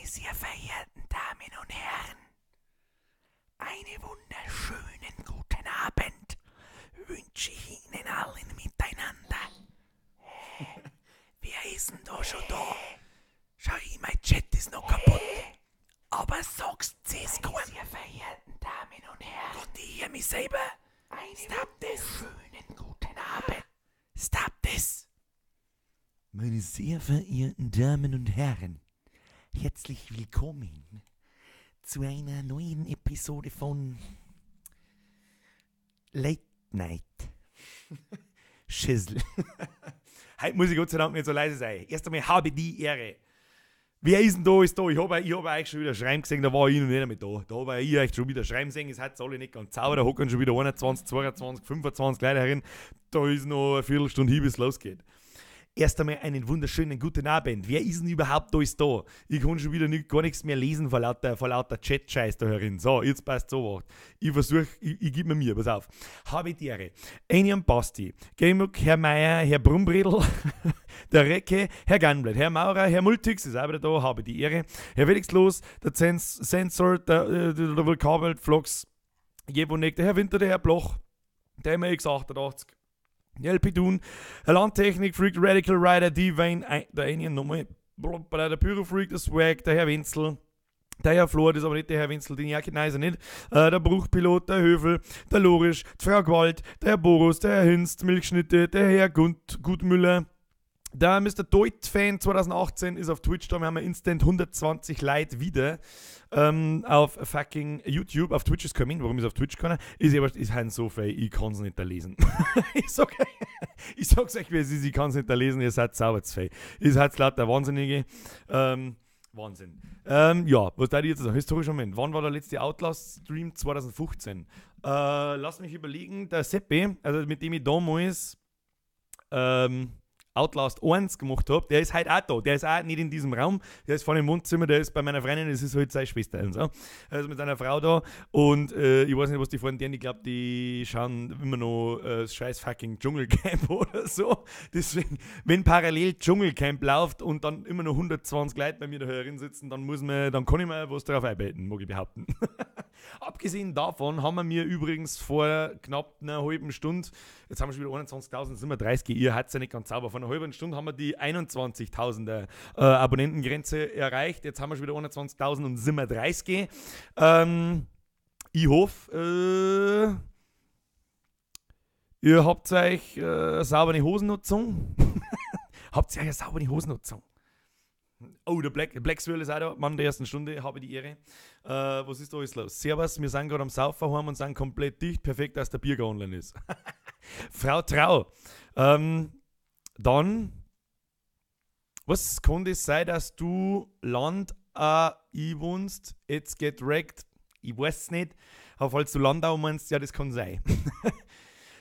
sehr verehrten Damen und Herren, einen wunderschönen guten Abend wünsche ich Ihnen allen miteinander. Wer ist denn da schon da? Schau, mein Chat ist noch kaputt. Aber sagst es keinem. Meine sehr verehrten Damen und Herren. Gott, ich höre mich selber. Stop this. Schönen guten Abend. Stop this. Meine sehr verehrten Damen und Herren, herzlich willkommen zu einer neuen Episode von Late Night. Schissel. Heute muss ich Gott sei Dank nicht so leise sein. Erst einmal habe die Ehre. Wer ist denn da? Ist da? Ich hab euch schon wieder schreiben gesehen, da war ich noch nicht mehr da. Da habe ich euch schon wieder schreiben gesehen, es hat alle nicht ganz sauber, da hocken schon wieder 21, 22, 25 Leute herin. Da ist noch eine Viertelstunde hin, bis es losgeht. Erst einmal einen wunderschönen guten Abend. Wer ist denn überhaupt da? Ist da? Ich kann schon wieder gar nichts mehr lesen vor lauter Chat-Scheiß da herin. So, jetzt passt so. Ich versuche, ich gebe mir, pass auf. Habe die Ehre. Enian Basti, Gemuk, Herr Meier, Herr Brumbredel, der Recke, Herr Gunblad, Herr Maurer, Herr Multix ist auch wieder da, habe die Ehre. Herr Felixlos, der Sensor, der Vokabel, Vlogs, Jebonek, der Herr Winter, der Herr Bloch, der MX88. LP Dun, Herr Landtechnik, Freak, Radical Rider, Divine, der Enian nochmal, der Pyro Freak, der Swag, der Herr Wenzel, der Herr Flor, das ist aber nicht der Herr Wenzel, den ich auch nicht, der Bruchpilot, der Hövel, der Lorisch, die Frau Gwald, der Herr Boros, der Herr Hinst, Milchschnitte, der Herr Gutmüller, der Mr. Deut-Fan 2018 ist auf Twitch da, wir haben instant 120 Leute wieder auf fucking YouTube, auf Twitch ist coming, warum ist auf Twitch kann ist aber ist halt so viel, ich kann es nicht da lesen. ich sag's euch, wie es ist, ich kann es nicht da lesen, ihr seid sauber zu viel. Ihr seid lauter Wahnsinnige. Wahnsinn. Ja, was da jetzt sagen? Historischer Moment. Wann war der letzte Outlast-Stream? 2015. Lass mich überlegen, der Seppi, also mit dem ich damals Outlast 1 gemacht habe, der ist halt auch da. Der ist auch nicht in diesem Raum. Der ist vorne im Wohnzimmer, der ist bei meiner Freundin, das ist halt seine Schwester und so. Er ist mit seiner Frau da und ich weiß nicht, was die vorhin tun. Ich glaube, die schauen immer noch das scheiß fucking Dschungelcamp oder so. Deswegen, wenn parallel Dschungelcamp läuft und dann immer noch 120 Leute bei mir da herin sitzen, dann kann ich mir was darauf einbeten, mag ich behaupten. Abgesehen davon haben wir mir übrigens vor knapp einer halben Stunde, jetzt haben wir schon wieder 21.000, sind wir 30, ihr habt es ja nicht ganz sauber, vor einer halben Stunde haben wir die 21.000er Abonnentengrenze erreicht, jetzt haben wir schon wieder 21.000 und sind wir 30. Ich hoffe, ihr habt euch eine saubere Hosennutzung. Habt ihr euch eine saubere Hosennutzung? Oh, der Blackswirl ist auch da, Mann der ersten Stunde, habe die Ehre. Was ist da alles los? Servus, wir sind gerade am Saufen heim und sind komplett dicht, perfekt, dass der Bier online ist. Frau Trau, dann, was kann das sein, dass du Land einwohnst, jetzt get wrecked, ich weiß es nicht, aber falls du Landau meinst, ja, das kann sein.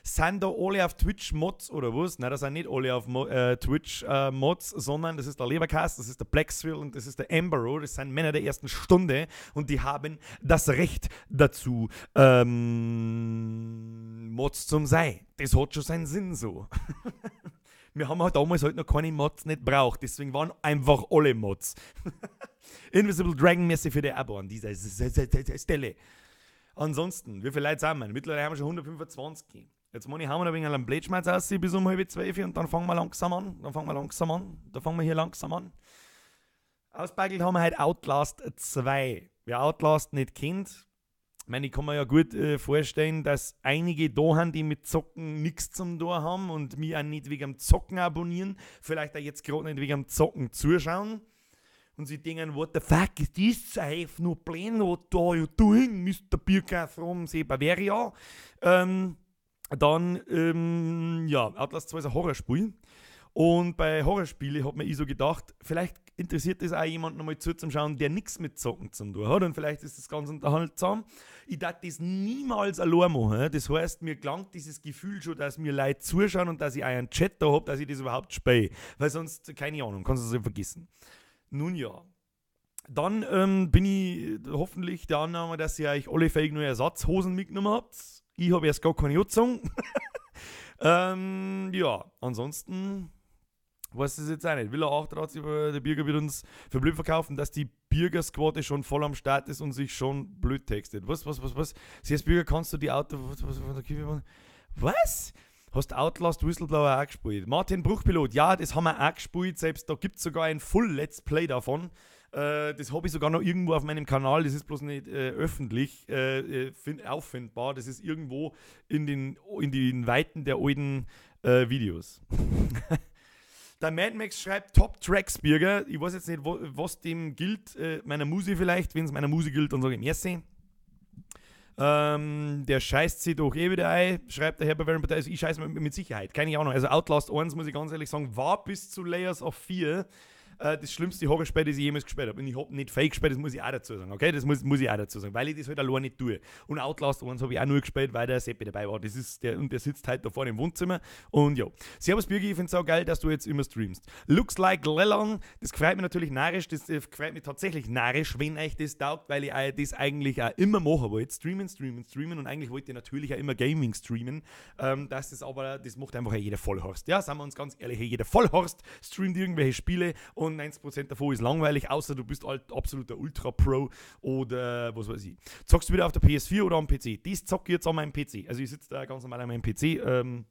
Sind da alle auf Twitch Mods oder was? Nein, das sind nicht alle auf Twitch Mods, sondern das ist der Lebercast, das ist der Blacksville und das ist der Ambero. Das sind Männer der ersten Stunde und die haben das Recht dazu, Mods zum sein. Das hat schon seinen Sinn so. Wir haben halt damals halt noch keine Mods nicht braucht, deswegen waren einfach alle Mods. Invisible Dragon, merci für die Abo an dieser Stelle. Ansonsten, wie viele Leute sind wir? Mittlerweile haben wir schon 125. Jetzt hauen wir ein wenig einen Blätschmerz aus bis um 11:30 und dann fangen wir langsam an. Dann fangen wir hier langsam an. Ausbeigelt haben wir heute Outlast 2. Wer Outlast nicht kennt, ich meine, ich kann mir ja gut vorstellen, dass einige da haben, die mit Zocken nichts zum Tor haben und mich auch nicht wegen dem Zocken abonnieren, vielleicht auch jetzt gerade nicht wegen dem Zocken zuschauen. Und sie denken, what the fuck is this? I have no plan what are you doing, Mr. Birka from the Bavaria. Outlast 2 ist ein Horrorspiel. Und bei Horrorspielen hat mir so gedacht, vielleicht interessiert das auch jemanden mal zuzuschauen, der nichts mit Zocken zu tun hat. Und vielleicht ist das ganz unterhaltsam. Ich darf das niemals allein machen. Das heißt, mir gelangt dieses Gefühl schon, dass mir Leute zuschauen und dass ich einen Chat da habe, dass ich das überhaupt spiele. Weil sonst, keine Ahnung, kannst du es vergessen. Nun ja. Dann bin ich hoffentlich der Annahme, dass ihr euch alle fähig neue Ersatzhosen mitgenommen habt. Ich habe erst gar keine Nutzung. Ja, ansonsten weiß es jetzt auch nicht. Will er 88, der Bürger wird uns für blöd verkaufen, dass die Bürgersquad schon voll am Start ist und sich schon blöd textet. Was? Sie als Bürger kannst du die Auto... Was? Hast Outlast Whistleblower auch gespielt? Martin Bruchpilot, ja, das haben wir auch gespielt. Selbst da gibt es sogar ein Full Let's Play davon. Das habe ich sogar noch irgendwo auf meinem Kanal. Das ist bloß nicht öffentlich auffindbar. Das ist irgendwo in den Weiten der alten Videos. Der Mad Max schreibt Top Tracks, Bürger. Ich weiß jetzt nicht, was dem gilt. Meiner Musi vielleicht. Wenn es meiner Musi gilt, dann sage ich merci. Der scheißt sich doch eh wieder ein, schreibt der Herr Bavarian Partei. Also ich scheiße mit Sicherheit, keine Ahnung. Also Outlast 1, muss ich ganz ehrlich sagen, war bis zu Layers of 4 das schlimmste Horrorspiel, das ich jemals gespielt habe. Und ich habe nicht Fake gespielt, das muss ich auch dazu sagen, okay? Das muss ich auch dazu sagen, weil ich das halt allein nicht tue. Und Outlast 1 habe ich auch nur gespielt, weil der Seppi dabei war. Und der sitzt halt da vorne im Wohnzimmer. Und ja. Servus Birgi, ich finde es auch geil, dass du jetzt immer streamst. Looks like Leland, das gefreut mich natürlich narrisch, das gefreut mich tatsächlich narrisch, wenn euch das taugt, weil ich das eigentlich auch immer machen wollte. Streamen und eigentlich wollte ich natürlich auch immer Gaming streamen. Das macht einfach jeder Vollhorst. Ja, sagen wir uns ganz ehrlich, jeder Vollhorst streamt irgendwelche Spiele und 90% davon ist langweilig, außer du bist absoluter Ultra-Pro oder was weiß ich. Zockst du wieder auf der PS4 oder am PC? Das zocke ich jetzt an meinem PC. Also ich sitze da ganz normal an meinem PC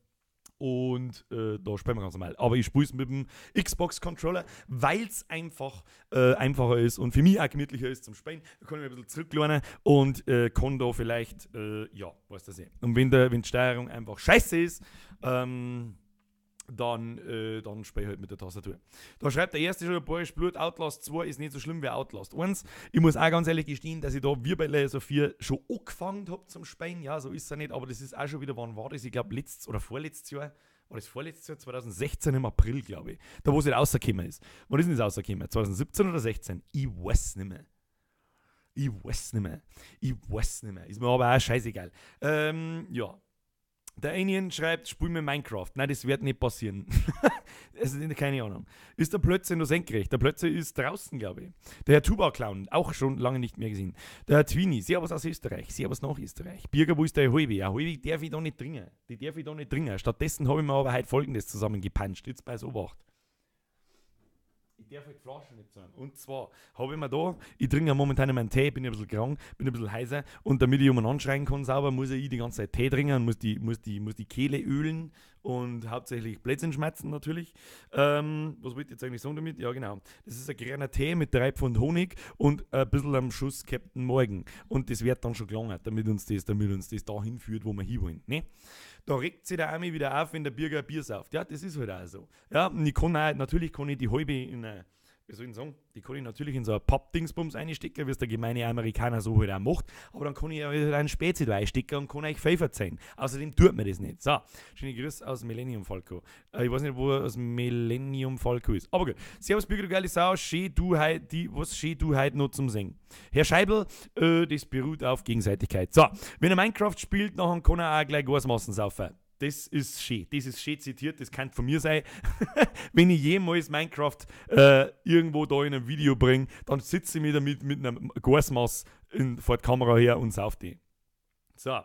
und da spielen wir ganz normal. Aber ich spiele es mit dem Xbox-Controller, weil es einfach einfacher ist und für mich auch gemütlicher ist zum Spielen. Da kann ich mich ein bisschen zurücklehnen und kann da vielleicht, weiß das nicht. Und wenn die Steuerung einfach scheiße ist, dann spiele ich halt mit der Tastatur. Da schreibt der erste schon, Boris Blut, Outlast 2 ist nicht so schlimm wie Outlast 1. Ich muss auch ganz ehrlich gestehen, dass ich da wie bei Layers of 4 schon angefangen habe zum Spielen. Ja, so ist es ja nicht, aber das ist auch schon wieder, wann war das? Ich glaube, letztes oder vorletztes Jahr. War das vorletztes Jahr? 2016 im April, glaube ich. Da, wo es nicht rausgekommen ist. Wann ist denn das rausgekommen? 2017 oder 16? Ich weiß nicht mehr. Ist mir aber auch scheißegal. Ja. Der Alien schreibt, spiel mir Minecraft. Nein, das wird nicht passieren. Also, keine Ahnung. Ist der Plötze nur senkrecht? Der Plötze ist draußen, glaube ich. Der Herr Tuba-Clown, auch schon lange nicht mehr gesehen. Der Herr Twini, Servus aus Österreich. Servus nach Österreich. Birger, wo ist der Holvi? Ja, Holvi darf ich da nicht dringen. Die darf ich da nicht dringen. Stattdessen habe ich mir aber heute Folgendes zusammengepanscht. Jetzt bei Obacht. Ich darf halt Flaschen nicht sagen. Und zwar habe ich mir da, ich trinke ja momentan meinen Tee, bin ein bisschen krank, bin ein bisschen heiser und damit ich umeinander schreien kann sauber, muss ich die ganze Zeit Tee trinken und muss die Kehle ölen und hauptsächlich Plätzchen schmerzen natürlich. Was wollte ich jetzt eigentlich sagen damit? Ja genau, das ist ein grüner Tee mit 3 Pfund Honig und ein bisschen am Schuss Captain Morgan und das wird dann schon gelangt, damit uns das dahin führt, wo wir hinwollen. Ne? Da regt sich der Arme wieder auf, wenn der Bürger ein Bier sauft. Ja, das ist halt auch so. Ja, und natürlich kann ich die halbe in eine, wie soll ich sagen, die kann ich natürlich in so ein Papp-Dingsbums einstecken, wie es der gemeine Amerikaner so halt auch macht. Aber dann kann ich ja halt einen Spezi da einstecken und kann euch Pfeffer zeigen. Außerdem tut mir das nicht. So, schöne Grüße aus Millennium Falco. Ich weiß nicht, wo er aus Millennium Falco ist. Aber gut. Servus, Bürger, du geile Sau. Schön du heute noch zum Singen. Herr Scheibel, das beruht auf Gegenseitigkeit. So, wenn er Minecraft spielt, dann kann er auch gleich Gasmassen saufen. Das ist schön zitiert, das kann von mir sein. Wenn ich jemals Minecraft irgendwo da in einem Video bringe, dann sitze ich mir damit mit einem Gasmaß vor der Kamera her und sauf die. So,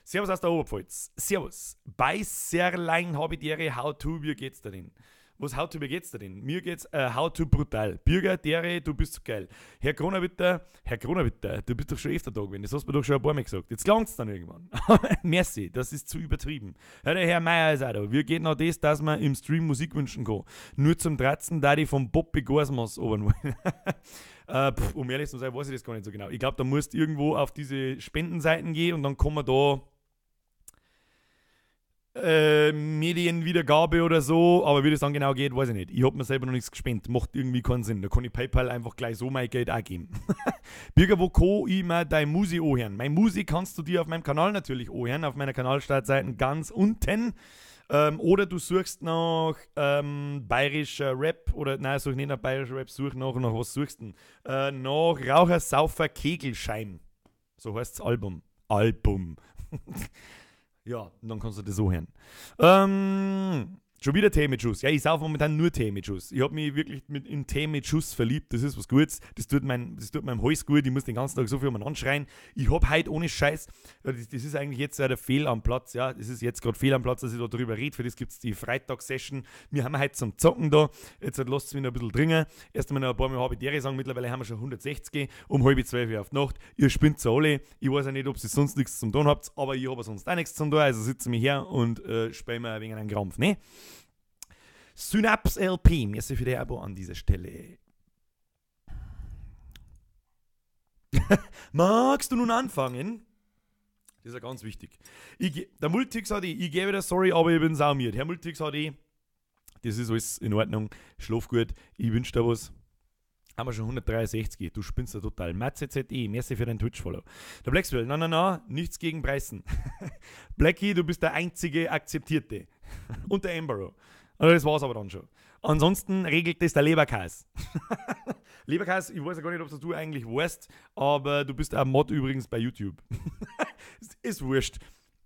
servus aus der Oberpfalz. Servus. Bei Serlein habe ich dir How-To, wie geht's dir denn? Was How-To, wie geht's dir denn? Mir geht's How-To brutal. Bürger, Dere, du bist so geil. Herr Kronawitter, du bist doch schon öfter da gewesen. Das hast du mir doch schon ein paar Mal gesagt. Jetzt langt's dann irgendwann. Merci, das ist zu übertrieben. Ja, der Herr Meier ist auch da. Wir gehen noch das, dass man im Stream Musik wünschen kann. Nur zum Tratzen, da die vom Bobby Gorsmas oben wollen. Um ehrlich zu sein, weiß ich das gar nicht so genau. Ich glaube, da musst du irgendwo auf diese Spendenseiten gehen und dann kann man da Medienwiedergabe oder so, aber wie das dann genau geht, weiß ich nicht. Ich habe mir selber noch nichts gespendet, macht irgendwie keinen Sinn. Da kann ich PayPal einfach gleich so mein Geld auch geben. Bürger, wo kann ich mir dein Musi anhören? Mein Musi kannst du dir auf meinem Kanal natürlich anhören, auf meiner Kanalstartseite ganz unten. Oder du suchst nach bayerischer Rap, oder nein, such nicht nach bayerischer Rap, such nach was suchst du denn? Nach Raucher, Saufer, Kegelschein. So heißt das Album. Ja, und dann kannst du das so hören. Schon wieder Tee mit Schuss. Ja, ich saufe momentan nur Tee mit Schuss. Ich habe mich wirklich in Tee mit Schuss verliebt. Das ist was Gutes. Das tut meinem Hals gut. Ich muss den ganzen Tag so viel umeinander schreien. Ich habe heute ohne Scheiß, das ist eigentlich jetzt der Fehl am Platz. Ja, das ist jetzt gerade Fehl am Platz, dass ich da drüber rede. Für das gibt es die Freitagssession. Wir haben heute zum Zocken da. Jetzt lasst es mich noch ein bisschen dringen. Erst einmal noch ein paar Mal Habitäre sagen. Mittlerweile haben wir schon 160 um 11:30 auf die Nacht. Ihr spinnt so alle. Ich weiß ja nicht, ob ihr sonst nichts zum tun habt, aber ich habe sonst auch nichts zum tun. Also sitzen wir her und spielen wir wegen einem Krampf. Ne? Synapse LP, merci für die Abo an dieser Stelle. Magst du nun anfangen? Das ist ja ganz wichtig. Der Multix HD, ich gebe dir sorry, aber ich bin saumiert. Herr Multix HD, das ist alles in Ordnung. Schlaf gut, ich wünsche dir was. Haben wir schon 163, du spinnst ja total. MatzZE, merci für deinen Twitch-Follow. Der Blackswell, na, nichts gegen Preisen. Blackie, du bist der einzige Akzeptierte. Und der Ambero. Also das war's aber dann schon. Ansonsten regelt das der Leberkäse. Leberkäse, ich weiß ja gar nicht, ob das du eigentlich weißt, aber du bist auch Mod übrigens bei YouTube. Ist wurscht.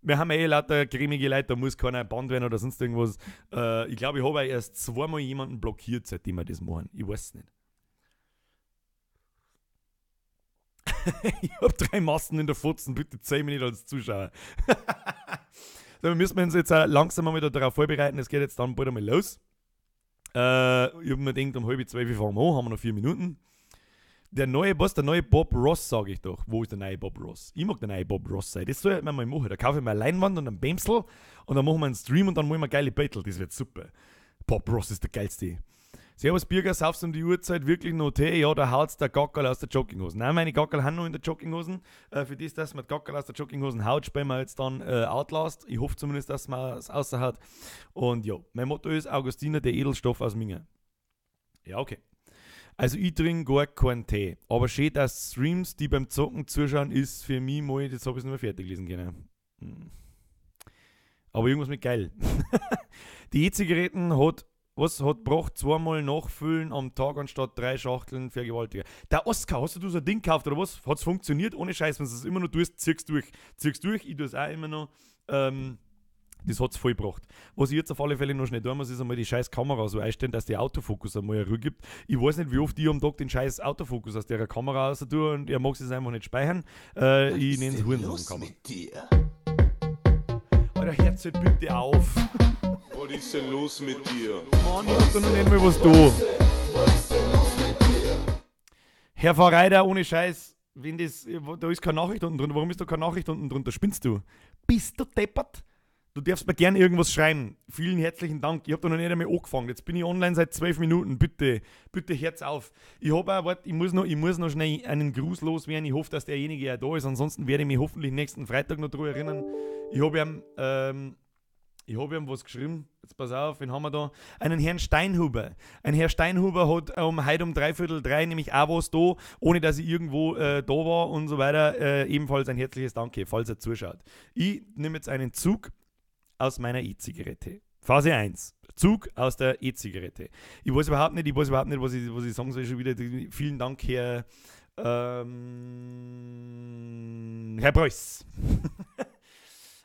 Wir haben lauter cremige Leute, da muss keiner Band werden oder sonst irgendwas. Ich glaube, ich habe auch erst zweimal jemanden blockiert, seitdem wir das machen. Ich weiß es nicht. Ich habe 3 Massen in der Fotzen, bitte 10 Minuten als Zuschauer. Da müssen wir uns jetzt langsam mal wieder darauf vorbereiten, es geht jetzt dann bald einmal los. Ich habe mir gedacht, um 11:30 fahren wir an, haben wir noch 4 Minuten. Der neue Bob Ross, sage ich doch. Wo ist der neue Bob Ross? Ich mag den neuen Bob Ross sein. Das soll ich mal machen. Da kaufe ich mir eine Leinwand und einen Bämsel und dann machen wir einen Stream und dann machen wir geile Battle. Das wird super. Bob Ross ist der geilste. Servus Bürger, saufst um die Uhrzeit wirklich noch Tee? Ja, da haut's der Gackerl aus der Jogginghosen. Nein, meine Gackerl haben noch in der Jogginghosen. Für das, dass man die Gackerl aus der Jogginghosen haut, spielen wir jetzt dann Outlast. Ich hoffe zumindest, dass man es raushaut. Und ja, mein Motto ist Augustiner, der Edelstoff aus Minga. Ja, okay. Also ich trinke gar keinen Tee. Aber schön, dass Streams, die beim Zocken zuschauen, ist für mich mal, jetzt habe ich es nicht mehr fertig lesen können. Aber irgendwas mit geil. Die E-Zigaretten hat gebracht, 2-mal nachfüllen am Tag anstatt 3 Schachteln Vergewaltiger. Der Oscar, hast du so ein Ding gekauft oder was? Hat es funktioniert? Ohne Scheiß, wenn du es immer noch tust, ziehst durch. Ich tue es auch immer noch. Das hat es voll gebracht. Was ich jetzt auf alle Fälle noch schnell tun muss, ist einmal die scheiß Kamera so einstellen, dass die Autofokus einmal eine Ruhe gibt. Ich weiß nicht, wie oft ich am Tag den scheiß Autofokus aus der Kamera raus tue und er mag es einfach nicht speichern. Ich nenne es Hurensohn-Kamera. Alter, Herz, bitte auf. Was ist denn los mit dir? Mann, ich hab da noch nicht mal was da. Herr Verreiter, ohne Scheiß, wenn das, da ist keine Nachricht unten drunter. Warum ist da keine Nachricht unten drunter? Spinnst du? Bist du deppert? Du darfst mir gerne irgendwas schreiben. Vielen herzlichen Dank. Ich habe da noch nicht einmal angefangen. Jetzt bin ich online seit 12 Minuten. Bitte Herz auf. Ich muss noch schnell einen Gruß loswerden. Ich hoffe, dass derjenige ja da ist. Ansonsten werde ich mich hoffentlich nächsten Freitag noch daran erinnern. Ich habe ihm was geschrieben. Jetzt pass auf, wen haben wir da? Einen Herrn Steinhuber. Ein Herr Steinhuber hat heute um 2:45 nämlich auch was da, ohne dass ich irgendwo da war und so weiter. Ebenfalls ein herzliches Danke, falls er zuschaut. Ich nehme jetzt einen Zug aus meiner E-Zigarette. Phase 1. Zug aus der E-Zigarette. Ich weiß überhaupt nicht, was ich sagen soll schon wieder. Vielen Dank, Herr Preuß.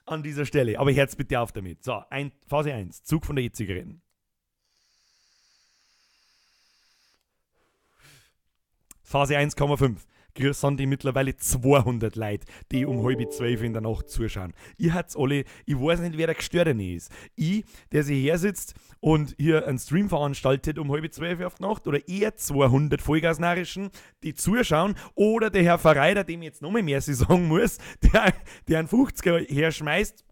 An dieser Stelle. Aber Herz bitte auf damit. So, Phase 1. Zug von der E-Zigaretten. Phase 1,5. Sind die mittlerweile 200 Leute, die um 11:30 in der Nacht zuschauen. Ihr habt's alle, ich weiß nicht, wer der Gestörte ist. Ich, der sich her sitzt und hier einen Stream veranstaltet um 11:30 auf die Nacht, oder eher 200 Vollgasnarischen, die zuschauen, oder der Herr Verreiter, dem ich jetzt noch mehr sagen muss, der einen 50er herschmeißt,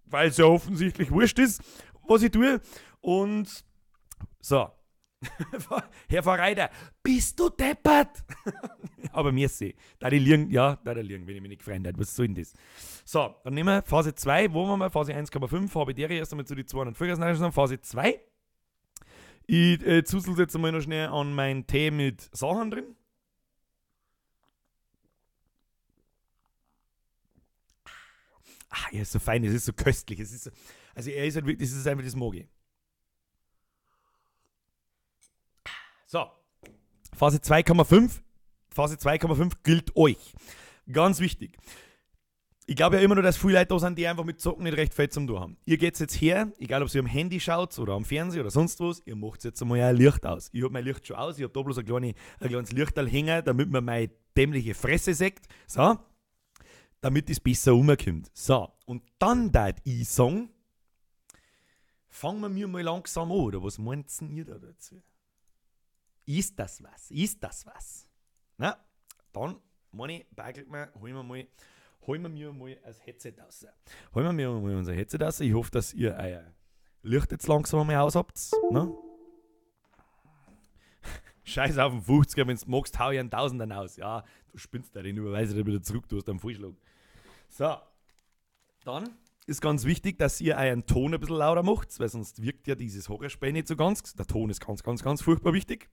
weil es ja offensichtlich wurscht ist, was ich tue. Und so. Herr Verreiter, bist du deppert? Aber merci. Da die liegen, wenn ich mich nicht gefreut habe. Was soll denn das? So, dann nehmen wir Phase 2. Wo waren wir? Phase 1,5. Habe der erst einmal zu die 200 Vollgasnarischen. Phase 2. Ich zusel jetzt einmal noch schnell an meinen Tee mit Sachen drin. Er ist so fein, es ist so köstlich. Es ist so, also er ist halt wirklich, das ist einfach das mag ich. So, Phase 2,5. Phase 2,5 gilt euch. Ganz wichtig. Ich glaube ja immer nur, dass viele Leute da sind, die einfach mit Zocken nicht recht viel zum tun haben. Ihr geht jetzt her, egal ob ihr am Handy schaut oder am Fernseher oder sonst was, ihr macht jetzt einmal ein Licht aus. Ich habe mein Licht schon aus, ich habe da bloß ein kleines Lichterl hängen, damit man meine dämliche Fresse sieht. So, damit es besser rumkommt. So, und dann darf ich sagen, fangen wir mal langsam an, oder was meint ihr da dazu? Ist das was? Ist das was? Na, dann, meine, bagelt mir, holen wir mir mal ein Headset raus. Holen wir mir mal unser Headset raus. Ich hoffe, dass ihr euer Licht jetzt langsam mal aus habt. Ne? Scheiß auf den 50er, wenn du magst, hau ich einen Tausendern aus. Ja, du spinnst da, den überweise ich wieder zurück, du hast einen Vorschlag. So, dann ist ganz wichtig, dass ihr euren Ton ein bisschen lauter macht, weil sonst wirkt ja dieses Horrorspiel nicht so ganz. Der Ton ist ganz, ganz, ganz furchtbar wichtig.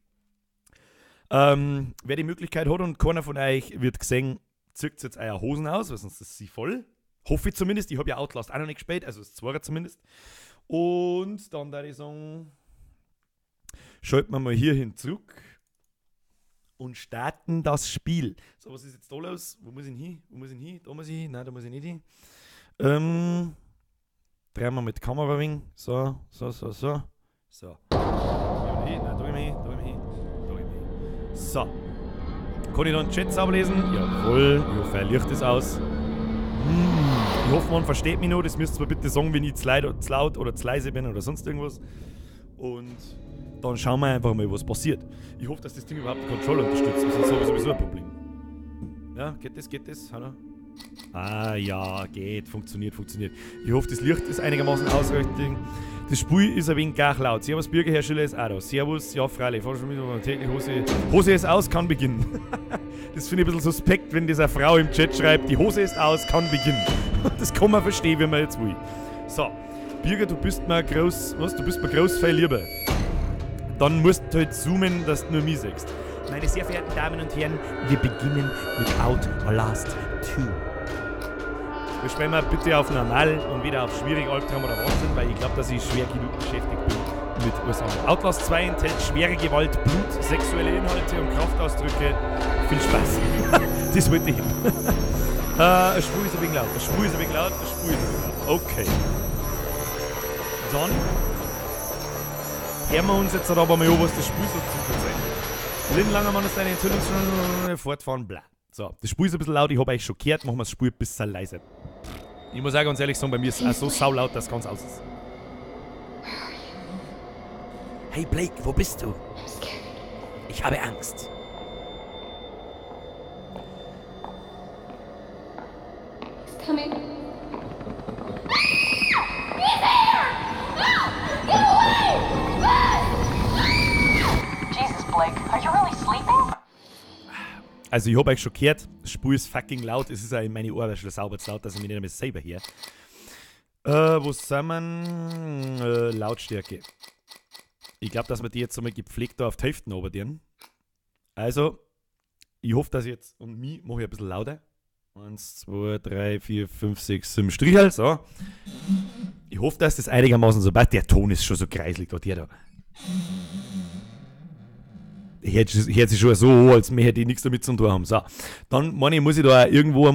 Wer die Möglichkeit hat und keiner von euch wird gesehen, zückt jetzt eure Hosen aus, weil sonst ist sie voll. Hoffe ich zumindest. Ich habe ja Outlast auch noch nicht gespielt, also das 2er zumindest. Und dann würde ich sagen, schalten wir mal hierhin zurück und starten das Spiel. So, was ist jetzt da los? Wo muss ich hin? Wo muss ich hin? Da muss ich hin? Nein, da muss ich nicht hin. Drehen wir mit Kamera wegen. So. So. So. Kann ich dann Chats ablesen? Jawohl. Ich hoffe, Licht ist aus. Ich hoffe, man versteht mich noch. Das müsst ihr bitte sagen, wenn ich zu laut oder zu leise bin oder sonst irgendwas. Und dann schauen wir einfach mal, was passiert. Ich hoffe, dass das Ding überhaupt den Controller unterstützt. Das ist sowieso ein Problem. Ja, geht das? Hallo? Ah ja, geht, funktioniert. Ich hoffe, das Licht ist einigermaßen ausreichend. Das Spiel ist ein wenig gar laut. Servus Bürgerhersteller ist auch da. Servus, ja freilich. Fahr schon mit täglich Hose ist aus, kann beginnen. Das finde ich ein bisschen suspekt, wenn diese Frau im Chat schreibt, die Hose ist aus, kann beginnen. Das kann man verstehen, wenn man jetzt will. So, Birger, du bist mir groß viel lieber. Dann musst du halt zoomen, dass du nur mich siehst. Meine sehr verehrten Damen und Herren, wir beginnen mit Outlast 2. Wir spielen mal bitte auf normal und wieder auf schwierig, Albtraum oder Wahnsinn, weil ich glaube, dass ich schwer genug beschäftigt bin mit was anderem. Outlast 2 enthält schwere Gewalt, Blut, sexuelle Inhalte und Kraftausdrücke. Viel Spaß. Das wollte ich hin. Ein Spur ist ein wenig laut. Okay. Dann hören wir uns jetzt aber mal an, was das Spiel so zu erzählen. Lindenlangermann ist eine Entzündung, fortfahren, bla. So, das Spiel ist ein bisschen laut, ich habe euch schon gehört, machen wir das Spiel ein bisschen leise. Ich muss auch ganz ehrlich sagen, bei mir ist es auch so saulaut, dass es ganz aus ist. Hey Blake, wo bist du? Ich habe Angst. It's coming. Jesus, Blake, are you really sleeping? Also ich habe euch schon gehört, das Spiel ist fucking laut, es ist auch in meine Ohren schon sauber zu laut, dass ich mich nicht mehr selber höre. Wo sind wir? Lautstärke. Ich glaube, dass wir die jetzt einmal gepflegt da auf die Hälfte runterdienen. Also, ich hoffe, dass ich jetzt, und mich mache ich ein bisschen lauter. 1, 2, 3, 4, 5, 6, 7 Strichel, so. Ich hoffe, dass das einigermaßen so passt. Der Ton ist schon so kreislig, der da. Hört sich schon so an, als hätte ich nichts damit zu tun haben. So, dann meine ich, muss ich da auch irgendwo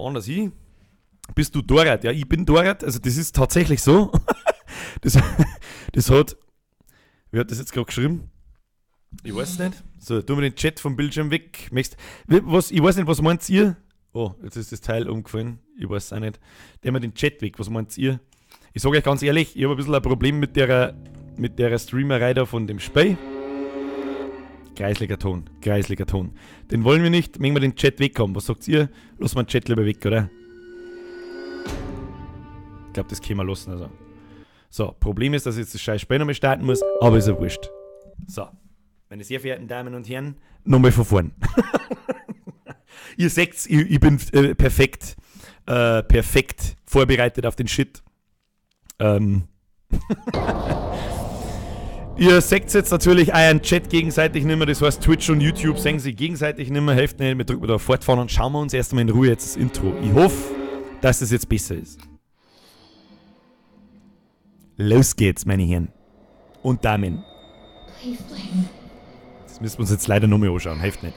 anders hin. Bist du dort? Ja, ich bin dort. Also das ist tatsächlich so. das hat... Wer hat das jetzt gerade geschrieben? Ich weiß es nicht. So, tu mir den Chat vom Bildschirm weg. Ich weiß nicht, was meint ihr? Oh, jetzt ist das Teil umgefallen. Ich weiß es auch nicht. Nehmen wir den Chat weg. Was meint ihr? Ich sage euch ganz ehrlich, ich habe ein bisschen ein Problem mit der Streamerei da von dem Spiel. Kreisliger Ton. Den wollen wir nicht, wenn wir den Chat weg haben. Was sagt ihr? Lassen wir den Chat lieber weg, oder? Ich glaube, das können wir lassen. Also. So, Problem ist, dass ich jetzt das scheiß Spiel nochmal starten muss, aber ist ja wurscht. So, meine sehr verehrten Damen und Herren, nochmal von vorn. Ihr seht, ich bin perfekt vorbereitet auf den Shit. Ihr seht jetzt natürlich euren Chat gegenseitig nicht mehr, das heißt Twitch und YouTube sehen sie gegenseitig nicht mehr, helft nicht, wir drücken da fortfahren und schauen wir uns erst einmal in Ruhe jetzt das Intro. Ich hoffe, dass das jetzt besser ist. Los geht's, meine Herren und Damen. Das müssen wir uns jetzt leider nochmal anschauen, hilft nicht.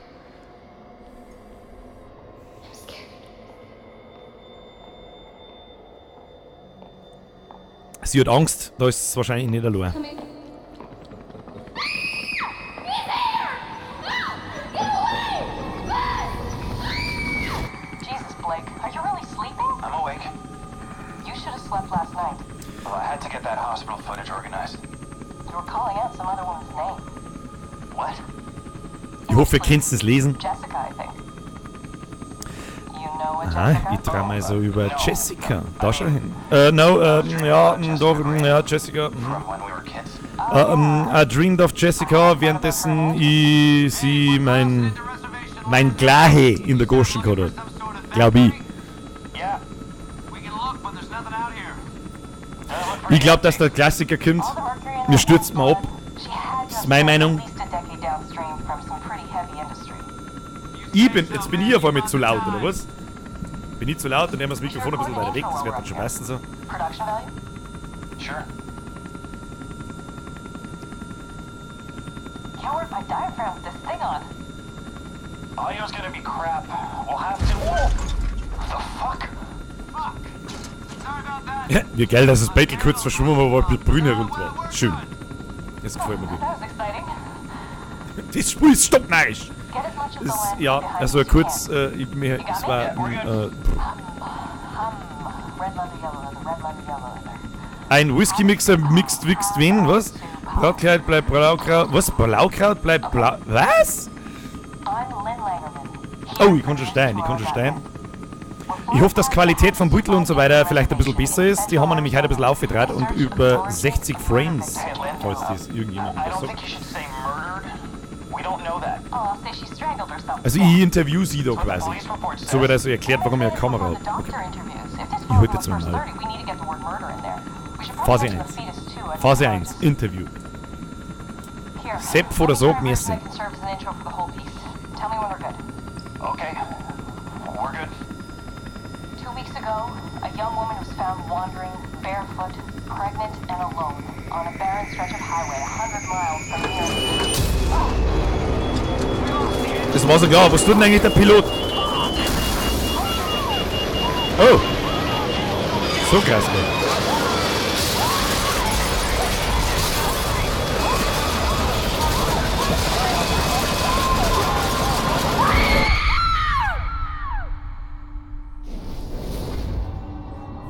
Sie hat Angst, da ist es wahrscheinlich nicht allein. Come in. Jesus, Blake, are you really sleeping? I'm awake. You should have slept last night. Well, I had to get that hospital footage organized. You were calling out some other woman's name. What? Ich hoffe, ihr könnt es lesen. Jessica, I think. You know a Aha, Jessica? ich trau mal so über Jessica. Da schau hin. Ja, da, ja, Jessica. From when we were kids? I dreamed of Jessica, währenddessen ich sie mein Glahe in der Goschen gehabt habe. Glaub ich. Yeah. We can look, but there's nothing out here. Ich glaub, dass der Klassiker kommt. All the mercury in Wir that stürzen mal ab. she had Das ist meine Meinung. at least a decade downstream from some pretty heavy industry. Jetzt bin ich auf einmal zu laut, oder was? Bin ich zu laut und nehmen wir das Mikrofon ein bisschen weiter weg, das wird dann schon passen so. Production value? Sure. Can't work my diaphragm with this thing on. Audio's gonna be crap. We'll have to. Whoa! The fuck? Fuck! Sorry about that. Ja, wie geil, dass das Battle kurz verschwommen war, weil die Brüne rund war. Schön. Das gefällt mir gut. That was exciting. Das Spiel ist stocknarrisch. Get as much of the Das, land ja, behind also you as kurz, you can. es war, Red leather, yellow leather. ein Whisky-Mixer mixt wen, was? Brautkleid bleibt Blaukraut, was? Blaukraut bleibt Blau, was? I'm Lynn Langerman. Oh, ich kann schon stehen. Ich hoffe, dass die Qualität vom Beutel und so weiter vielleicht ein bisschen besser ist. Die haben wir nämlich heute ein bisschen aufgedreht und über 60 Frames, falls das irgendjemand I don't sagt. think you should say murdered. We don't know that. Oh, I'll say she strangled herself. Also ich interview sie da What the quasi. police report So says. wird also erklärt, warum ich eine Kamera habe. Doctor interviews. If this Ich halte falls jetzt on mal first mal. 30, we need to get the word murder in there. We should Phase probably mention 1. the fetus too. I think Phase it's 1, Interview. Here. Sepp vor der Sog, That merci. can serve as an intro for the whole piece. Tell me when we're good. Okay. We're good. 2 weeks ago, a young woman was found wandering barefoot, pregnant, and alone on a barren stretch of highway 100 miles from here. Das war sogar, was tut denn eigentlich der Pilot? Oh! So krass, ey.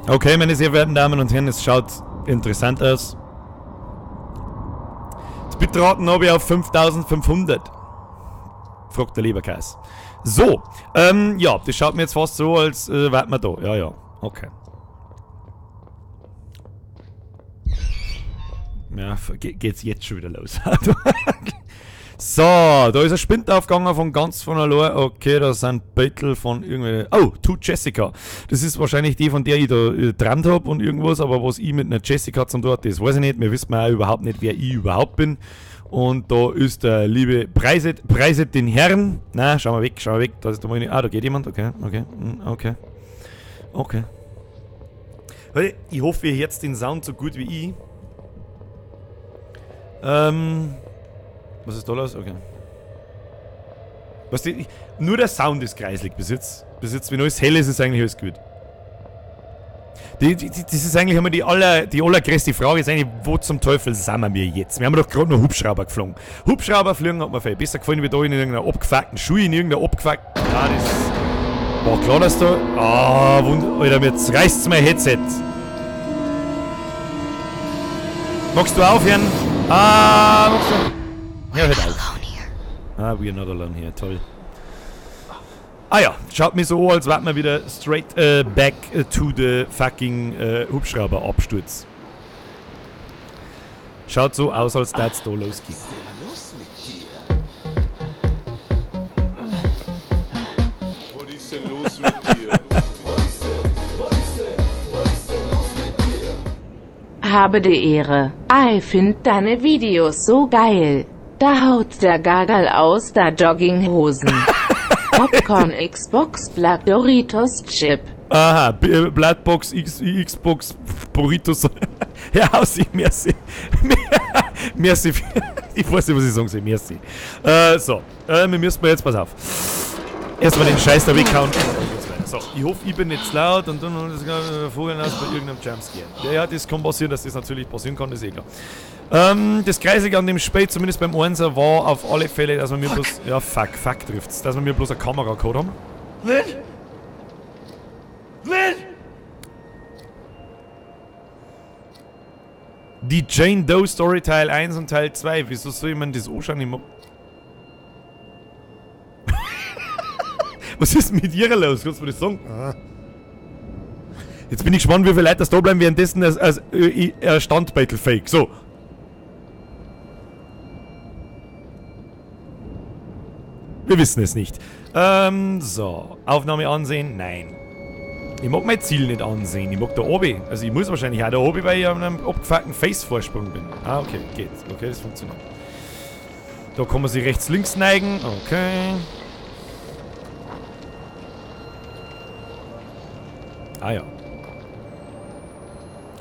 Okay, meine sehr verehrten Damen und Herren, es schaut interessant aus. Jetzt bitte raten, ob ich auf 5500. Fragt der Leberkäse. So, ja, das schaut mir jetzt fast so, als wären wir da. Ja, okay. Ja, geht's jetzt schon wieder los. So, da ist ein Spind aufgegangen von ganz von allein. Okay, da sind Battle von irgendwelchen. Oh, To Jessica. Das ist wahrscheinlich die, von der ich da geträumt habe und irgendwas, aber was ich mit einer Jessica zum Tun, das weiß ich nicht. Wir wissen auch überhaupt nicht, wer ich überhaupt bin. Und da ist der liebe Preiset den Herrn. Na, schau mal weg. Da ist da mal da geht jemand. Okay. Ich hoffe, ihr hört den Sound so gut wie ich. Was ist da los? Okay. Was nur der Sound ist kreislig bis jetzt. Wenn alles hell ist, ist eigentlich alles gut. Das ist eigentlich immer die allergrößte Frage, ist eigentlich, wo zum Teufel sind wir jetzt? Wir haben doch gerade noch Hubschrauber geflogen. Hubschrauber fliegen hat mir viel besser gefallen, wie da in irgendeiner abgefuckten Schule, in irgendeiner abgefuckten... Ah, das war klar, dass da... Ah, Alter, jetzt reißt's mein Headset. Magst du aufhören? Magst du... Ja, hört auf. We're not alone here, toll. Ah ja, schaut mir so an, als wären wir wieder straight back to the fucking Hubschrauber-Absturz. Schaut so aus, als das da losgeht. Was ist denn los mit dir? Habe die Ehre. Ich find deine Videos so geil. Da haut der Gagal aus der Jogginghosen. Popcorn Xbox Black Doritos Chip. Aha, Bloodbox, Xbox, Burritos. Ja, aussehen, merci. Merci. Ich weiß nicht, was ich sagen soll, merci. So, wir müssen jetzt, pass auf. Erstmal den Scheiß da weghauen. So, ich hoffe, ich bin nicht zu laut und dann das Vogel aus bei irgendeinem Jumpscare. Ja, das kann passieren, dass das natürlich passieren kann, das ist eh klar. Das Kreisige an dem Spiel, zumindest beim 1er, war auf alle Fälle, dass wir mir bloß... Ja, fuck trifft's. Dass wir mir bloß eine Kamera gehabt haben. Lynn! Lynn! Die Jane Doe Story Teil 1 und Teil 2. Wieso soll ich mir das anschauen? Was ist mit ihr los? Kannst du mir das sagen? Jetzt bin ich gespannt, wie viele Leute das da bleiben, währenddessen als Standbattle-Fake. So. Wir wissen es nicht. So. Aufnahme ansehen? Nein. Ich mag mein Ziel nicht ansehen. Ich mag da oben. Also ich muss wahrscheinlich auch da oben, weil ich auf einem abgefuckten Face-Vorsprung bin. Ah, okay. Geht. Okay, das funktioniert. Da kann man sich rechts-links neigen. Okay. Ah ja.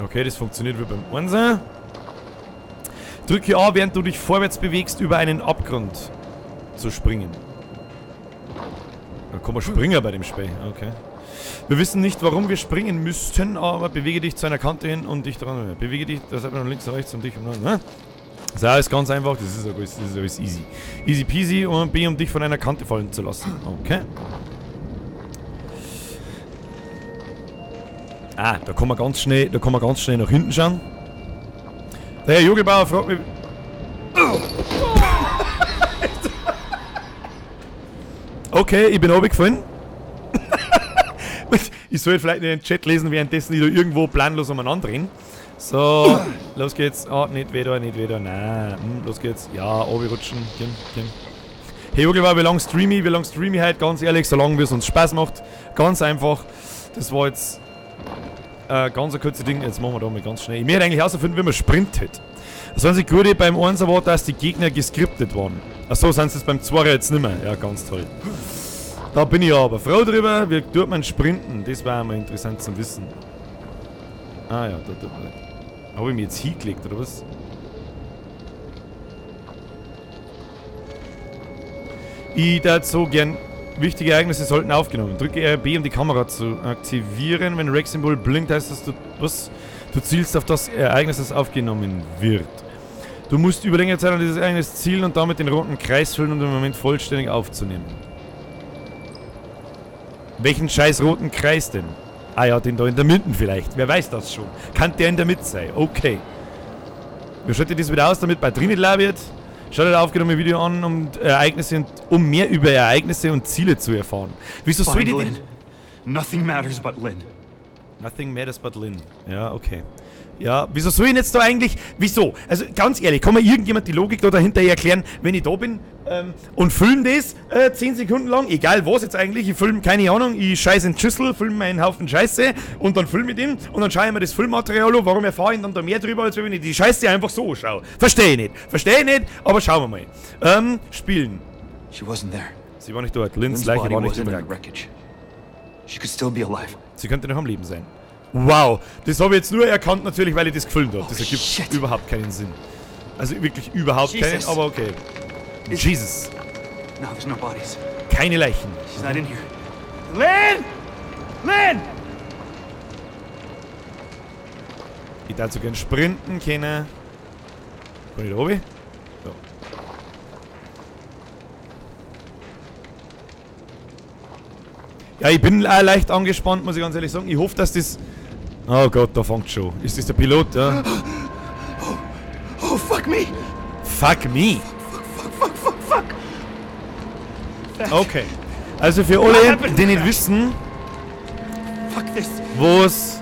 Okay, das funktioniert wie beim Einser. Drücke A, während du dich vorwärts bewegst, über einen Abgrund zu springen. Da kann man springen bei dem Spiel. Okay. Wir wissen nicht, warum wir springen müssten, aber bewege dich zu einer Kante hin und dich dran. Bewege dich, das hat man links und rechts und dich und dann. Das ist ganz einfach, das ist alles easy. Easy peasy und B, um dich von einer Kante fallen zu lassen. Okay. Ah, da kann man ganz schnell nach hinten schauen. Der Herr Jogelbauer fragt mich... Okay, ich bin runtergefallen. Ich soll vielleicht nicht den Chat lesen, währenddessen die da irgendwo planlos umeinander drehen. So, los geht's. Ah, nicht wieder. Nein, los geht's. Ja, runterrutschen. Hey Jogelbauer, wie lange streame ich heute? Ganz ehrlich, solange es uns Spaß macht. Ganz einfach. Das war jetzt... ganz ein kurzes Ding, jetzt machen wir da mal ganz schnell. Ich möchte eigentlich herausfinden, wie man sprintet. Das einzige Gute beim 1er war, dass die Gegner geskriptet waren. Achso, sind sie es beim 2er jetzt nicht mehr. Ja, ganz toll. Da bin ich aber froh drüber. Wie tut man sprinten? Das wäre mal interessant zu wissen. Ah ja, da. Habe ich mich jetzt hingelegt, oder was? Ich würde so gern... Wichtige Ereignisse sollten aufgenommen. Drücke RB, um die Kamera zu aktivieren. Wenn Rex-Symbol blinkt, heißt das, du zielst auf das Ereignis, das aufgenommen wird. Du musst über längere Zeit an dieses Ereignis zielen und damit den roten Kreis füllen, um den Moment vollständig aufzunehmen. Welchen scheiß roten Kreis denn? Ah ja, den da in der Mitte vielleicht. Wer weiß das schon. Kann der in der Mitte sein? Okay. Wie schaut ihr das wieder aus, damit bei drinnen leer wird? Schaut das aufgenommene Video an, um mehr über Ereignisse und Ziele zu erfahren. Wieso soll die denn... Nothing matters but Lynn. Nothing matters but Lynn. Ja, okay. Ja, wieso soll ich denn jetzt da eigentlich... Wieso? Also, ganz ehrlich, kann mir irgendjemand die Logik da dahinter erklären, wenn ich da bin und film das 10 Sekunden lang, egal was jetzt eigentlich, ich film, keine Ahnung, ich scheiße in die Schüssel, film einen Haufen Scheiße und dann film ich den und dann schaue ich mir das Filmmaterial an, warum erfahre ich dann da mehr drüber, als wenn ich die Scheiße einfach so anschaue. Verstehe ich nicht, aber schauen wir mal. Spielen. She wasn't there. Sie war nicht dort, Lynns Leiche war nicht dort. She could still be alive. Sie könnte noch am Leben sein. Wow, das habe ich jetzt nur erkannt natürlich, weil ich das gefilmt habe. Das ergibt überhaupt keinen Sinn. Also wirklich überhaupt keinen, aber okay. Jesus. No, there's no bodies. Keine Leichen. She's not in here. Lynn! Lynn! Ich darf so gern sprinten können. Kann ich da oben? So. Ja, ich bin auch leicht angespannt, muss ich ganz ehrlich sagen. Ich hoffe, dass das... Oh Gott, da fängt schon. Ist das der Pilot, ja? Oh, fuck me! Fuck me? Fuck! Okay. Also für alle, die nicht wissen, wo's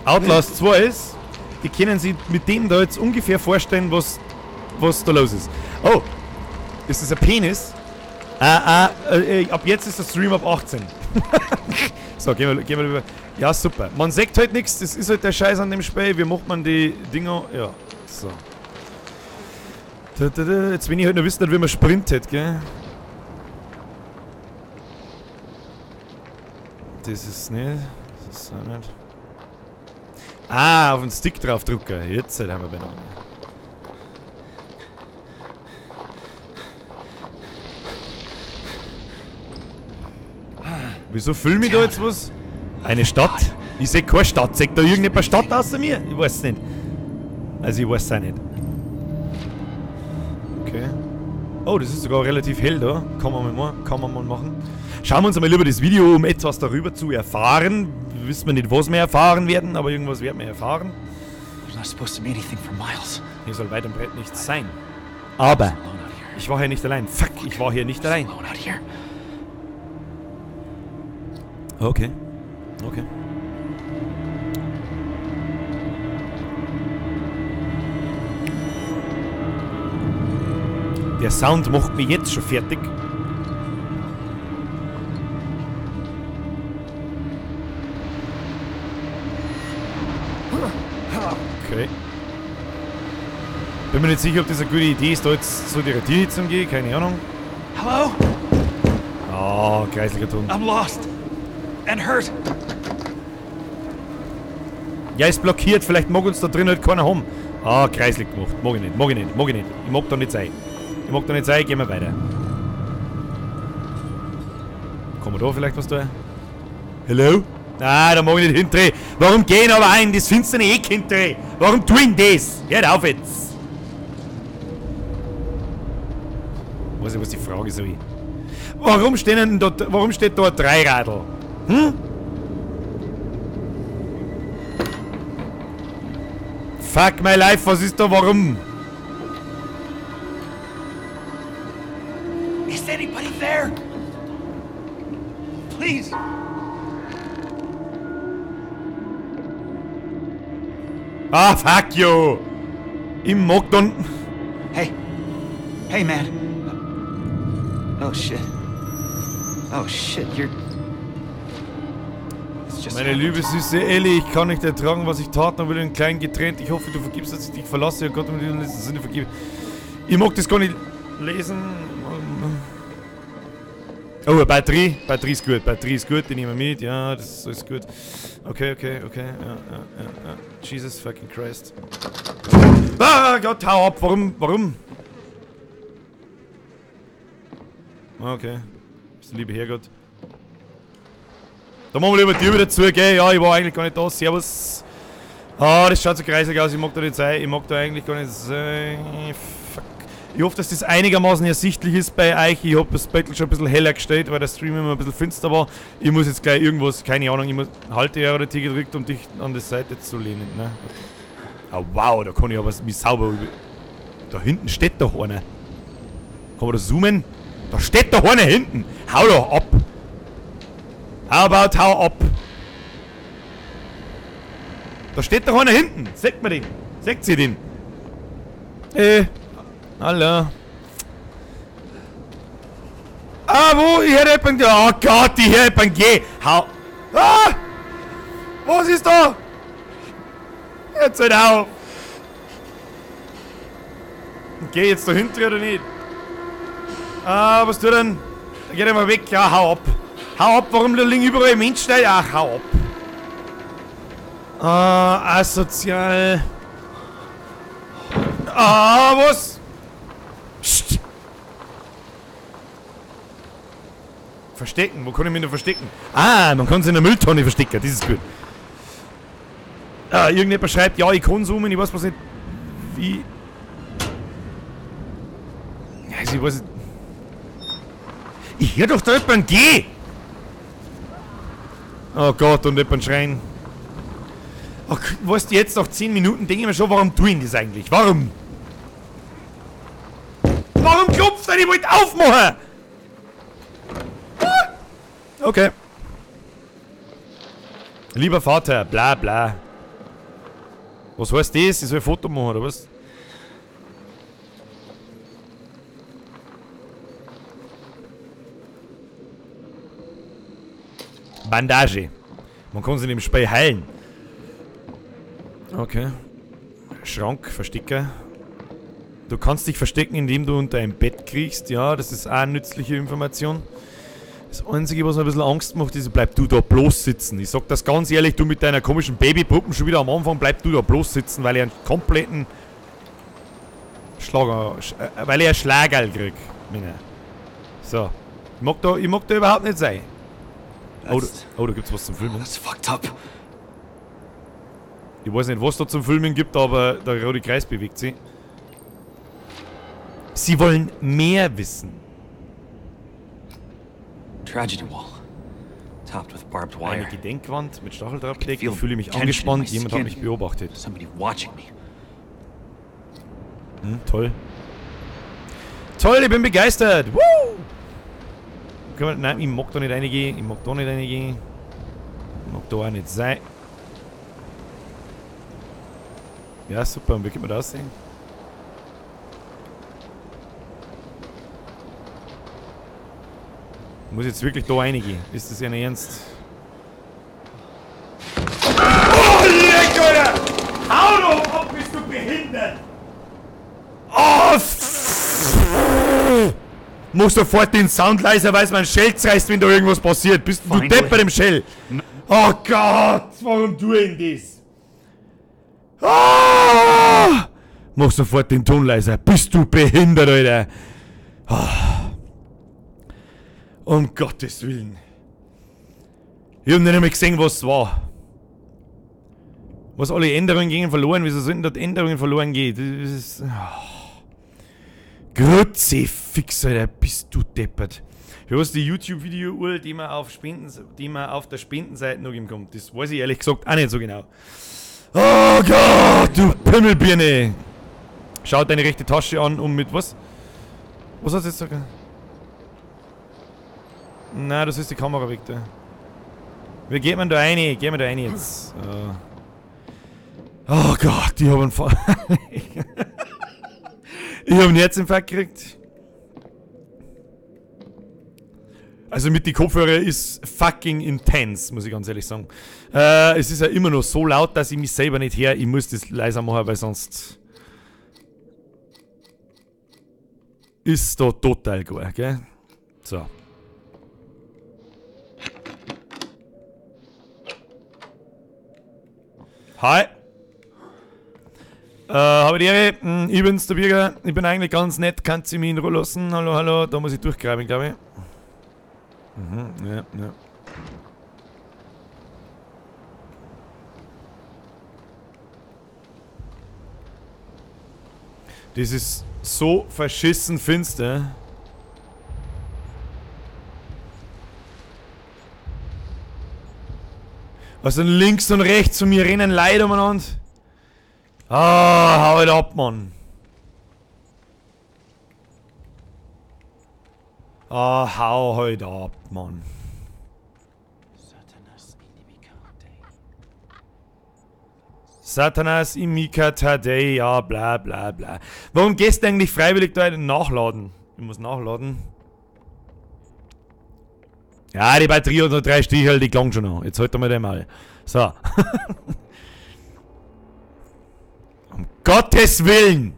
Outlast 2 ist, die können sich mit dem da jetzt ungefähr vorstellen, was da los ist. Oh, ist das ein Penis? Ab jetzt ist der Stream ab 18. So, gehen wir über. Ja, super. Man sagt halt nichts, das ist halt der Scheiß an dem Spiel. Wie macht man die Dinger? Ja, so. Jetzt will ich halt noch wissen, wie man sprintet, gell? Das ist nicht. Das ist auch nicht. Ah, auf den Stick drauf drücken. Jetzt haben wir beieinander. Wieso filme ich da jetzt was? Eine Stadt? Ich seh keine Stadt. Sagt da irgendjemand Stadt außer mir? Ich weiß es nicht. Also ich weiß es auch nicht. Okay. Oh, das ist sogar relativ hell da. Kann man mal machen. Schauen wir uns einmal lieber das Video, um etwas darüber zu erfahren. Wissen wir nicht, was wir erfahren werden, aber irgendwas werden wir erfahren. Hier soll weit und breit nichts sein. Aber ich war hier nicht allein. Fuck, ich war hier nicht allein. Okay. Okay. Der Sound macht mich jetzt schon fertig. Okay. Bin mir nicht sicher, ob das eine gute Idee ist, da jetzt so die Tür zu gehen. Keine Ahnung. Hello? Oh, kreislicher Ton. I'm lost. And hurt. Ja, ist blockiert. Vielleicht mag uns da drin halt keiner haben. Ah, kreislig gemacht. Mag ich nicht, mag ich nicht, mag ich nicht. Ich mag da nicht sein. Ich mag da nicht sein. Gehen wir weiter. Kann man da vielleicht was tun? Hello? Nein, da mag ich nicht hinterdrehen. Warum gehen aber ein das finstere Eck hinterdrehen? Warum tun das? Hört auf jetzt. Weiß ich, was die Frage soll. Warum stehen dort, warum steht da ein Dreiradl? Hm? Fuck my life, was ist da, warum? Is anybody there? Please. Ah, fuck you! Ich mag dann... Hey. Hey, man. Oh, shit. Oh, shit, you're... It's just... Meine liebe süße Ellie, ich kann nicht ertragen, was ich tat, dann wieder einen kleinen getrennt. Ich hoffe, du vergibst, dass ich dich verlasse. Ja Gott, um dir in diesem Sinne vergebe. Ich mag das gar nicht lesen. Oh, eine Batterie. Batterie ist gut, Batterie ist gut, die nehmen wir mit. Ja, das ist gut. Okay. Ja. Jesus fucking Christ. Ah, Gott, hau ab. Warum? Okay. Ist der liebe Herrgott. Da machen wir lieber die Tür wieder zu, gell? Ja, ich war eigentlich gar nicht da. Servus. Ah, das schaut so kreisig aus. Ich mag da nicht sein. Ich mag da eigentlich gar nicht sein. Fuck. Ich hoffe, dass das einigermaßen ersichtlich ist bei euch. Ich habe das Bild schon ein bisschen heller gestellt, weil der Stream immer ein bisschen finster war. Ich muss jetzt gleich irgendwas, keine Ahnung, ich muss Halte R oder T gedrückt, um dich an die Seite zu lehnen. Ne? Okay. Oh, wow, da kann ich aber mich sauber über... Da hinten steht doch einer. Kann man da zoomen? Da steht doch einer hinten. Hau doch ab. Hau ab. Da steht doch einer hinten. Seht man den? Seht ihr den? Hallo. Ah, wo? Ich hätte jemanden... Oh Gott, ich hätte jemanden... Geh! Hau... Ah! Was ist da? Jetzt halt auf! Geh jetzt da hinten oder nicht? Ah, was tut denn? Geh doch mal weg. Ja, hau ab. Hau ab, warum da liegen überall Menschen? Ach, hau ab. Ah, asozial. Ah, was? Psst. Verstecken, wo kann ich mich noch verstecken? Ah, man kann sich in der Mülltonne verstecken, das ist gut. Ah, irgendjemand schreibt, ja, ich kann zoomen, ich weiß was nicht, wie... Also, ich weiß nicht... Ich hör doch da jemanden, geh! Oh Gott, und jemand schreien. Ach, weißt du, jetzt nach 10 Minuten denke ich mir schon, warum tue ich das eigentlich? Warum? Warum klopft er? Ich wollte aufmachen! Okay. Lieber Vater, bla bla. Was heißt das? Ich soll ein Foto machen, oder was? Bandage. Man kann sich in dem Spiel heilen. Okay. Schrank, Verstecker. Du kannst dich verstecken, indem du unter ein Bett kriegst. Ja, das ist auch eine nützliche Information. Das Einzige, was mir ein bisschen Angst macht, ist, bleib du da bloß sitzen. Ich sag das ganz ehrlich, du mit deiner komischen Babypuppen schon wieder am Anfang, bleib du da bloß sitzen, weil ich einen kompletten weil ich einen Schlagerl krieg. So. Ich mag da überhaupt nicht sein. Da gibt's was zum Filmen. That's fucked up. Ich weiß nicht, was da zum Filmen gibt, aber der rote Kreis bewegt sich. Sie wollen mehr wissen. Tragedy wall. Topped with barbed Eine wire. Gedenkwand mit Stacheldraht bedeckt. Feel Ich fühle mich tension in angespannt. my Jemand hat skin. mich beobachtet. Somebody watching me. Toll. Toll, ich bin begeistert. Woo! Nein, ich mag da nicht reingehen. Ich mag da nicht reingehen. Ich mag da auch nicht sein. Ja, super. Und wie kann man das aussehen? Ich muss jetzt wirklich da reingehen. Ist das ja nicht ernst? Oh, leck, Alter! Hau doch ab, bist du behindert! Oh, Mach sofort den Sound leiser, weil es mein Shell zerreißt, wenn da irgendwas passiert. Bist du depp bei dem Shell? Oh Gott, warum tue ich das? Oh! Mach sofort den Ton leiser. Bist du behindert, Alter? Oh. Um Gottes Willen. Ich hab nicht einmal gesehen, was es war. Was alle Änderungen gingen verloren. Wieso sollten dort Änderungen verloren gehen? Das ist... Oh. Kruzifix, Alter, bist du deppert. Du hast die YouTube-Video-Uhr, die man auf der Spendenseite noch kommt. Das weiß ich ehrlich gesagt auch nicht so genau. Oh Gott, du Pimmelbirne! Schau deine rechte Tasche an, um mit was? Was hast du jetzt gesagt? Nein, das ist die Kamera weg da. Wie geht man da rein? Gehen wir da rein jetzt. Oh Gott, die haben Ich habe einen Herzinfarkt gekriegt. Also mit die Kopfhörer ist fucking intense, muss ich ganz ehrlich sagen. Es ist ja immer noch so laut, dass ich mich selber nicht höre. Ich muss das leiser machen, weil sonst ist da total gut, gell? So. Hi. Habe die Ehre, ich bin's, der Bürger. Ich bin eigentlich ganz nett, kannst du mich in Ruhe lassen? Hallo, hallo, da muss ich durchgraben, glaube ich. Ja. Das ist so verschissen finster. Also links und rechts von mir rennen Leute umeinander. Ah, hau halt ab, Mann. Ah, hau halt ab, Mann. Satanas Imika Tadei, ja, bla bla bla. Warum gehst du eigentlich freiwillig da nachladen? Ich muss nachladen. Ja, die Batterie hat noch 3 Stichel, die klang schon noch. Jetzt halt mal den mal. So. Um Gottes Willen!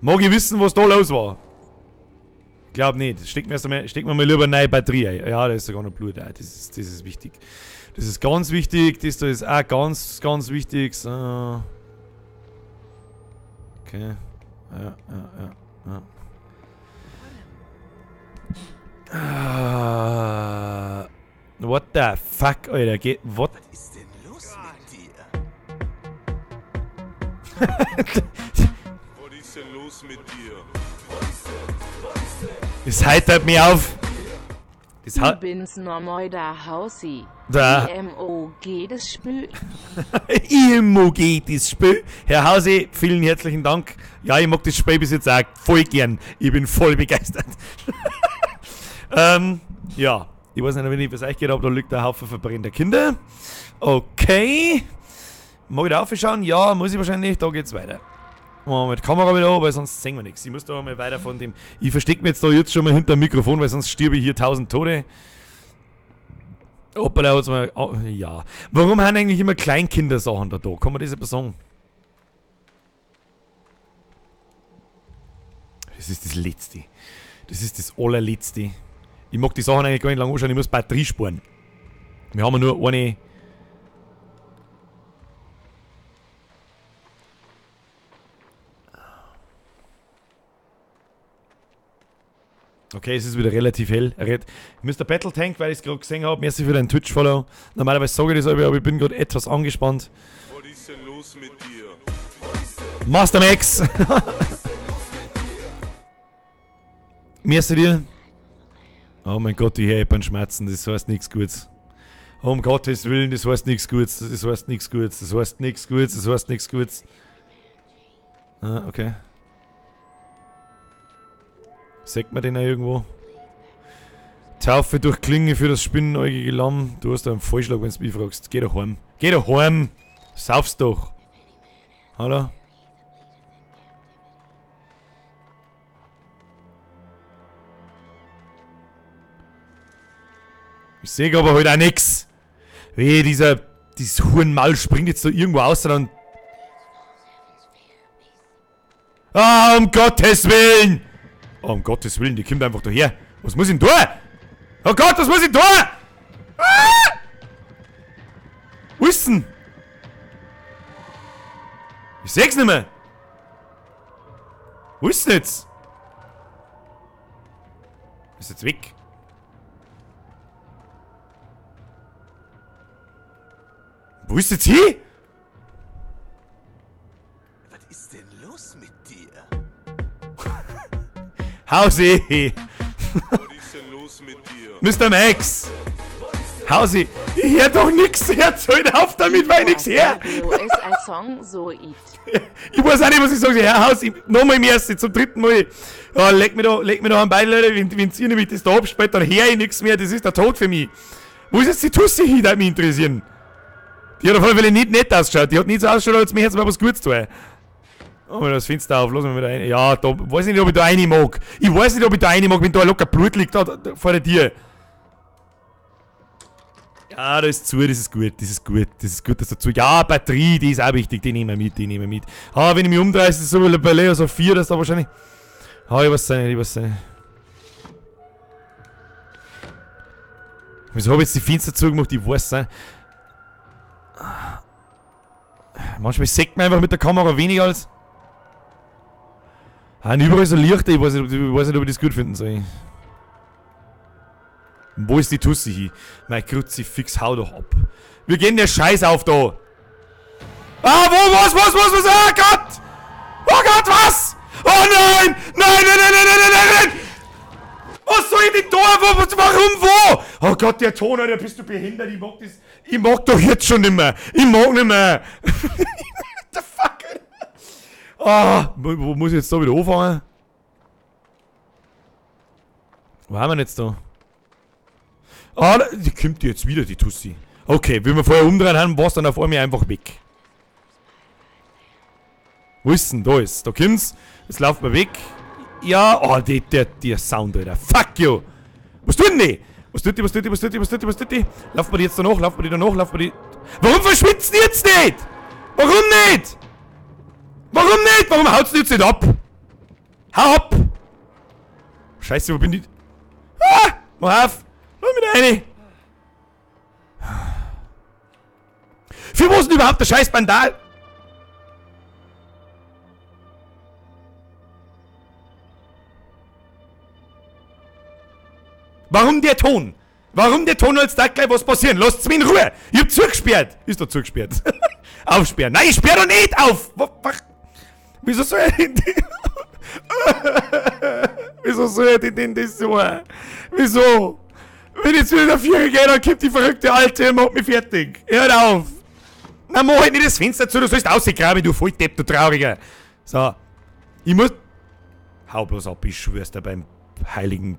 Mag ich wissen, was da los war? Glaub nicht. Stecken wir mal lieber eine neue Batterie ein. Ja, da ist sogar noch Blut. Das ist wichtig. Das ist ganz wichtig. Das da ist auch ganz, ganz wichtig. So. Okay. Ja. What the fuck, Alter? What? Was ist denn los mit dir? Was ist denn los mit dir? Das heitert mich auf. Das Ich bin's normal da Hausi. Da. IMOG das Spiel. IMOG das Spiel. Herr Hause, vielen herzlichen Dank. Ja, ich mag das Spiel bis jetzt auch voll gern. Ich bin voll begeistert. Ja. Ich weiß nicht, wenn ich was euch geht, aber da liegt ein Haufen verbrannter Kinder. Okay. Mag ich da aufschauen? Ja, muss ich wahrscheinlich. Da geht's weiter. Machen wir mit Kamera wieder an, weil sonst sehen wir nichts. Ich muss da mal weiter von dem... Ich verstecke mich jetzt schon mal hinter dem Mikrofon, weil sonst stirbe ich hier 1000 Tode. Hoppala, hat's mal... Oh, ja. Warum haben eigentlich immer Kleinkindersachen da? Kann man das etwas sagen? Das ist das Letzte. Das ist das Allerletzte. Ich mag die Sachen eigentlich gar nicht lange anschauen, ich muss Batterie sparen. Wir haben ja nur eine... Okay, es ist wieder relativ hell. Mr. Battle Tank, weil ich es gerade gesehen habe, merci für deinen Twitch-Follow. Normalerweise sage ich das aber ich bin gerade etwas angespannt. Was ist denn los mit dir? Master Max! Merci dir. Oh mein Gott, die Heppen schmerzen, das heißt nichts Gutes. Um Gottes Willen, das heißt nichts Gutes, das heißt nichts Gutes, das heißt nichts Gutes, das heißt nichts Gutes. Ah, okay. Sagt man den auch irgendwo? Taufe durch Klinge für das spinnenäugige Lamm. Du hast da einen Vorschlag, wenn du mich fragst. Geh doch heim. Geh doch heim! Saufst doch! Hallo? Ich sehe aber heute auch nix. Wie dieses Hurenmaul springt jetzt da irgendwo aus und... Ah, um Gottes Willen! Oh, um Gottes Willen, die kommt einfach daher. Was muss ich denn tun? Oh Gott, was muss ich tun? Ah! Wo ist denn? Ich seh's nicht mehr. Wo ist denn jetzt? Ist jetzt weg. Wo ist jetzt hier? Was ist denn los mit dir? Hausi! Was ist denn los mit dir? Mr. Max! Hausi! Ich hör doch nix! Hört heute auf damit, weil ich nix her! Radio ist ein Song, so it. Ich weiß auch nicht, was ich sage. Herr Hausi, nochmal im ersten, zum dritten Mal. Ja, leg mir da ein Bein, Leute, wenn ihr nämlich das da abspielt, dann hör ich nichts mehr. Das ist der Tod für mich. Wo ist jetzt die Tussi hin, die mich interessieren? Die hat auf jeden Fall nicht nett ausgeschaut. Die hat nicht so ausgeschaut, als mir jetzt mal was Gutes tun. Oh, das Fenster auf, lass mich wieder rein. Ja, da weiß ich nicht, ob ich da rein mag. Ich weiß nicht, ob ich da rein mag, wenn da locker Blut liegt da vor der Tür. Ja, das ist zu, das ist gut, das ist gut, das ist gut, dass dazu. Ja, Batterie, die ist auch wichtig, die nehmen wir mit, die nehmen wir mit. Ah, wenn ich mich umdrehe, ist es so bei Leo so 4, dass da wahrscheinlich. Ah, ich weiß nicht, ich weiß nicht. Wieso habe ich jetzt die Fenster zugemacht? Ich weiß nicht. Manchmal sieht man einfach mit der Kamera weniger als. Ah, und überall so Lichter, ich weiß nicht, ob ich das gut finden soll. Wo ist die Tussi hin? Mein Kruzifix, hau doch ab. Wir gehen der Scheiß auf da. Ah, was? Oh Gott! Oh Gott, was? Oh nein! Nein! Was soll ich denn da? Warum, wo? Oh Gott, der Ton, Alter, bist du behindert? Ich mag doch jetzt schon nicht mehr. Ich mag nicht mehr. What the fuck? Ah, wo muss ich jetzt da wieder anfangen? Wo haben wir denn jetzt da? Ah, die kommt jetzt wieder, die Tussi. Okay, wenn wir vorher umdrehen haben, war es dann auf einmal einfach weg. Wo ist denn? Da ist. Da kommt's. Jetzt laufen wir weg. Ja, oh, der Sound, Alter. Fuck you. Was tut denn die? Was tut die? Laufen wir die jetzt da noch? Laufen wir die? Warum verschwitzt die jetzt nicht? Warum nicht? Warum haut's die jetzt nicht ab? Hau ab! Scheiße, wo bin ich? Ah! Mach auf! Lass mich da rein! Für wo ist denn überhaupt der scheiß Bandal? Warum der Ton? Warum der Ton als da gleich was passieren? Lasst's mich in Ruhe! Ich hab zugesperrt! Ist doch zugesperrt. Aufsperren. Nein, ich sperr doch nicht auf! Wieso soll ich denn Wieso soll ich denn das so? Wieso? Wenn jetzt wieder der Vierer geht, dann kommt die verrückte Alte und macht mich fertig. Hört auf! Na, mach halt nicht das Fenster zu, du sollst rausgraben, du Volldepp, du Trauriger. So. Ich muss... Hau bloß ab, ich schwör's dir beim heiligen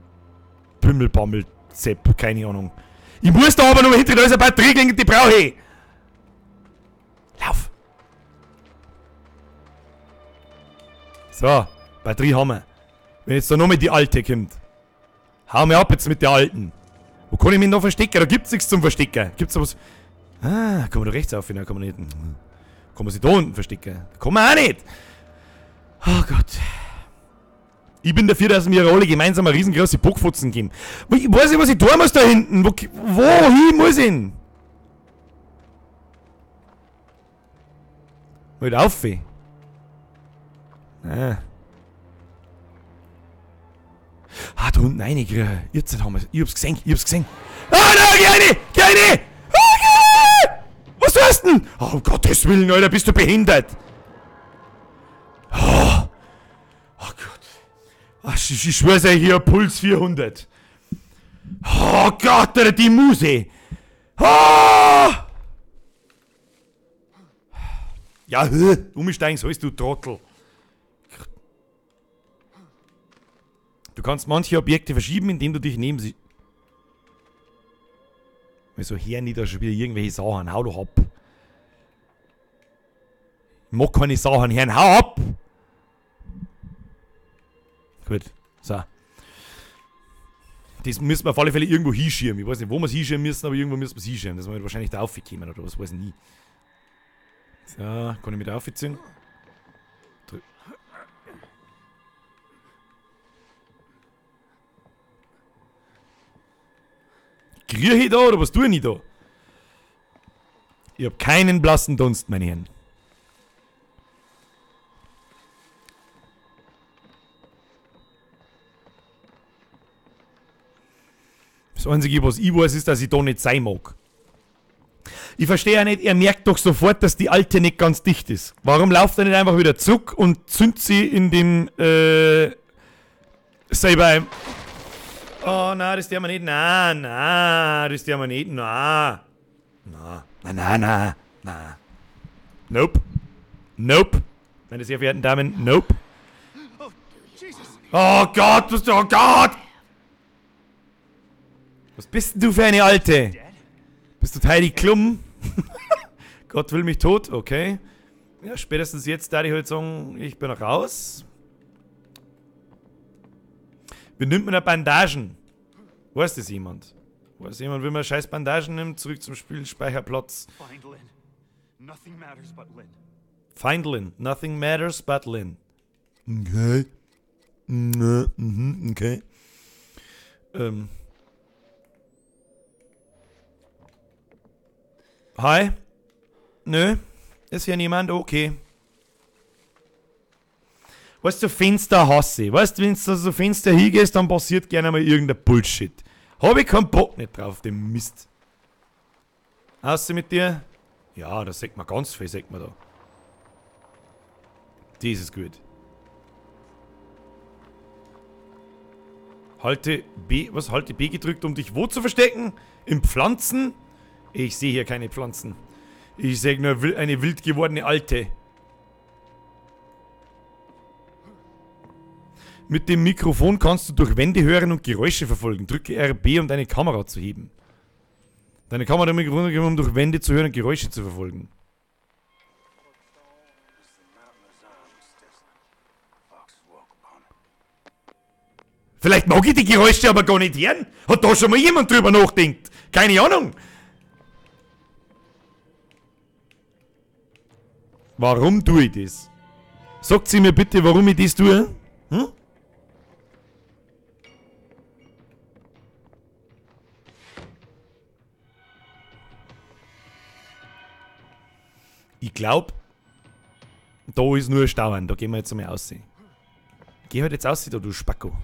Pümmelbammel-Zepp, keine Ahnung. Ich muss da aber noch hinter, da ist eine Batterie gegen die brauche ich. Lauf! So, Batterie haben wir. Wenn jetzt da noch mit die Alte kommt. Hau mir ab jetzt mit der Alten. Wo kann ich mich noch verstecken? Da gibt's nichts zum Verstecken. Gibt's da was? Ah, kann man da rechts auf, kann man nicht. Kann man sich da unten verstecken? Kann man auch nicht. Oh Gott. Ich bin dafür, dass wir alle gemeinsam eine riesengroße Bockfotzen geben. Ich weiß nicht, was ich tun muss da hinten. Wohin muss ich hin? Halt auf, ey. Ah, da unten rein, jetzt haben wir es. Ich hab's gesehen. Ah, da, geh rein! Ah, geh rein! Was tust du denn? Oh, um Gottes Willen, Alter, bist du behindert? Oh Gott. Ach, ich schwör's euch, hier, Puls 400. Oh Gott, Alter, die Muse. Oh! Ja, umsteigen sollst du, Trottel. Du kannst manche Objekte verschieben, indem du dich neben sie... Wieso her nicht da schon wieder irgendwelche Sachen? Hau doch ab. Ich mag keine Sachen hören. Hau ab! Gut, so. Das müssen wir auf alle Fälle irgendwo hinschirmen. Ich weiß nicht, wo wir es hinschirmen müssen, aber irgendwo müssen wir es hinschirmen. Das wird wahrscheinlich da aufgekommen oder was, weiß ich nie. So, kann ich mit aufziehen? Kriege ich da oder was tue ich da? Ich hab keinen blassen Dunst, meine Herren. Das Einzige, was ich weiß, ist, dass ich da nicht sein mag. Ich verstehe ja nicht, er merkt doch sofort, dass die alte nicht ganz dicht ist. Warum lauft er nicht einfach wieder zurück und zündet sie in dem, selber... Oh, nein, das tun wir nicht. Nein, das tun wir nicht. Nein. Nope. Meine sehr verehrten Damen, nope. Oh Gott, oh Gott! Was bist denn du für eine Alte? Bist du Heidi Klum? Gott will mich tot, okay. Ja, spätestens jetzt da ich halt sagen, ich bin raus. Wie nimmt man Bandagen? Weiß das jemand? Weiß jemand, wie man scheiß Bandagen nimmt? Zurück zum Spielspeicherplatz. Find Lynn. Nothing matters but Lynn. Find Lynn. Nothing matters but Lynn. Okay. Okay. Hi? Nö? Ist hier niemand? Okay. Weißt du, Fenster hasse ich. Weißt du, wenn du so Fenster hingehst, dann passiert gerne mal irgendein Bullshit. Hab ich keinen Bock nicht drauf, den Mist. Außer mit dir? Ja, da sagt man ganz viel, sagt man da. Das ist gut. Halte B, was? Halte B gedrückt, um dich wo zu verstecken? In Pflanzen? Ich sehe hier keine Pflanzen. Ich sehe nur eine wild gewordene Alte. Mit dem Mikrofon kannst du durch Wände hören und Geräusche verfolgen. Drücke RB, um deine Kamera zu heben. Deine Kamera mit Mikrofon, um durch Wände zu hören und Geräusche zu verfolgen. Vielleicht mag ich die Geräusche aber gar nicht hören. Hat da schon mal jemand drüber nachgedacht? Keine Ahnung. Warum tue ich das? Sagt sie mir bitte, warum ich das tue? Hm? Ich glaube, da ist nur Stauern. Da gehen wir jetzt einmal aussehen. Geh halt jetzt aus, du Spacko.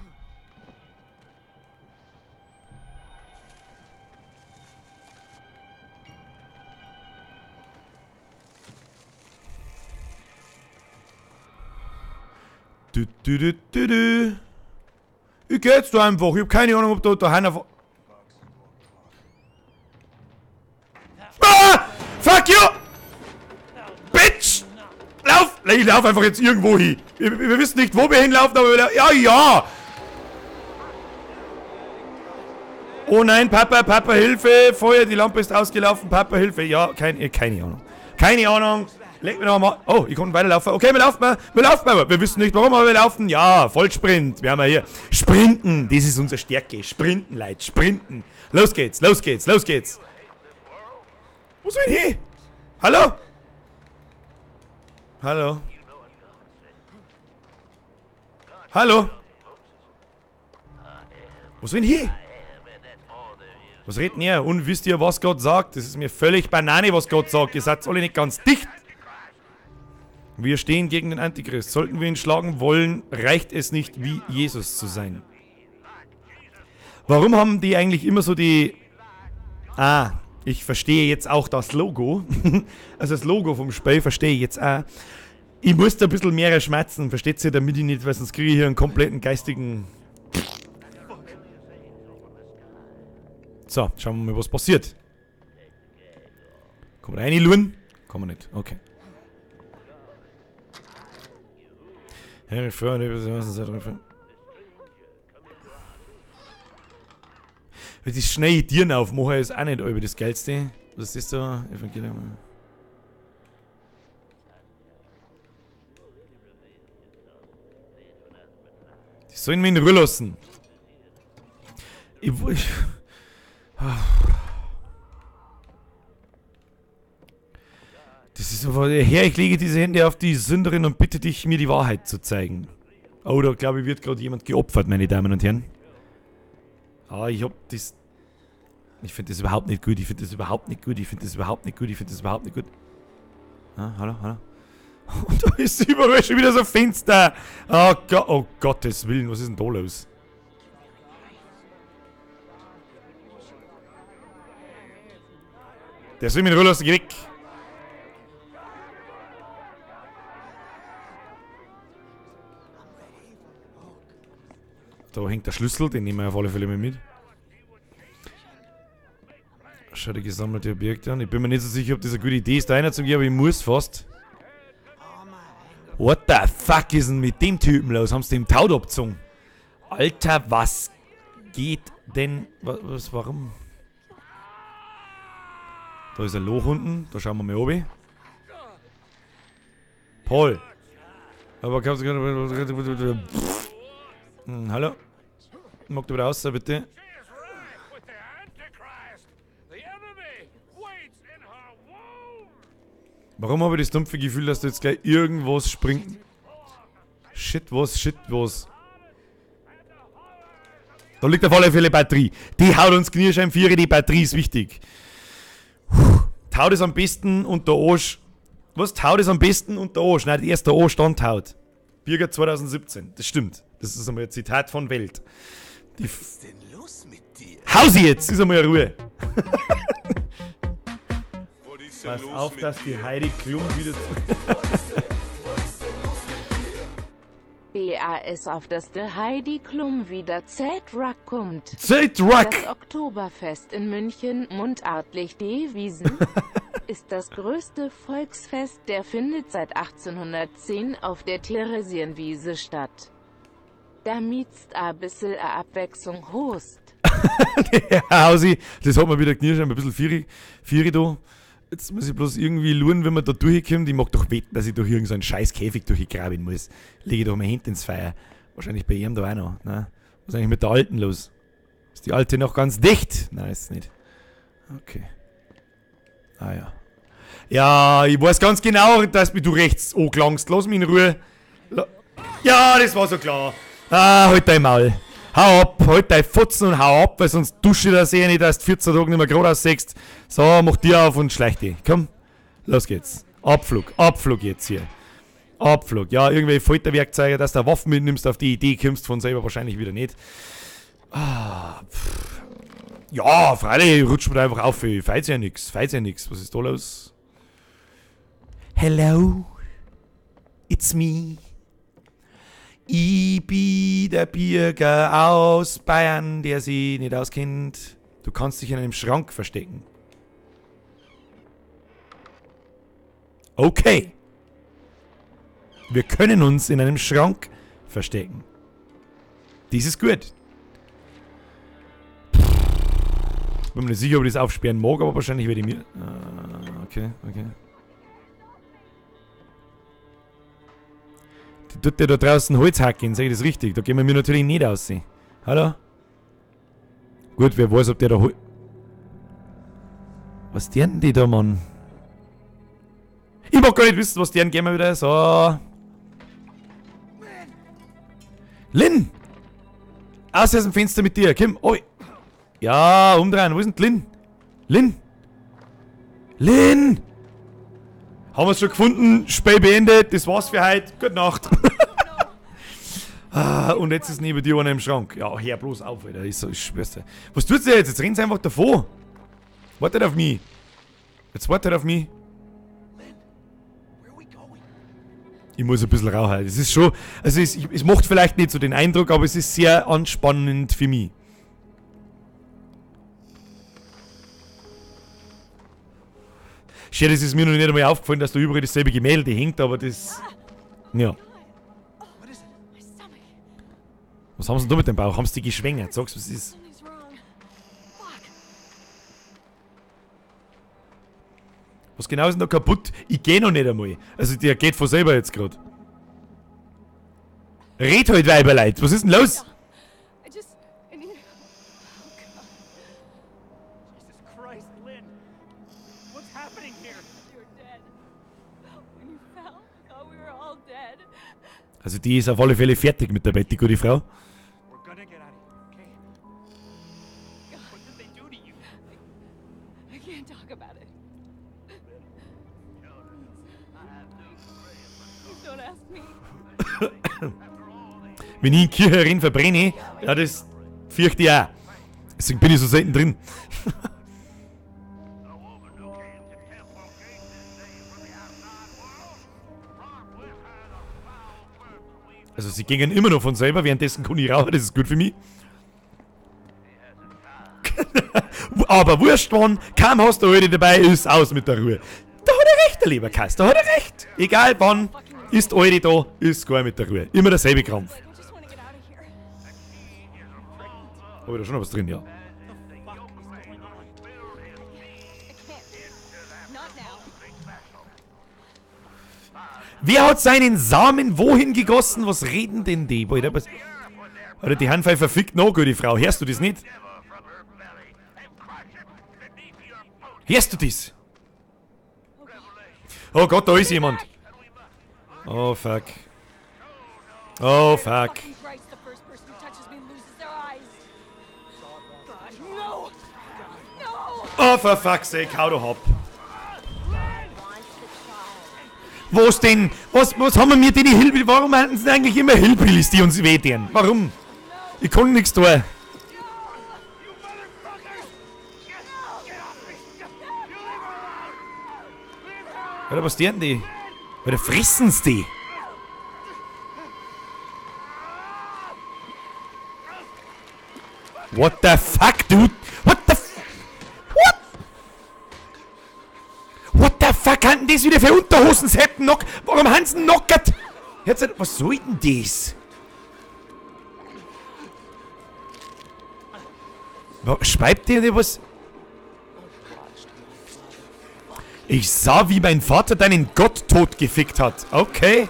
Ich geh jetzt da einfach. Ich hab keine Ahnung, ob da daheim... Ah! Fuck you! Bitch! Lauf! Ich lauf einfach jetzt irgendwo hin. Wir wissen nicht, wo wir hinlaufen, aber wir... Ja! Oh nein, Papa, Hilfe! Feuer, die Lampe ist ausgelaufen. Papa, Hilfe. Ja, keine Ahnung. Keine Ahnung. Leg mir noch mal... Oh, ich konnte weiterlaufen. Okay, wir laufen mal. Wir wissen nicht, warum, aber wir laufen. Ja, Vollsprint. Wir haben ja hier... Sprinten, das ist unsere Stärke. Sprinten, Leute, sprinten. Los geht's. Wo soll ich hin? Hallo? Wo soll ich hin? Was redet denn ihr? Und wisst ihr, was Gott sagt? Das ist mir völlig Banane, was Gott sagt. Ihr seid alle nicht ganz dicht. Wir stehen gegen den Antichrist. Sollten wir ihn schlagen wollen, reicht es nicht, wie Jesus zu sein. Warum haben die eigentlich immer so die... Ah, ich verstehe jetzt auch das Logo. Also das Logo vom Spiel verstehe ich jetzt auch. Ich muss da ein bisschen mehr schmerzen, versteht ihr, damit ich nicht, weil sonst kriege ich hier einen kompletten geistigen... So, schauen wir mal, was passiert. Kommen wir rein, Luan? Kommen wir nicht, okay. Weil die schnell Tieren aufmachen ist auch nicht über das Geilste. Was ist da? Evangelium. Die sollen mich in Ruhe lassen. Das ist aber, Herr, ich lege diese Hände auf die Sünderin und bitte dich, mir die Wahrheit zu zeigen. Oh, da glaube ich, wird gerade jemand geopfert, meine Damen und Herren. Ah, ich hab das... Ich finde das überhaupt nicht gut, ich finde das überhaupt nicht gut, ich finde das überhaupt nicht gut, ich finde das überhaupt nicht gut. Ah, hallo, hallo. Und da ist überall schon wieder so Fenster. Oh Gottes Willen, was ist denn da los? Der soll mich in Ruhe lassen, geh weg. Da hängt der Schlüssel, den nehmen wir auf alle Fälle mal mit. Schau die gesammelte Objekte an. Ich bin mir nicht so sicher, ob das eine gute Idee ist, da einer zu gehen, aber ich muss fast. What the fuck ist denn mit dem Typen los? Haben sie dem Taut abgezogen? Alter, was geht denn? Warum? Da ist ein Loch unten, da schauen wir mal oben. Paul. Aber kannst du... hallo? Mag du wieder raus, bitte? Warum habe ich das dumpfe Gefühl, dass da jetzt gleich irgendwas springt? Shit, was? Da liegt auf alle Fälle Batterie. Die haut uns Knirscheinviere, die Batterie ist wichtig. Taut es am besten unter Arsch. Was? Taut es am besten unter Arsch? Nein, erst der Arsch dann taut. Birger 2017, das stimmt. Das ist einmal ein Zitat von Welt. Was ist denn los mit dir? Hau sie jetzt! Ist einmal Ruhe. Was ist denn Pass los auf, mit dass die dir? Heidi Klum wieder... BAS auf das der Heidi Klum wieder Z-Ruck kommt. Z-Ruck! Das Oktoberfest in München, mundartlich Dewiesen, ist das größte Volksfest, der findet seit 1810 auf der Theresienwiese statt. Damit's a bissel a Abwechslung Host. Ja, Hausi, das hat mir wieder Knirschen, ein bisschen Vieri da. Jetzt muss ich bloß irgendwie schauen, wenn man da durchkommt. Ich mag doch wetten, dass ich durch irgendeinen scheiß Käfig durchgraben muss. Lege doch mein Hände ins Feuer. Wahrscheinlich bei ihm da auch noch. Ne? Was ist eigentlich mit der Alten los? Ist die Alte noch ganz dicht? Nein, ist nicht. Okay. Ah ja. Ja, ich weiß ganz genau, dass du rechts angelangst. Lass mich in Ruhe. Ja, das war so klar. Ah, halt dein Maul. Hau ab, halt dein Fotzen und hau ab, weil sonst dusche ich das eh nicht, dass du 14 Tage nicht mehr gerade aussiehst. So, mach die auf und schleich die. Komm, los geht's. Abflug jetzt hier. Abflug. Ja, irgendwelche Folterwerkzeuge, dass du Waffen mitnimmst, auf die Idee kommst von selber wahrscheinlich wieder nicht. Ja, freilich, rutscht mir da einfach auf. Feit's ja nix. Was ist da los? Hello, it's me. Ich bin der Birger aus Bayern, der sich nicht auskennt. Du kannst dich in einem Schrank verstecken. Okay. Wir können uns in einem Schrank verstecken. Dies ist gut. Bin mir nicht sicher, ob ich das aufsperren mag, aber wahrscheinlich werde ich mir... Okay. Die tut ja da draußen Holz hacken, sag ich das richtig? Da gehen wir mir natürlich nicht aussehen. Hallo? Gut, wer weiß, ob der da Was denn die da, Mann? Ich mag gar nicht wissen, was deren gehen wir wieder. So. Lynn! Aus dem Fenster mit dir, komm, oi! Ja, umdrehen, wo ist denn Lynn? Lynn! Haben wir es schon gefunden, Spiel beendet, das war's für heute, gute Nacht. Und jetzt ist neben dir einer im Schrank. Ja, hör bloß auf, Alter. Ich schwör's dir. Was tut ihr jetzt? Jetzt rennt sie einfach davor. Wartet auf mich. Jetzt wartet auf mich. Ich muss ein bisschen rauchen. Es ist schon... Also es macht vielleicht nicht so den Eindruck, aber es ist sehr anspannend für mich. Schön, das ist mir noch nicht einmal aufgefallen, dass da überall dasselbe Gemälde hängt, aber das... Ja. Was haben sie denn da mit dem Bauch? Haben sie die geschwängert? Sag's, was ist? Was genau ist denn da kaputt? Ich geh noch nicht einmal. Also der geht von selber jetzt gerade. Red halt, Weiberleid. Was ist denn los? Jesus Christ, Lynn. What's happening here? You're dead. When you fell, I thought we were all dead. Also die ist auf alle Fälle fertig mit der Bett, die gute Frau. We're gonna get out of here, okay? What did they do to you? I can't talk about it. Please don't ask me. Wenn ich in die Kirche rein verbrenne, ja, das fürchte ich auch. Deswegen bin ich so selten drin. Also sie gingen immer noch von selber, währenddessen kann ich rauchen, das ist gut für mich. Aber wurscht, wann, kaum hast du heute dabei, ist aus mit der Ruhe. Da hat er recht, der lieber Kass, da hat er recht. Egal wann, ist heute da, ist gar mit der Ruhe. Immer derselbe Krampf. I just want to get out of here. Habe ich da schon noch was drin, ja. I can't. Not now. Wer hat seinen Samen wohin gegossen? Was reden denn die? Oder die Handpfeifer fickt noch, gute Frau. Hörst du das nicht? Hörst du das? Oh Gott, da ist jemand. Oh fuck. Oh fuck. Fucking Christ, the first person who touches me loses their eyes. God, no! No! Oh for fuck's sake, hau doch ab. Was denn? Was haben wir mit den Hillbillies? Warum halten sie eigentlich immer Hillbillies, die uns wehtun? Warum? Ich kann nichts tun. Alter, was tun die? Oder frissen's die? What the fuck, dude? What the What? What the fuck haben das wieder für Unterhosensätten noch? Warum haben sie knockert? Was soll denn das? Schreibt ihr was? Ich sah, wie mein Vater deinen Gott totgefickt hat. Okay.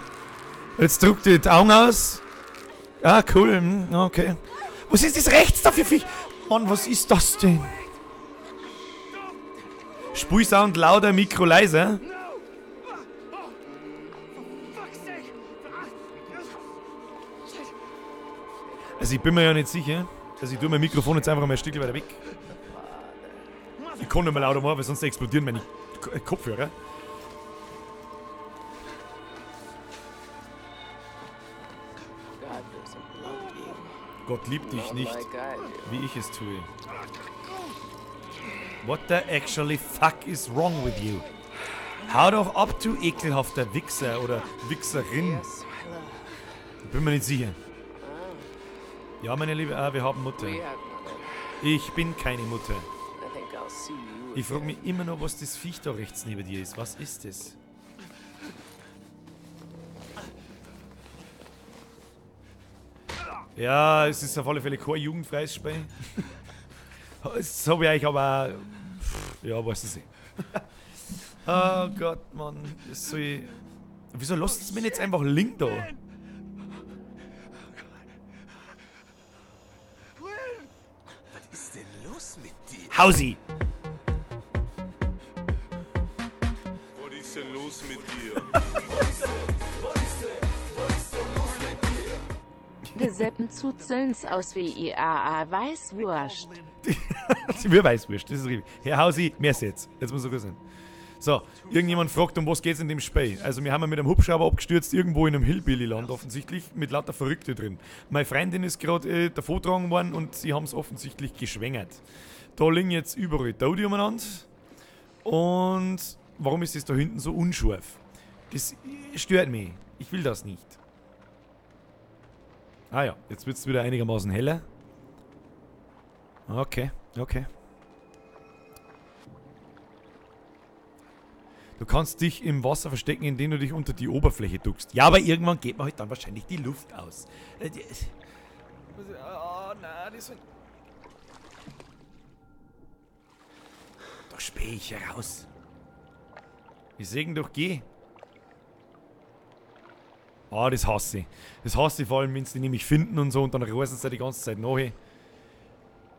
Jetzt druckt ihr die Augen aus. Ah, cool. Okay. Was ist das rechts da für Viech? Mann, was ist das denn? Spulsound lauter, Mikro leiser. Also ich bin mir ja nicht sicher. Also ich tue mein Mikrofon jetzt einfach mal ein Stück weiter weg. Ich kann nicht mehr lauter machen, weil sonst explodieren meine Kopfhörer. Gott liebt dich nicht, wie ich es tue. What the actually fuck is wrong with you? Hau doch ab, du ekelhafter Wichser oder Wichserin. Ich bin mir nicht sicher. Ja, meine Liebe, wir haben Mutter. Ich bin keine Mutter. Ich frage mich immer noch, was das Viech da rechts neben dir ist. Was ist das? Ja, es ist auf alle Fälle kein jugendfreies Spiel. Das habe ich eigentlich aber auch... Ja, weiß ich nicht. Oh Gott, Mann. Das soll ich... Wieso lasst es mich jetzt einfach liegen da? Was ist denn los mit dir? Hausi! Was ist denn los mit dir? Geseppen Zuzelns aus wie IAA Weißwurst. Mir Weißwurst, das ist richtig. Herr Hausi, mehr jetzt. Jetzt muss sogar sein. So, irgendjemand fragt, um was geht's in dem Spiel. Also wir haben mit einem Hubschrauber abgestürzt, irgendwo in einem Hillbilly-Land offensichtlich, mit lauter Verrückte drin. Meine Freundin ist gerade davongetragen worden und sie haben es offensichtlich geschwängert. Da liegen jetzt überall Tote umeinander. Und warum ist das da hinten so unscharf? Das stört mich. Ich will das nicht. Ah ja, jetzt wird es wieder einigermaßen heller. Okay, okay. Du kannst dich im Wasser verstecken, indem du dich unter die Oberfläche duckst. Ja, aber irgendwann geht mir halt dann wahrscheinlich die Luft aus. Oh nein, das sind... Da spähe ich heraus. Wir sägen doch, geh. Ah, das hasse ich. Das hasse ich vor allem, wenn sie die nämlich finden und so und dann reißen sie die ganze Zeit nach.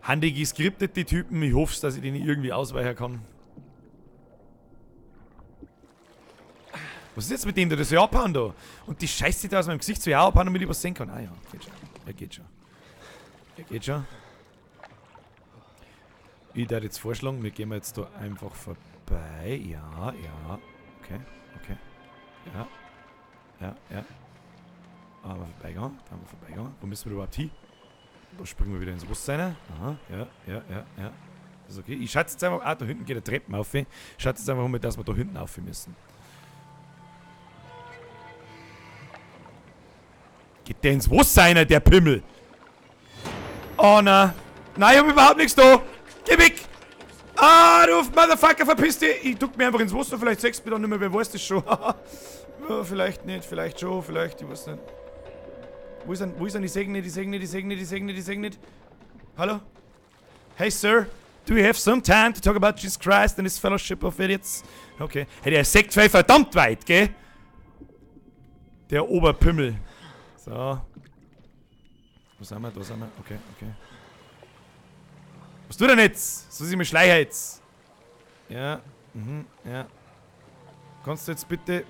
Haben die geskriptet, die Typen? Ich hoffe, dass ich denen irgendwie ausweichen kann. Was ist jetzt mit dem, der das so abhauen da? Und die Scheiße da aus meinem Gesicht so abhauen, damit ich was sehen kann. Ah ja, geht schon. Er geht schon. Er geht schon. Ich würde jetzt vorschlagen, wir gehen jetzt da einfach vorbei. Ja, ja. Okay, okay. Ja. Ja, ja. Aber vorbeigegangen. Da haben wir vorbeigegangen. Wo müssen wir überhaupt hin? Da springen wir wieder ins Wasser rein. Aha, ja, ja, ja, ja. Das ist okay. Ich schätze jetzt einfach... Ah, da hinten geht der Treppen auf. Ich schätze jetzt einfach mal, dass wir da hinten auf müssen. Geht der ins Wasser rein, der Pimmel? Oh, nein. Nein, ich hab überhaupt nichts da. Geh weg. Ah, du Motherfucker, verpiss dich. Ich duck mir einfach ins Wasser. Vielleicht sechst du mich dann nicht mehr. Wer weiß das schon? Ja, vielleicht nicht. Vielleicht schon. Vielleicht. Ich weiß nicht. Wo ist denn die Segne? Die Segne, die Segne, die Segne, die Segne. Hallo? Hey, Sir. Do you have some time to talk about Jesus Christ and his fellowship of idiots? Okay. Hey, der Sekt fällt verdammt weit, gell? Der Oberpimmel. So. Wo sind wir? Da sind wir. Okay, okay. Was tut denn jetzt? So sind wir Schleicher jetzt. Ja. Mhm, ja. Kannst du jetzt bitte...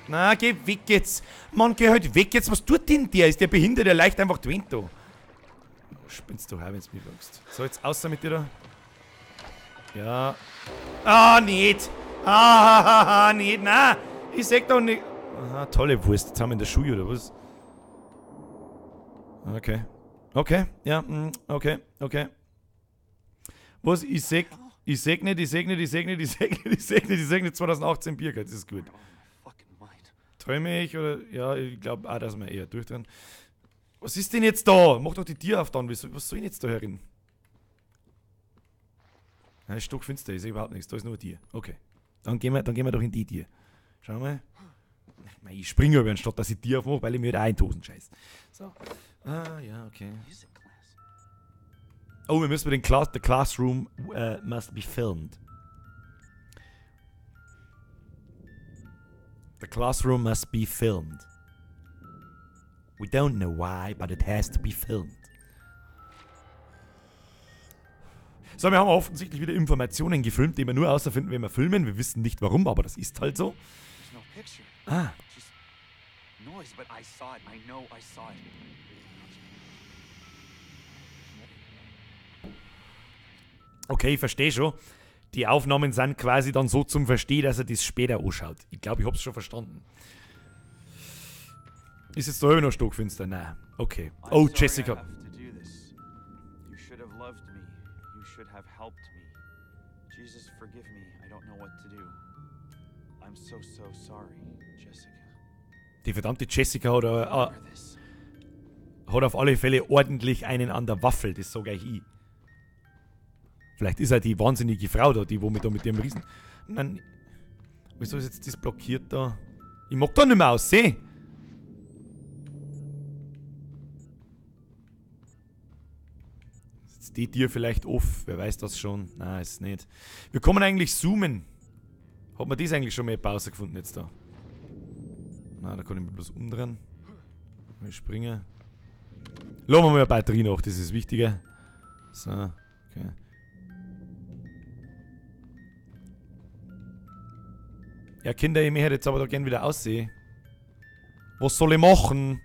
Na, geh weg jetzt. Mann, geh halt weg jetzt. Was tut denn der? Ist der behindert? Der leicht einfach die Wind da. Spinnst du her, wenn du mich fragst. So, jetzt außer mit dir da. Ja. Ah, nicht. Ah, nicht. Nein. Ich sag doch nicht. Aha, tolle Wurst. Jetzt haben wir in der Schule, oder was? Okay. Okay, ja, okay, okay. Was? Ich segne 2018 Bier, das ist gut. Träume ich oder... Ja, ich glaube auch, dass wir eher durchdrehen. Was ist denn jetzt da? Mach doch die Tür auf dann. Was soll ich denn jetzt da herin? Nein, ist stockfinster, ich sehe überhaupt nichts. Da ist nur die. Okay. Dann gehen wir doch in die Tür. Schau mal. Ich springe über, anstatt dass ich die aufmache, weil ich mir da einen Tosen scheiß. So. Ah, ja, okay. Oh, wir müssen den The classroom must be filmed. The classroom must be filmed. We don't know why, but it has to be filmed. So, wir haben offensichtlich wieder Informationen gefilmt, die wir nur außerfinden, wenn wir filmen. Wir wissen nicht warum, aber das ist halt so. Ah. Okay, ich verstehe schon. Die Aufnahmen sind quasi dann so zum Verstehen, dass er das später anschaut. Ich glaube, ich hab's schon verstanden. Ist jetzt da immer noch stockfinster? Nein. Okay. Oh, Jessica. Die verdammte Jessica hat auf alle Fälle ordentlich einen an der Waffel, das sage ich. Vielleicht ist er die wahnsinnige Frau da, die wo mit dem Riesen... Nein, wieso ist jetzt das blockiert da? Ich mag da nicht mehr aussehen. Ist jetzt die Tür vielleicht off? Wer weiß das schon? Nein, ist nicht. Wir können eigentlich zoomen. Hat man das eigentlich schon mal Pause gefunden jetzt da? Na, da kann ich mich bloß umdrehen. Mal springen. Lassen wir mal eine Batterie nach, das ist wichtiger. So, okay. Ja, Kinder, ich möchte jetzt aber da gern wieder aussehen. Was soll ich machen?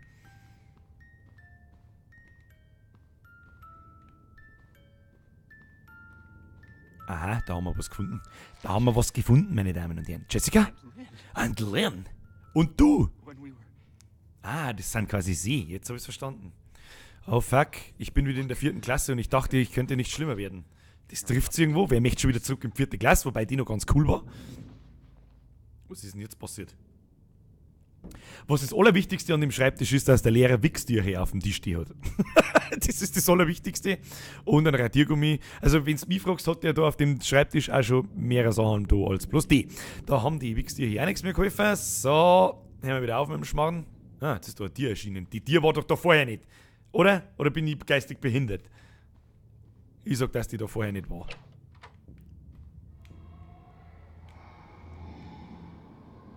Aha. Ah, da haben wir was gefunden. Da haben wir was gefunden, meine Damen und Herren. Jessica? Und Lynn. Und du? When we were. Ah, das sind quasi sie. Jetzt habe ich es verstanden. Oh fuck, ich bin wieder in der 4. Klasse und ich dachte, ich könnte nicht schlimmer werden. Das trifft irgendwo. Wer möchte schon wieder zurück in die 4. Klasse, wobei die noch ganz cool war. Was ist denn jetzt passiert? Was das Allerwichtigste an dem Schreibtisch ist, dass der Lehrer Wichstücher auf dem Tisch stehen hat. Das ist das Allerwichtigste. Und ein Radiergummi. Also, wenn du mich fragst, hat der da auf dem Schreibtisch auch schon mehrere Sachen da als bloß die. Da haben die Wichstücher auch nichts mehr geholfen. So, hören wir wieder auf mit dem Schmarrn. Ah, jetzt ist da ein Tier erschienen. Die Tier war doch da vorher nicht. Oder? Oder bin ich geistig behindert? Ich sag, dass die da vorher nicht war.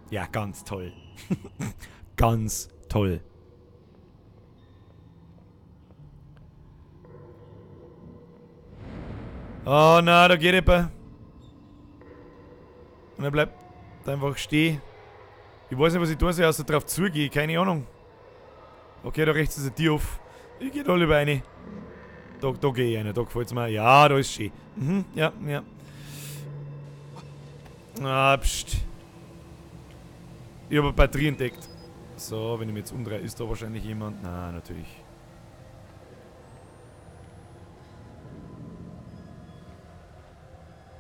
Ja, ganz toll. Ganz toll. Oh na, da geht jemand. Und er bleibt einfach stehen. Ich weiß nicht, was ich tun soll, außer drauf zugehe. Keine Ahnung. Okay, da rechts ist ein Tier auf. Ich gehe da lieber rein. Da gehe ich rein. Da gefällt es mir. Ja, da ist schön. Mhm, ja, ja. Ah, pst. Ich habe eine Batterie entdeckt. So, wenn ich mich jetzt umdrehe, ist da wahrscheinlich jemand? Nein, natürlich.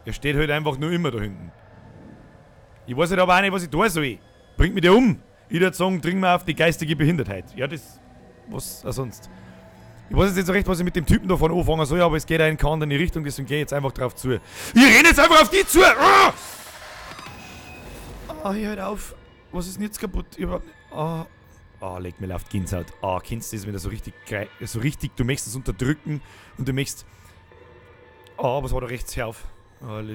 Er steht halt einfach nur immer da hinten. Ich weiß halt aber auch nicht, was ich tun soll. Bringt mich der um. Ich würde sagen, dring mal auf die geistige Behindertheit. Ja, das... Was auch sonst. Ich weiß jetzt nicht so recht, was ich mit dem Typen davon anfangen soll, aber es geht in keine andere Richtung, deswegen gehe ich jetzt einfach drauf zu. Ich renne jetzt einfach auf die zu! Ah, hier halt auf. Was ist denn jetzt kaputt? Leg mir auf die Gänsehaut. Kennst du das, wenn du so richtig, du möchtest es unterdrücken und du möchtest... was war da rechts? Hör auf.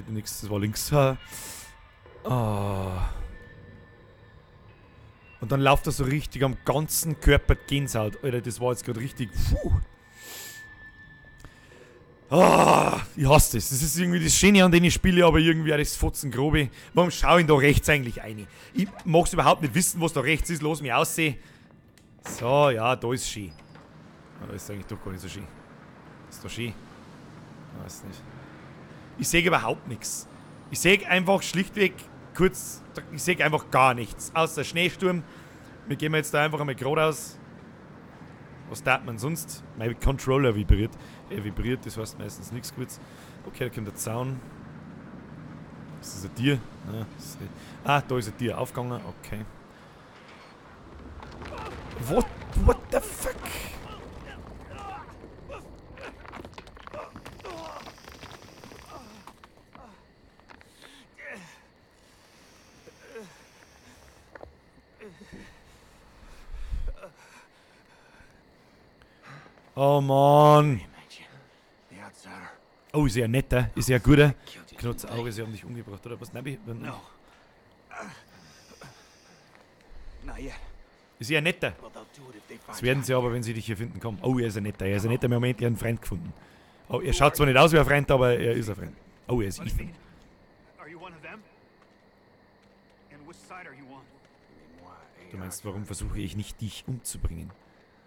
Nix, das war links. Und dann läuft er so richtig am ganzen Körper Gänsehaut. Alter, das war jetzt gerade richtig... Puh. Ich hasse das. Das ist irgendwie das Schöne an denen ich spiele, aber irgendwie auch das Fotzengrobe. Warum schaue ich da rechts eigentlich rein? Ich mag es überhaupt nicht wissen, was da rechts ist. Lass mich aussehen. So, ja, da ist schön. Da ist eigentlich doch gar nicht so schön. Ist da schön? Ich weiß nicht. Ich sehe überhaupt nichts. Ich sehe einfach schlichtweg kurz... Ich sehe einfach gar nichts. Außer Schneesturm. Wir gehen jetzt da einfach einmal geradeaus. Was darf man sonst? Mein Controller vibriert. Er vibriert, das heißt meistens nichts Gutes. Okay, da kommt der Zaun. Ist das ein Tier? Nein, das ist nicht. Da ist ein Tier aufgegangen. Okay. What the fuck? Oh Mann. Oh, ist ja ein netter, ist ja ein guter. Knotzauge, sie haben dich umgebracht, oder was? Nein, No. Not yet. ist ja ein netter. Well, they'll do it if they find Das werden out. sie aber, wenn sie dich hier finden, kommen. Oh, er ist ein netter, wir haben endlich einen Freund gefunden. Oh, er schaut zwar nicht aus wie ein Freund, aber er ist ein Freund. Oh, er ist Ethan. Are you one of them? And which side are you on? Du meinst, warum versuche ich nicht, dich umzubringen?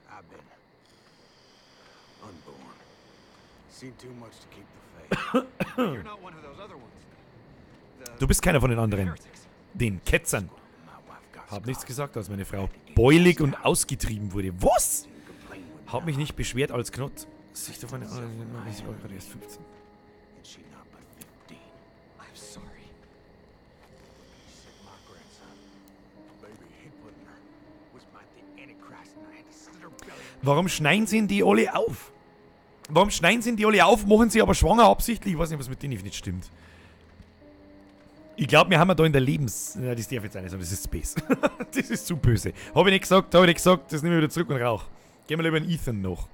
I've been unborn. Seen too much to keep the faith. You're not one of those other ones. Du bist keiner von den anderen. Heretics. Den Ketzern. My wife got Hab nichts gesagt, als meine Frau beulig und ausgetrieben wurde. Was? Hab mich nicht beschwert als Knott. Sicht auf meine... Ich war gerade erst 15. and she not but 15. I'm sorry. Said my grandson. Baby, he put in her. Was my the Antichrist and I had to slit her belly. Warum schneiden sie die alle auf? Warum schneiden sie die alle auf, machen sie aber schwanger absichtlich? Ich weiß nicht, was mit denen nicht stimmt. Ich glaube, wir haben da in der Lebens... Ja, das darf jetzt auch nicht sein, das ist Space. Das ist zu böse. Habe ich nicht gesagt, das nehme ich wieder zurück und rauch. Gehen wir lieber in Ethan noch.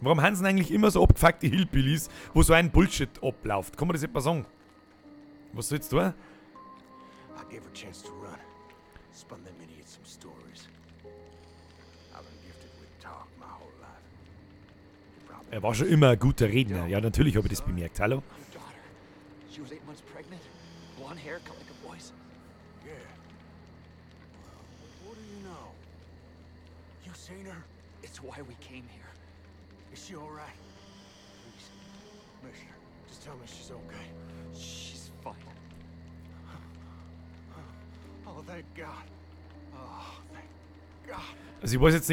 Warum haben sie denn eigentlich immer so abgefuckte Hillbillies, wo so ein Bullshit abläuft? Kann man das etwas sagen? Was sollst du tun? I gave her a chance to run. Spun them idiots some stories. I've been gifted with talk my whole life. You probably Er war schon immer ein guter Redner. Ja, natürlich habe ich das bemerkt. Hallo? Your daughter. She was 8 months pregnant. Blonde hair, cut like a boy's. Yeah. Well, what do you know? You seen her? It's why we came here. Is she all right? Please, Mister, Just tell me she's okay. She's fine. Oh, thank God. Oh, thank God. Also ich weiß jetzt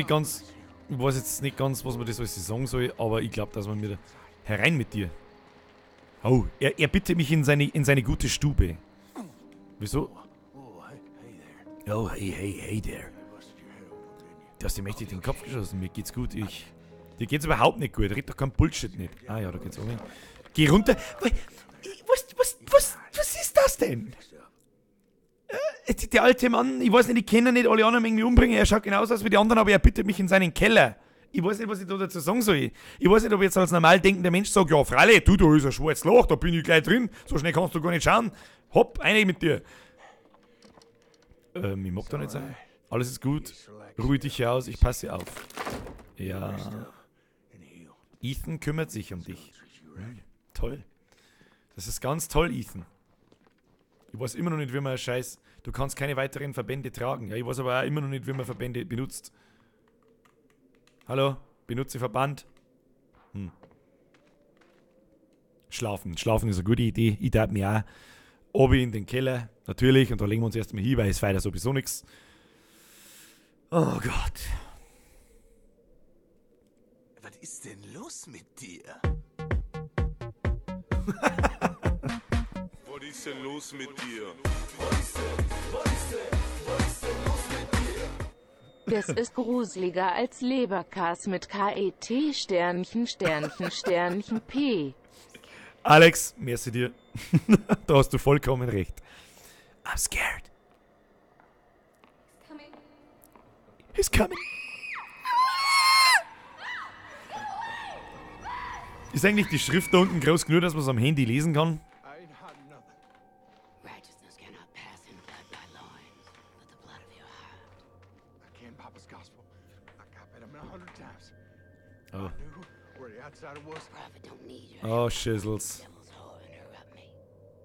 nicht ganz, was man das alles sagen soll, aber ich glaube, dass man mir herein mit dir. Oh, er bittet mich in seine gute Stube. Wieso? Oh, hey there. Oh, hey there. Busted your head open, didn't you? Du hast dir mächtig den Kopf geschossen, mir geht's gut, Dir geht's überhaupt nicht gut, red doch kein Bullshit nicht. Ah ja, da geht's auch hin. Geh runter. Was ist das denn? Der alte Mann, ich weiß nicht, ich kann ihn nicht alle anderen irgendwie umbringen, er schaut genauso aus wie die anderen, aber er bittet mich in seinen Keller. Ich weiß nicht, was ich da dazu sagen soll. Ich weiß nicht, ob ich jetzt als normal denkender Mensch sage, ja, Fralle, du, da ist ein schwarzes Loch, da bin ich gleich drin, so schnell kannst du gar nicht schauen. Hopp, einig mit dir. Ich mag da nicht sein. Alles ist gut, ruhe dich aus, ich passe auf. Ja, And heal. Ethan kümmert sich um dich. Toll. Das ist ganz toll, Ethan. Ich weiß immer noch nicht, wie man Scheiß... Du kannst keine weiteren Verbände tragen. Ja, ich weiß aber auch immer noch nicht, wie man Verbände benutzt. Hallo? Benutze Verband? Schlafen. Schlafen ist eine gute Idee. Ich darf mir auch oben in den Keller. Natürlich. Und da legen wir uns erstmal hin, weil es weiter sowieso nichts. Oh Gott. Was ist denn los mit dir? Was ist denn los mit dir? Das ist gruseliger als Leberkas mit KET Sternchen Sternchen Sternchen P. Alex, merci dir. Da hast du vollkommen recht. I'm scared. Coming. He's coming. Ist eigentlich die Schrift da unten groß genug, dass man es am Handy lesen kann? I ain't hiding nothing. Righteousness cannot pass in blood by loins, but the blood of your heart. I can't Papa's gospel. I copied him 100 times. Oh. I knew where the outsider was. Prophet don't need your Oh, Shizzles. devil's whore interrupt me.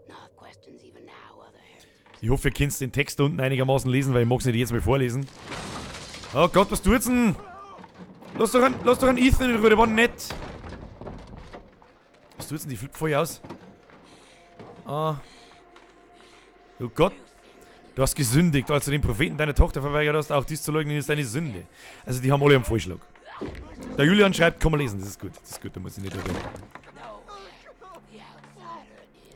No questions even now, other heretics. Ich hoffe, ihr könnt den Text da unten einigermaßen lesen, weil ich mag es nicht jetzt mal vorlesen. Oh Gott, was tut's denn? Lass doch einen Ethan in Ruhe, der war nett. Was tut's denn? Die flippt voll aus. Ah. Oh Gott. Du hast gesündigt, als du den Propheten deiner Tochter verweigert hast, auch dies zu leugnen, ist deine Sünde. Also die haben alle einen Vorschlag. Der Julian schreibt, kann man lesen, das ist gut, da muss ich nicht erwähnen. No, the outsider is.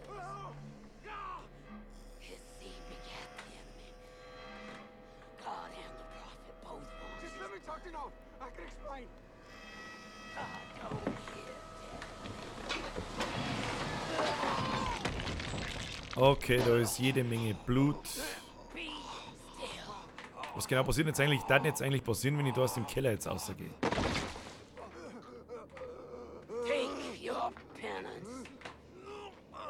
His seed begat the enemy. God and the prophet both want Just let me talk to no. I can explain. God told you. Okay, da ist jede Menge Blut. Was genau passiert jetzt eigentlich? Das jetzt eigentlich passieren, wenn ich da aus dem Keller jetzt rausgehe? Take your penance. God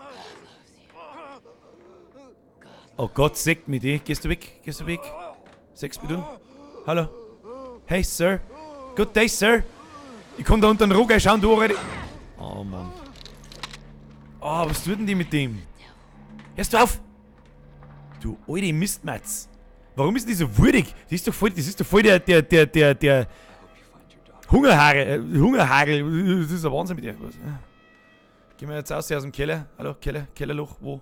loves you. Oh Gott, segt mich die. Gehst du weg? Sag's mir du? Hallo? Hey, Sir. Good day, Sir. Ich kann da unter den Ruck schauen, du already. Oh, Mann. Oh, was tut denn die mit dem? Hörst du auf? Du alte Mistmatz. Warum ist denn die so würdig? Das ist doch voll der Hungerhagel. Das ist ein Wahnsinn mit dir. Gehen wir jetzt aus hier aus dem Keller. Hallo, Kellerloch, wo?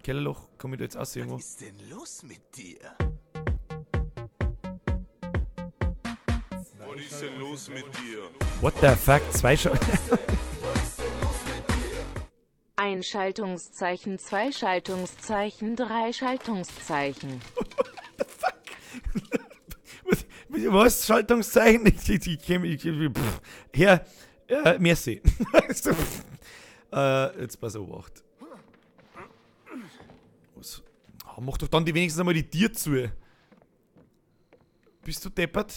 Kellerloch, komm ich da jetzt aus irgendwo? Was ist denn los mit dir? Was ist denn los mit dir? What the fuck? Einschaltungszeichen, Zweischaltungszeichen, Dreischaltungszeichen. Was? Schaltungszeichen? Herr, merci. Jetzt pass auf, Acht. Was? Mach doch dann die wenigstens einmal die Tür zu. Bist du deppert?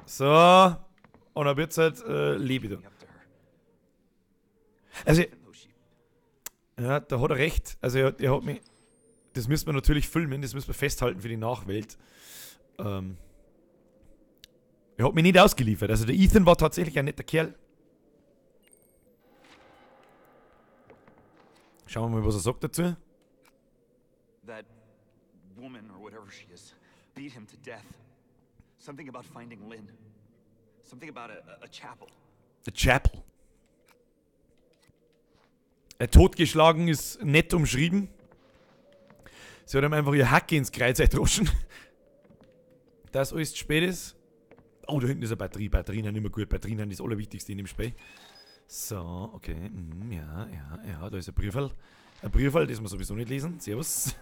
So. Und dann wird's halt lebe da. Also, ja, da hat er recht. Also, er hat mich. Das müssen wir natürlich filmen, das müssen wir festhalten für die Nachwelt. Er hat mich nicht ausgeliefert. Also, der Ethan war tatsächlich ein netter Kerl. Schauen wir mal, was er sagt dazu. That woman, or whatever she is, beat him to death. Something about finding Lynn. Something about a chapel. The Chapel. Totgeschlagen ist nett umschrieben. Sie hat ihm einfach ihr Hacke ins Kreuz eindroschen. Dass alles zu spät ist. Oh, da hinten ist eine Batterie. Batterien sind immer gut. Batterien sind das Allerwichtigste in dem Spiel. So, okay. Ja, da ist ein Briefel. Ein Briefel, das wir sowieso nicht lesen. Servus.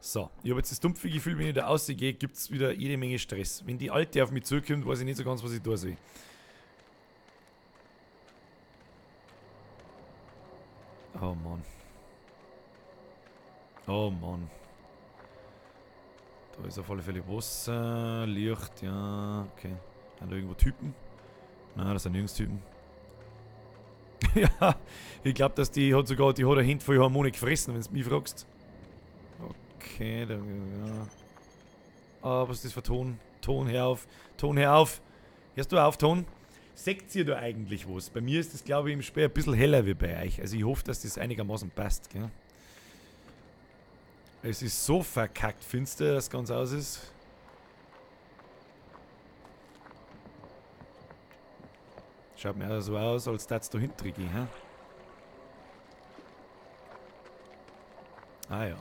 So, ich habe jetzt das dumpfe Gefühl, wenn ich da rausgehe, gibt es wieder jede Menge Stress. Wenn die Alte auf mich zukommt, weiß ich nicht so ganz, was ich tun soll. Oh Mann. Oh Mann. Da ist auf alle Fälle Wasser, Licht, ja, okay. Sind da irgendwo Typen? Nein, das sind nirgends Typen. Ja, ich glaube, dass die hat sogar, die hat eine Handvoll Harmonik gefressen, wenn du mich fragst. Okay, da, ja. Ah, was ist das für Ton? Ton, hör auf. Ton, hör auf. Hörst du auf, Ton? Seht ihr da eigentlich was? Bei mir ist das, glaube ich, im Spiel ein bisschen heller wie bei euch. Also ich hoffe, dass das einigermaßen passt, gell? Es ist so verkackt finster, dass es ganz aus ist. Schaut mir auch so aus, als das da hinten gehen, hä? Ah ja.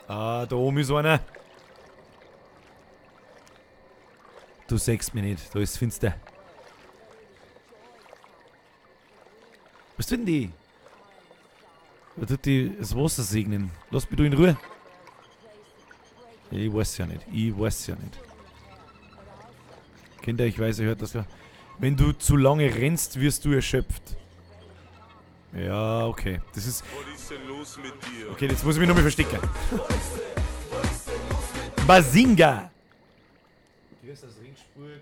Ah, da oben ist einer. Du siehst mich nicht, da ist finster. Was tun die? Was tut die das Wasser segnen? Lass mich du in Ruhe. Ich weiß ja nicht. Ich weiß ja nicht. Kinder, ich weiß, ihr hört das ja. Wenn du zu lange rennst, wirst du erschöpft. Ja, okay. Das ist. Was ist denn los mit dir? Okay, jetzt muss ich mich nochmal verstecken. Basinga! Grüß aus Ringsburg.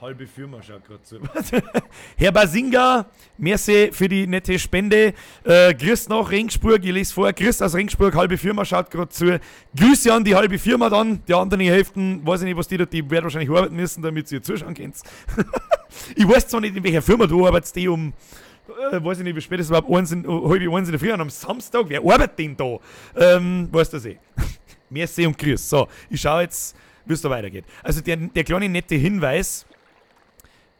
Halbe Firma schaut gerade zu. Herr Basinga, merci für die nette Spende. Grüß nach Ringsburg, ich lese vor. Grüß aus Ringsburg, halbe Firma schaut gerade zu. Grüße an die halbe Firma dann. Die anderen Hälften, weiß ich nicht, was die werden wahrscheinlich arbeiten müssen, damit ihr zuschauen könnt. Ich weiß zwar nicht, in welcher Firma du arbeitest, die weiß ich nicht, wie spät es überhaupt halb eins in der Früh an am Samstag. Wer arbeitet denn da? Weißt du das eh. Merci und grüß. So, ich schaue jetzt, wie es da weitergeht. Also der kleine nette Hinweis,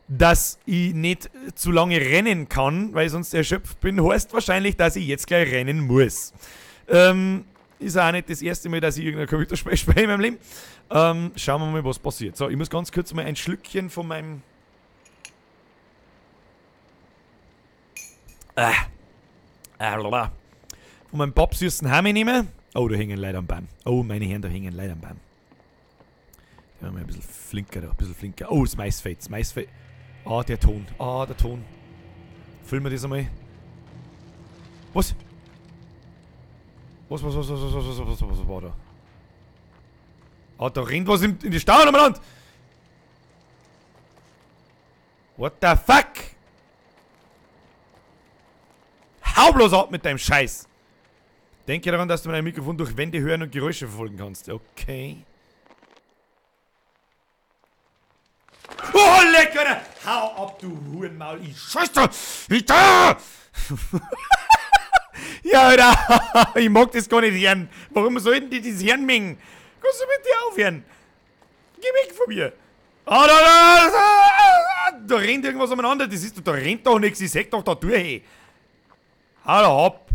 dass ich nicht zu lange rennen kann, weil ich sonst erschöpft bin, heißt wahrscheinlich, dass ich jetzt gleich rennen muss. Ist auch nicht das erste Mal, dass ich irgendein Computerspiel spiele in meinem Leben. Schauen wir mal, was passiert. So, ich muss ganz kurz mal ein Schlückchen von meinem... von meinem pappsüßen Hammer nehmen. Oh, da hängen Leute am Baum. Oh, meine Herren, da hängen Leute am Baum. Ja, mal ein bisschen flinker da, ein bisschen flinker. Oh, das Maisfeld, das Maisfeld. Ah, der Ton. Ah, der Ton. Filmen wir das einmal. Was? Was war da? Ah, da rennt was in die Stauung umeinander. What the fuck? Hau bloß ab mit deinem Scheiß. Denke daran, dass du mein Mikrofon durch Wände hören und Geräusche verfolgen kannst. Okay. Oh, lecker! Hau ab, du Hurenmaul! Ich scheiß da! Ich da! Ja, Alter! Ich mag das gar nicht hören. Warum sollten die das hören mengen? Kannst du bitte aufhören? Geh weg von mir! Da rennt irgendwas umeinander. Das ist, da rennt doch nichts. Ich sag doch da durch, hey. Hau da ab!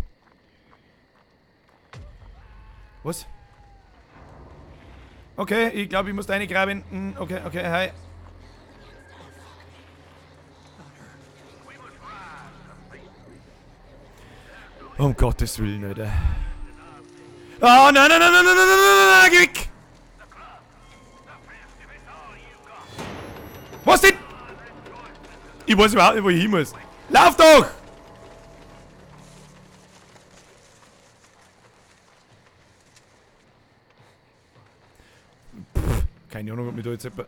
Was? Okay, ich glaube, ich muss da reingraben. Okay, hi. Um Gottes Willen, Alter. Oh, nein, geh weg! Was denn? Ich weiß überhaupt nicht, wo ich hin muss. Lauf doch! Keine Ahnung, ob mir da jetzt etwa...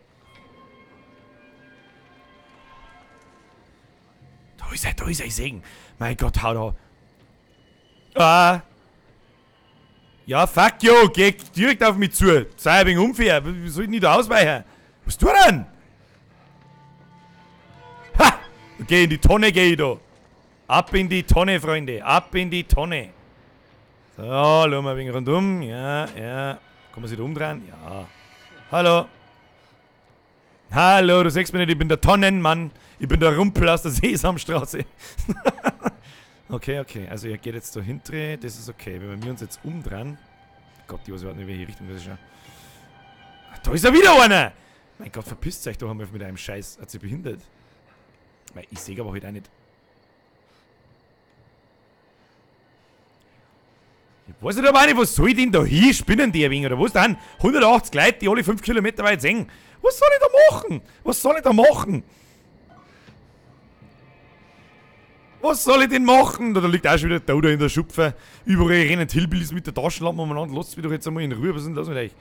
Da ist er, ich sehe ihn. Mein Gott, hau da. Ja, fuck you, geh direkt auf mich zu. Sei ein wenig unfair. Wie soll ich nicht da ausweichen? Was tust du denn? Ha! Geh in die Tonne, geh ich da. Ab in die Tonne, Freunde. Ab in die Tonne. So, schauen wir ein wenig rundum. Ja. Kann man sich da umdrehen? Ja. Hallo. Hallo, du siehst mich nicht, ich bin der Tonnenmann. Ich bin der Rumpel aus der Sesamstraße. Okay, okay. Also ihr geht jetzt da hinten, das ist okay. Wenn wir uns jetzt umdrehen. Gott, ich weiß überhaupt nicht, welche Richtung das ist. Da ist ja wieder einer! Mein Gott, verpisst euch doch einmal mit einem Scheiß. Hat sie behindert? Weil ich sehe aber heute auch nicht. Ich weiß nicht aber nicht, was soll ich denn da hin? Spinnen die ein wenig oder was dann? 180 Leute, die alle 5 Kilometer weit sehen. Was soll ich da machen? Was soll ich da machen? Was soll ich denn machen? Da liegt auch schon wieder da in der Schupfe. Überall rennen Hillbillies mit der Taschenlampe umeinander. Lasst mich doch jetzt einmal in Ruhe. Was ist denn los mit euch?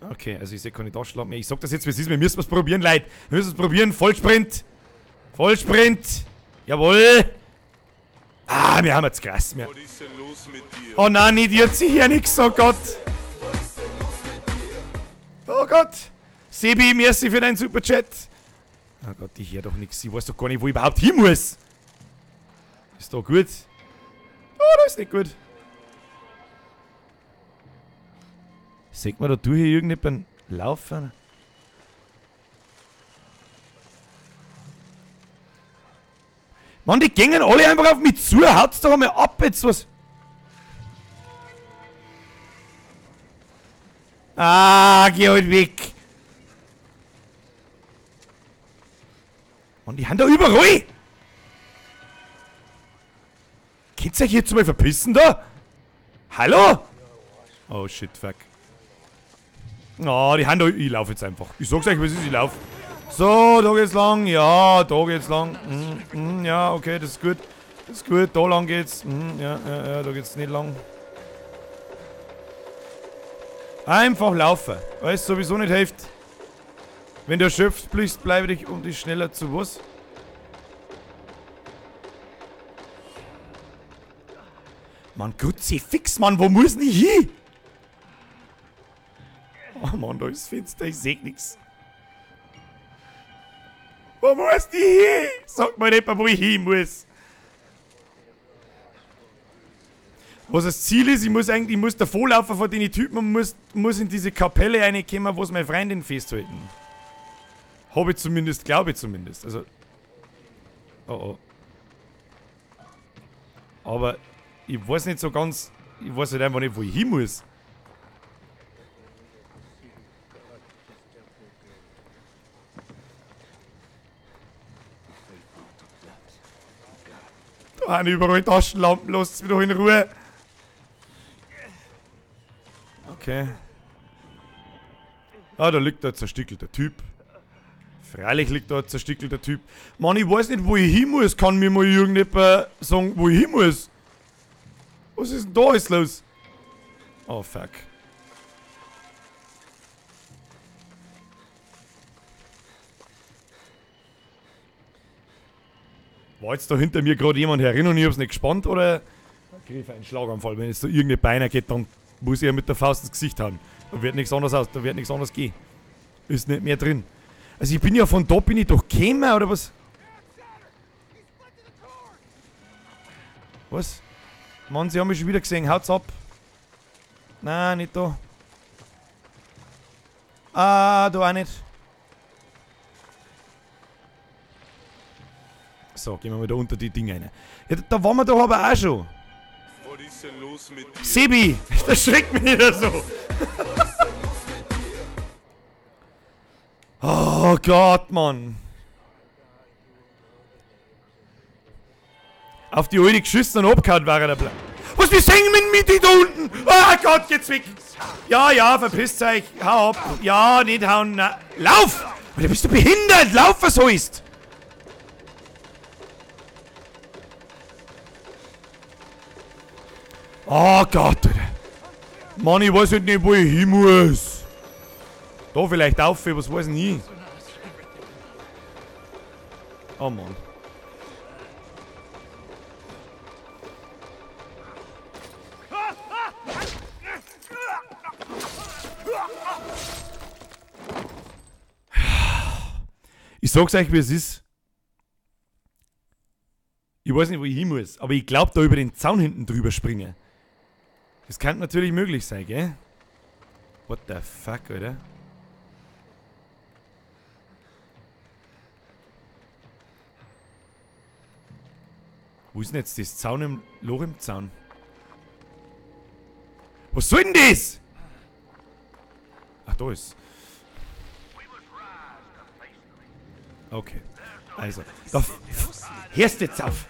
Okay, also ich sehe keine Taschenlampe mehr. Ich sag das jetzt, wie es ist. Wir müssen es probieren, Leute. Wir müssen es probieren. Vollsprint. Vollsprint. Jawohl. Ah, wir haben jetzt krass mehr. Was ist denn los mit dir? Oh nein, nicht jetzt hier nix. Oh Gott. Oh Gott. Sebi, merci für deinen Superchat. Oh Gott, ich höre doch nichts. Ich weiß doch gar nicht, wo ich überhaupt hin muss. Ist da gut? Oh, da ist nicht gut. Sieht man da durch hier irgendjemanden laufen? Mann, die gängen alle einfach auf mich zu. Haut's doch einmal ab jetzt was. Ah, geh halt weg. Mann, die haben da überall. Könnt ihr euch jetzt mal verpissen da? Hallo? Oh shit, fuck. Oh, die haben da. Ich laufe jetzt einfach. Ich sag's euch, was ist, ich laufe. So, da geht's lang. Ja, da geht's lang. Ja, okay, das ist gut. Das ist gut, da lang geht's. Ja, da geht's nicht lang. Einfach laufen. Weil es sowieso nicht hilft. Wenn du erschöpft bist, bleibe dich und dich schneller zu was? Mann, Kruzifix, Mann, wo muss ich hin? Oh Mann, da ist finster, ich seh nix. Wo muss ich hin? Sag mal nicht, wo ich hin muss. Was das Ziel ist, ich muss davonlaufen von den Typen und muss in diese Kapelle reinkommen, wo es meine Freundin festhalten. Habe ich zumindest, glaube ich zumindest. Also. Oh. Aber ich weiß nicht so ganz. Ich weiß halt einfach nicht, wo ich hin muss. Da haben überall Taschenlampen, lasst mich doch in Ruhe. Okay. Ah, da liegt da ein zerstückelter Typ. Freilich liegt da ein zerstückelter Typ. Mann, ich weiß nicht, wo ich hin muss. Kann mir mal irgendjemand sagen, wo ich hin muss? Was ist denn da jetzt los? Oh, fuck. War jetzt da hinter mir gerade jemand herin und ich hab's nicht gespannt, oder? Da krieg ich einen Schlaganfall. Wenn jetzt da irgendeine Beine geht, dann muss ich ja mit der Faust ins Gesicht hauen. Da wird nichts anderes gehen. Ist nicht mehr drin. Also ich bin ja von da bin ich doch gekommen, oder was? Was? Mann, sie haben mich schon wieder gesehen. Haut's ab. Nein, nicht da. Ah, da auch nicht. So, gehen wir mal da unter die Dinge rein. Ja, da waren wir doch aber auch schon. Was ist denn los mit dir? Sebi, das schreckt mich nicht so. Oh Gott, Mann. Auf die alte geschissen und abgehauen war er der Plan. Was, wir singen mit die da unten? Oh Gott, geht's weg. Ja, verpisst euch. Hau ab. Ja, nicht hauen. Na. Lauf! Oder bist du behindert? Lauf, was heißt? Oh Gott. Mann, ich weiß halt nicht, wo ich hin muss. Da vielleicht auf, was weiß ich nie. Oh Mann. Ich sag's euch, wie es ist. Ich weiß nicht, wo ich hin muss, aber ich glaube, da über den Zaun hinten drüber springen. Das kann natürlich möglich sein, gell? What the fuck, Alter? Wo ist denn jetzt das Zaun im Loch im Zaun? Was soll denn das? Ach, da ist. Okay. Also. Da hörst jetzt auf.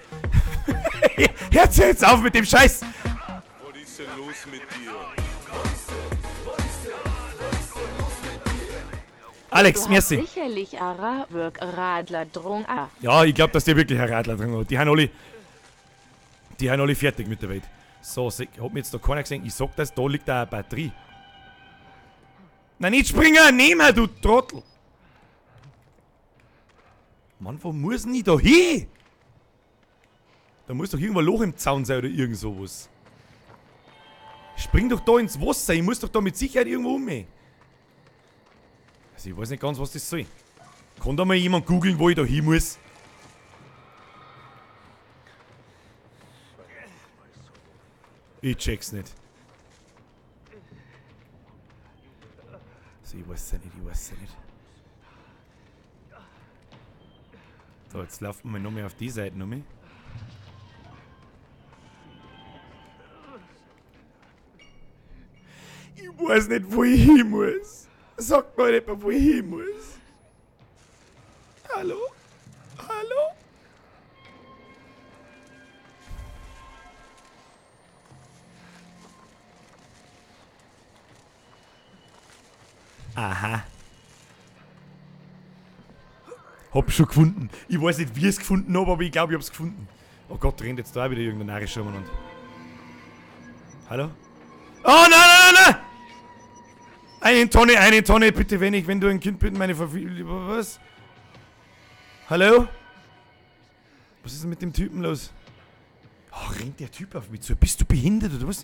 Hörst jetzt auf mit dem Scheiß. Was ist denn los mit dir? Alex, Du hast merci. sicherlich Radler drung. Ja, ich glaube, dass die wirklich ein Radler drin hat. Die haben alle fertig mit der Welt. So, hat mir jetzt da keiner gesehen. Ich sag das, da liegt da eine Batterie. Nein, nicht springen, nehmen, du Trottel. Mann, wo muss denn ich da hin? Da muss doch irgendwo ein Loch im Zaun sein oder irgend sowas. Spring doch da ins Wasser, ich muss doch da mit Sicherheit irgendwo umgehen. Also ich weiß nicht ganz, was das soll. Kann da mal jemand googeln, wo ich da hin muss? Ich check's nicht. Also ich weiß ja nicht. So, jetzt laufen wir noch mehr auf die Seite noch mehr. Ich weiß nicht, wo ich hin muss. Sagt mal jemand, wo ich hin muss. Hallo? Hallo? Aha. Hab schon gefunden. Ich weiß nicht, wie ich es gefunden habe, aber ich glaube, ich hab's gefunden. Oh Gott, rennt jetzt da wieder irgendein Narischer umeinander. Hallo? Oh nein! Eine Tonne, bitte, wenn du ein Kind bist, meine Verfügung. Was? Hallo? Was ist denn mit dem Typen los? Oh, rennt der Typ auf mich zu? Bist du behindert oder was?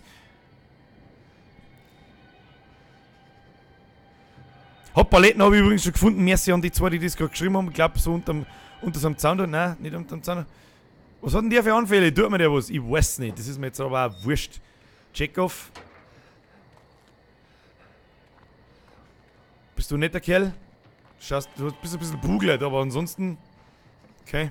Paletten habe ich übrigens schon gefunden. Merci an die zwei, die das gerade geschrieben haben. Ich glaube, so unter so einem Zaun da. Nein, nicht unter dem Zaun. Was hat denn der für Anfälle? Tut mir der was? Ich weiß nicht. Das ist mir jetzt aber auch wurscht. Check off. Bist du ein netter Kerl? Schaust, du bist ein bisschen bugelt, aber ansonsten. Okay.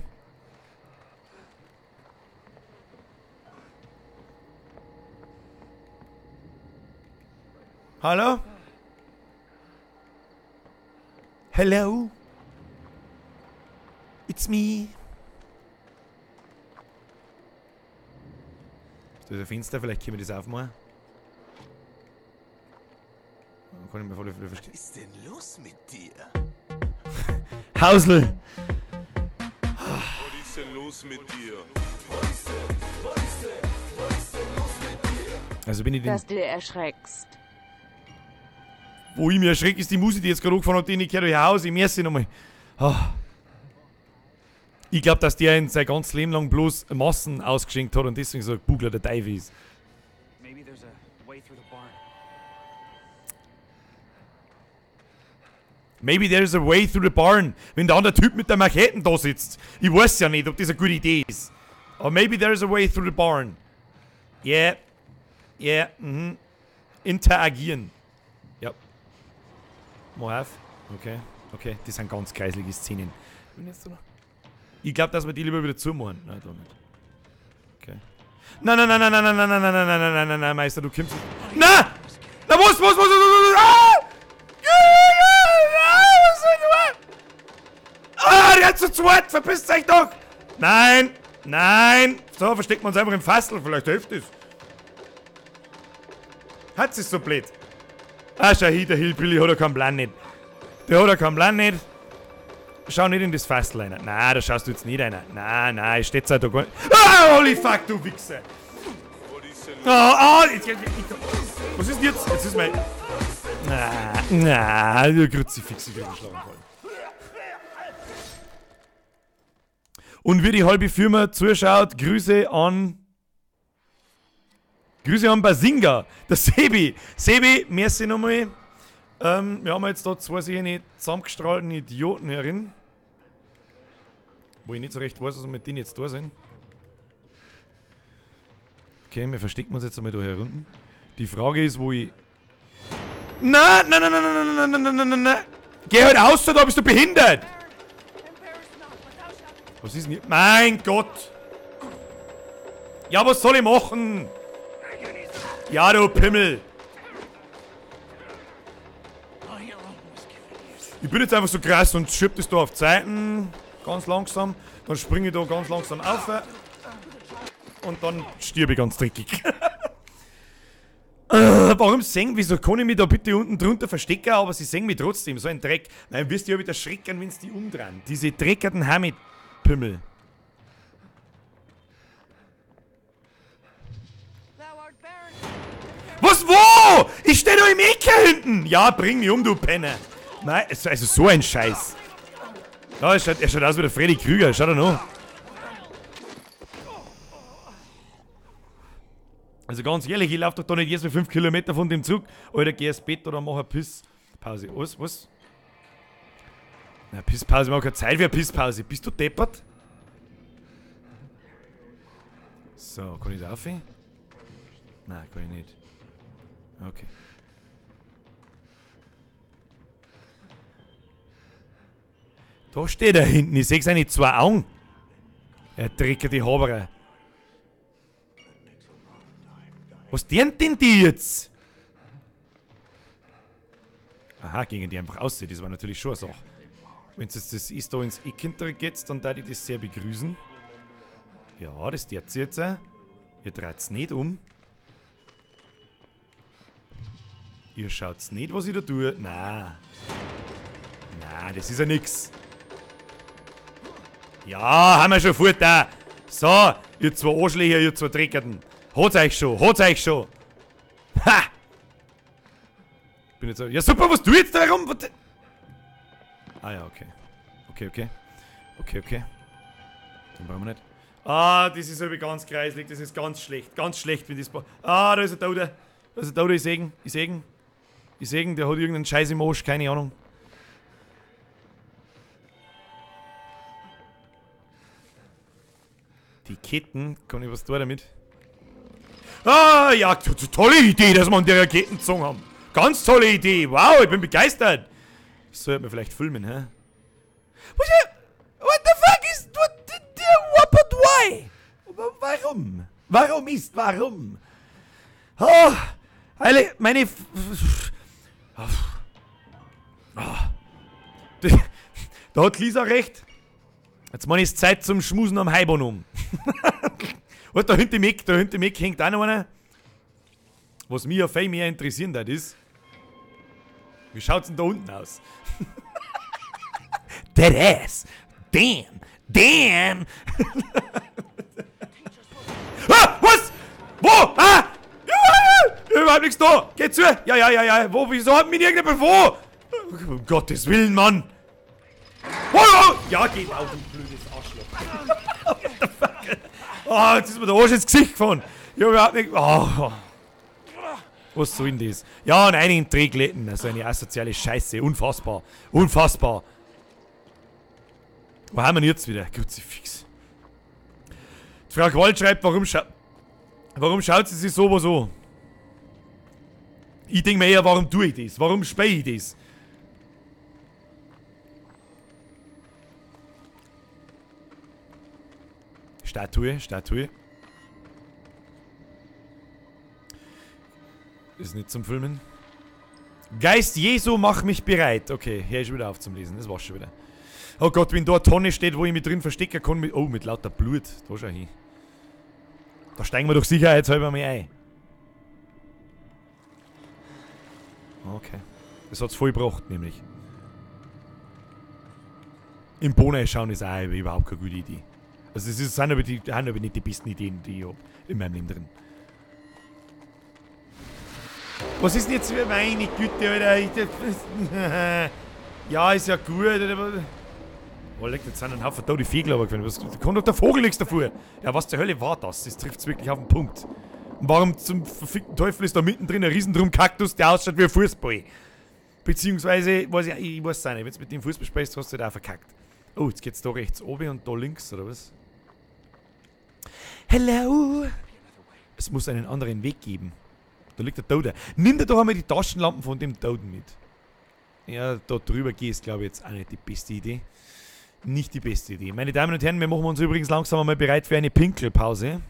Hallo? Hello? It's me. Ist das ein Fenster? Vielleicht können wir das aufmachen. Kann ich mir voll verstehen. Was ist denn los mit dir? Hausl! Was ist denn los mit dir? Also bin ich den. Dass du erschreckst. Wo ich mich erschrecke, ist die Musik, die jetzt gerade angefangen hat, die ich gehört habe. Haus, ich merke sie nochmal. Oh. Ich glaube, dass der in sein ganzes Leben lang bloß Massen ausgeschenkt hat und deswegen so ein Bugler der Teufel ist. Maybe there's a way through the barn. Maybe there's a way through the barn. Wenn der andere Typ mit der Machete da sitzt. Ich weiß ja nicht, ob das eine gute Idee ist. Aber maybe there's a way through the barn. Yeah. Yeah. Mhm. Interagieren. Ja. Mal auf. Okay. Okay. Das sind ganz kreiselige Szenen. Ich glaube, dass wir die lieber wieder zumachen. Nein, da nicht. Okay. Nein, Meister, du kommst nicht. Nein! Na, was? Ah! Was soll ich machen? Ah, die hat zu zweit, verpisst euch doch! Nein! So, versteckt man uns einfach im Fassel, vielleicht hilft es. Hat sie so blöd. Ah, schau hier, der Hillbilly hat ja keinen Plan nicht. Der hat ja keinen Plan nicht. Schau nicht in das Fassel rein. Nein, da schaust du jetzt nicht rein. Nein, ich steht's halt da gar nicht. Ah, holy fuck, du Wichser! Was ist denn jetzt? Jetzt ist mein... Der Kruzifix ist geschlagen worden. Und wie die halbe Firma zuschaut, Grüße an Basinga, der Sebi. Sebi, merci nochmal. Wir haben jetzt da zwei sicher nicht zusammengestrahlten Idioten herin. Wo ich nicht so recht weiß, was wir mit denen jetzt da sind. Okay, wir verstecken uns jetzt einmal da herunten. Die Frage ist, wo ich... Nein! Geh halt aus, da bist du behindert! Was ist denn hier? Mein Gott! Ja, was soll ich machen? Ja, du Pimmel. Ich bin jetzt einfach so krass und schieb das da auf die Seiten. Ganz langsam. Dann springe ich da ganz langsam auf. Und dann stirb ich ganz dreckig. Warum singen? Wieso kann ich mich da bitte unten drunter verstecken, aber sie singen mich trotzdem, so ein Dreck. Nein, wirst du ja wieder schrecken, wenn sie die umdrehen. Diese dreckerten Hamid-Pimmel. Was, wo? Ich steh da im Ecke hinten. Ja, bring mich um, du Penner. Nein, also so ein Scheiß. Ja, er schaut aus wie der Freddy Krüger, schau da noch. Also ganz ehrlich, ich laufe doch da nicht jetzt mit 5 Kilometer von dem Zug. Alter, geh ins Bett oder mach eine Pisspause. Was? Na, Pisspause, ich mach keine Zeit für eine Pisspause. Bist du deppert? So, kann ich da rauf? Nein, kann ich nicht. Okay. Da steht er hinten, ich sehe seine 2 Augen. Er dreckert die Haberer. Was dient denn die jetzt? Aha, gingen die einfach aussehen, das war natürlich schon eine Sache. Wenn es jetzt das ist, da ins Eck geht, dann darf ich das sehr begrüßen. Ja, das tut sie jetzt. Ihr dreht es nicht um. Ihr schaut nicht, was ich da tue. Nein. Nein, das ist ja nix. Ja, haben wir schon fort da. So, ihr 2 Arschlöcher, ihr 2 Dreckerten. Hat's euch schon, hat's euch schon. Ha! Bin jetzt so. Ja, super, was du jetzt da herum? Ah, ja, okay. Okay. Den brauchen wir nicht. Ah, das ist aber ganz kreislig, das ist ganz schlecht. Ganz schlecht, wenn das. Ah, da ist ein Toter. Da ist ein Toter, ich sehe ihn. Der hat irgendeinen Scheiß im Arsch, keine Ahnung. Die Ketten, kann ich was tun damit? Ah, ja, tolle Idee, dass wir an der Ketten gezogen haben. Ganz tolle Idee, wow, ich bin begeistert. Ich sollte mir vielleicht filmen, hä? What the fuck is, what, why? Warum? Warum? Oh, meine... Da hat Lisa recht. Jetzt meine ich es Zeit zum Schmusen am Heibahnum. Und da hinten im Eck hängt auch noch einer. Was mich ja viel mehr interessieren hat, ist. Wie schaut's denn da unten aus? That ass! Damn! Ah, was? Wo? Ah! Überhaupt nichts da! Geh zu! Ja. Wo? Wieso hat mich irgendjemand wo? Um Gottes Willen, Mann! Oh! Ja, geht auf, du blödes Arschloch. What the fuck? Oh, jetzt ist mir der Arsch ins Gesicht gefahren. Ich hab überhaupt nicht... Oh. Was soll denn das? Ja, und einigen Drehglätten. Also eine asoziale Scheiße. Unfassbar. Wo haben wir denn jetzt wieder? Kruzifix. Die Frau Qual schreibt, warum schaut sie sich so? Ich denke mir eher, warum tue ich das? Warum spähe ich das? Statue. Ist nicht zum Filmen. Geist Jesu, mach mich bereit. Okay, hier ist wieder auf zum Lesen. Das war's schon wieder. Oh Gott, wenn da eine Tonne steht, wo ich mich drin verstecken kann. Mit lauter Blut. Da schau hin. Da steigen wir doch sicherheitshalber mal ein. Okay. Das hat's voll gebracht, nämlich. Im Bohnen schauen ist auch überhaupt keine gute Idee. Also das sind aber nicht die besten Ideen, die ich habe in meinem Leben drin. Was ist denn jetzt für meine Güte, Alter? Ja, ist ja gut. Oh, leck, jetzt sind ein Haufen da die Vögel aber gefallen. Da kann doch der Vogel nichts dafür. Ja, was zur Hölle war das? Das trifft es wirklich auf den Punkt. Und warum zum verfickten Teufel ist da mittendrin ein Riesendrum-Kaktus, der ausschaut wie ein Fußball? Beziehungsweise, ich weiß nicht, wenn du mit dem Fußball spielst, hast du halt auch verkackt. Oh, jetzt geht's da rechts oben und da links, oder was? Hello! Es muss einen anderen Weg geben. Da liegt der Tote. Nimm dir doch einmal die Taschenlampen von dem Toten mit. Ja, da drüber gehst, glaube ich, jetzt auch nicht die beste Idee. Nicht die beste Idee. Meine Damen und Herren, wir machen uns übrigens langsam einmal bereit für eine Pinkelpause.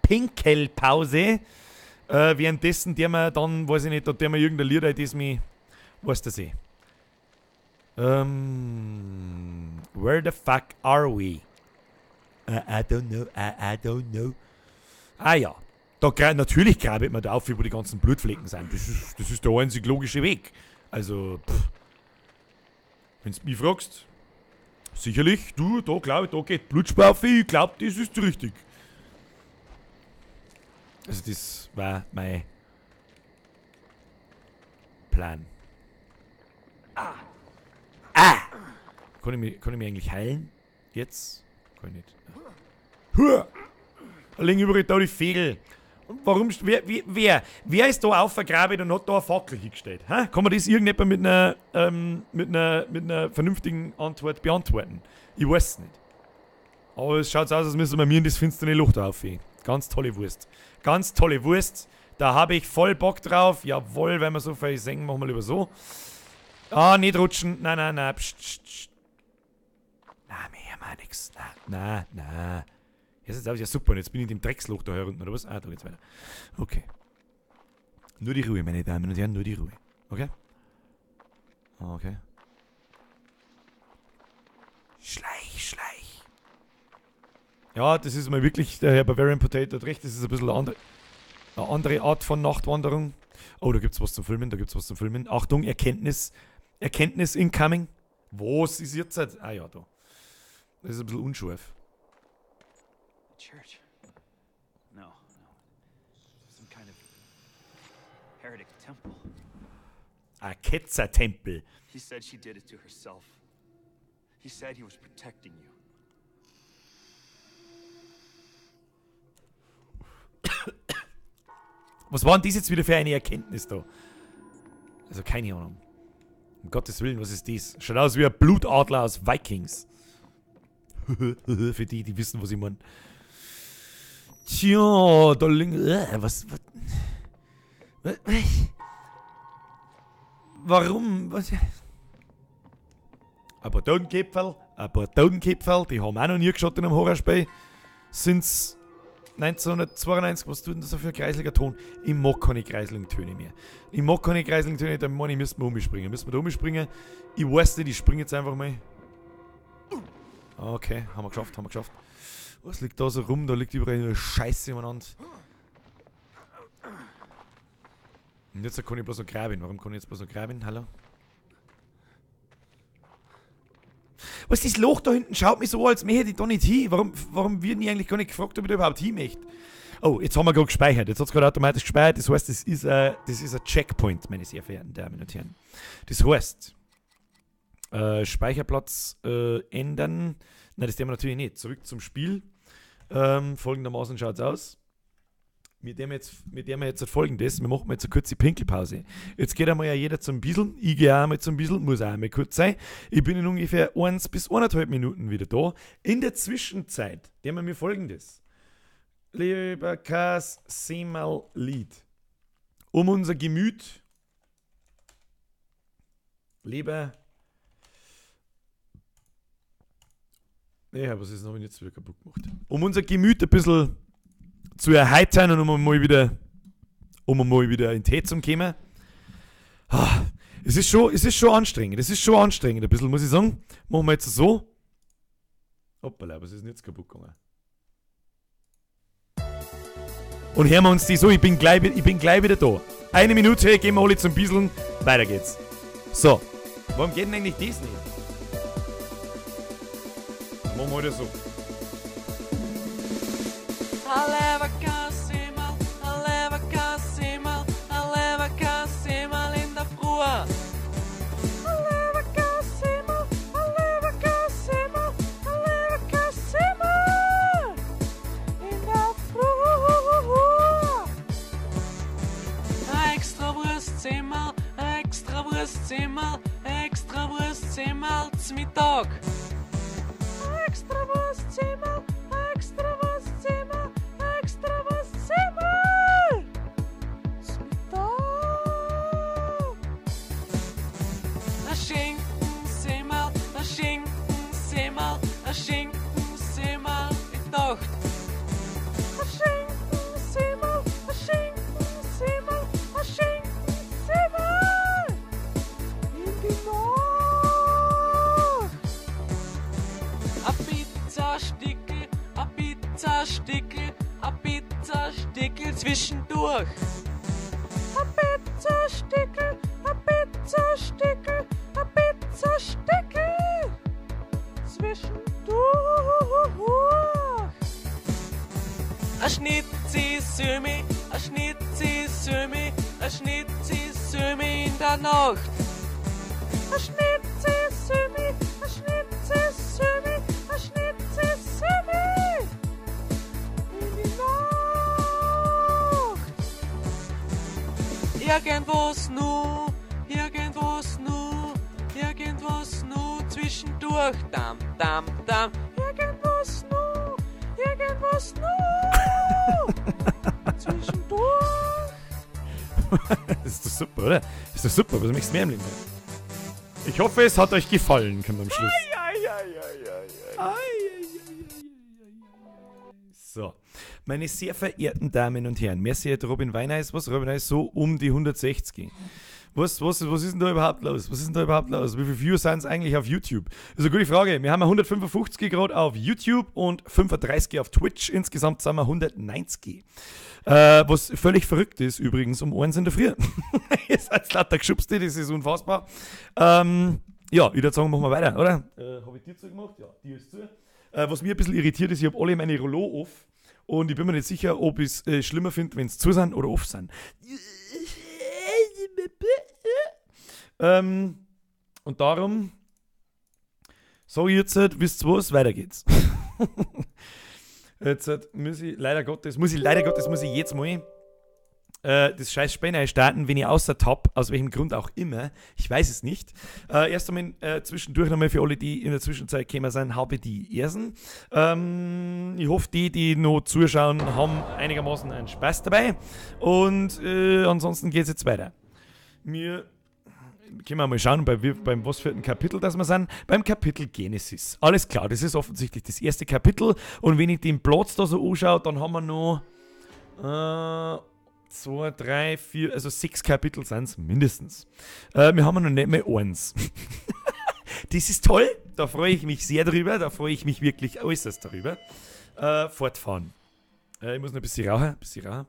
Pinkelpause. Währenddessen, der mir dann, weiß ich nicht, der mir irgendein Lied ein, das mich, weißt du, eh. Where the fuck are we? I don't know, I don't know. Ah ja, natürlich grabe man da auf, wo die ganzen Blutflecken sind. Das ist der einzig logische Weg. Also, wenn du mich fragst, sicherlich, da geht Blutspur auf, ich glaube, das ist richtig. Also das war mein Plan. Kann ich mich eigentlich heilen? Jetzt? Kann ich nicht. Da liegen überall da die Vögel. Und warum, wer ist da aufgegraben und hat da eine Fackel hingestellt? Hä? Kann man das irgendjemand mit einer vernünftigen Antwort beantworten? Ich weiß es nicht. Aber es schaut so aus, als müssen wir mir in das finstere Loch aufhängen. Ganz tolle Wurst. Ganz tolle Wurst. Da habe ich voll Bock drauf. Jawohl, wenn wir so viel singen, machen wir lieber so. Ah, nicht rutschen. Nein. Psst. Na, mehr mal nix. Na. Jetzt ist es ja super. Und jetzt bin ich in dem Drecksloch da unten, oder was? Ah, da geht's weiter. Okay. Nur die Ruhe, meine Damen und Herren, nur die Ruhe. Okay? Okay. Schleich. Ja, das ist mal wirklich, der Herr Bavarian Potato hat recht, das ist ein bisschen eine andere Art von Nachtwanderung. Oh, da gibt's was zum Filmen, Achtung, Erkenntnis incoming. Was ist jetzt? Ah ja, da. Das ist ein bisschen unscharf. Church? No. Some kind of heretic temple. Ein Ketzertempel. He said she did it to herself. He said he was protecting you. Was war denn das jetzt wieder für eine Erkenntnis da? Also keine Ahnung. Um Gottes Willen, was ist das? Schaut aus wie ein Blutadler aus Vikings. Für die wissen, was ich meine. Tja, da liegt... Was? Warum? Was? Ein paar Totenkipferl, die haben auch noch nie geschaut in einem Horrorspiel. Sind's 1992, was tut denn das so für ein kreisliger Ton? Ich mag keine kreisligen Töne mehr. Dann meine ich, müssen wir umspringen. Ich weiß nicht, ich springe jetzt einfach mal. Okay, haben wir geschafft. Was liegt da so rum? Da liegt überall nur Scheiße umeinander. Und jetzt kann ich bloß noch graben. Warum kann ich jetzt bloß noch graben? Hallo? Was ist das Loch da hinten? Schaut mich so, als möchte ich da nicht hin. Warum wird ich eigentlich gar nicht gefragt, ob ich da überhaupt hin möchte? Oh, jetzt haben wir gerade gespeichert. Jetzt hat es gerade automatisch gespeichert. Das heißt, das ist ein Checkpoint, meine sehr verehrten Damen und Herren. Das heißt, Speicherplatz ändern. Nein, das tun wir natürlich nicht. Zurück zum Spiel. Folgendermaßen schaut es aus. Mit dem wir jetzt folgendes. Wir machen jetzt eine kurze Pinkelpause. Jetzt geht einmal ja jeder zum Bisseln. Ich gehe auch mal zum Bisseln. Muss auch einmal kurz sein. Ich bin in ungefähr 1 bis 1,5 Minuten wieder da. In der Zwischenzeit tun wir mir folgendes. Lieber Kas, sehmal Lied. Um unser Gemüt. Lieber. Ja, was ist noch, wenn ich jetzt wieder kaputt gemacht? Um unser Gemüt ein bisschen zu erheitern und um mal wieder in Tee zu kommen. Es ist schon anstrengend. Ein bisschen, muss ich sagen. Machen wir jetzt so. Hoppala, was ist denn jetzt kaputt gegangen? Und hören wir uns die so, ich bin gleich wieder da. 1 Minute, gehen wir alle zum Bisseln, weiter geht's. So, warum geht denn eigentlich das nicht? Dann machen wir halt so. In der Früh. Extra Wurstzimmer zum Mittag. Extra Wurstzimmer zum Mittag. Ein Schinkensemmel mit Nacht. Ein Schinkensemmel Pizzastickel, a Pizzastickel zwischendurch. A Pizzastickel, a Pizzastickel, a Pizzastickel zwischendurch. A Schnitzi-Sömi, a Schnitzi-Sömi, a Schnitzi-Sömi in der Nacht. A Schnitzi-Sömi, a Schnitzi-Sömi, a Schnitzi-Sömi in die Nacht. Irgendwas nu, irgendwas nu, irgendwas nu zwischendurch. Dam, dam, dam. Irgendwas nu, irgendwas nu zwischendurch. Das ist doch super, oder? Das ist doch super, was möchtest du mehr im Leben? Ich hoffe, es hat euch gefallen, kommt am Schluss. So, meine sehr verehrten Damen und Herren, merci at Robin Weineis. Was, Robin Weineis, so um die 160. Was ist denn da überhaupt los? Was ist denn da überhaupt los? Wie viele Views sind es eigentlich auf YouTube? Das ist eine gute Frage. Wir haben 155 gerade auf YouTube und 35 auf Twitch. Insgesamt sind wir 190. Was völlig verrückt ist, übrigens, um 1 in der Früh. Ihr seid lauter geschubste, das ist unfassbar. Ja, ich würde sagen, machen wir weiter, oder? Habe ich dir zugemacht? Ja, die ist zu. Was mich ein bisschen irritiert ist, ich habe alle meine Rollo off und ich bin mir nicht sicher, ob ich es schlimmer finde, wenn es zu sind oder off sind. Und darum sage ich jetzt, wisst ihr was, weiter geht's. Jetzt muss ich leider Gottes jetzt mal das scheiß Spiel starten, wenn ich außer Tab, aus welchem Grund auch immer, ich weiß es nicht. Erst einmal zwischendurch nochmal für alle, die in der Zwischenzeit gekommen sind, habe die Ersen. Ich hoffe, die noch zuschauen, haben einigermaßen einen Spaß dabei. Und ansonsten geht es jetzt weiter. Wir können wir mal schauen, beim was für ein Kapitel das wir sind. Beim Kapitel Genesis. Alles klar, das ist offensichtlich das erste Kapitel. Und wenn ich den Platz da so anschaue, dann haben wir noch 2, 3, 4, also 6 Kapitel sind es mindestens. Wir haben noch nicht mehr 1. Das ist toll, da freue ich mich sehr drüber, da freue ich mich wirklich äußerst darüber. Fortfahren. Ich muss noch ein bisschen rauchen.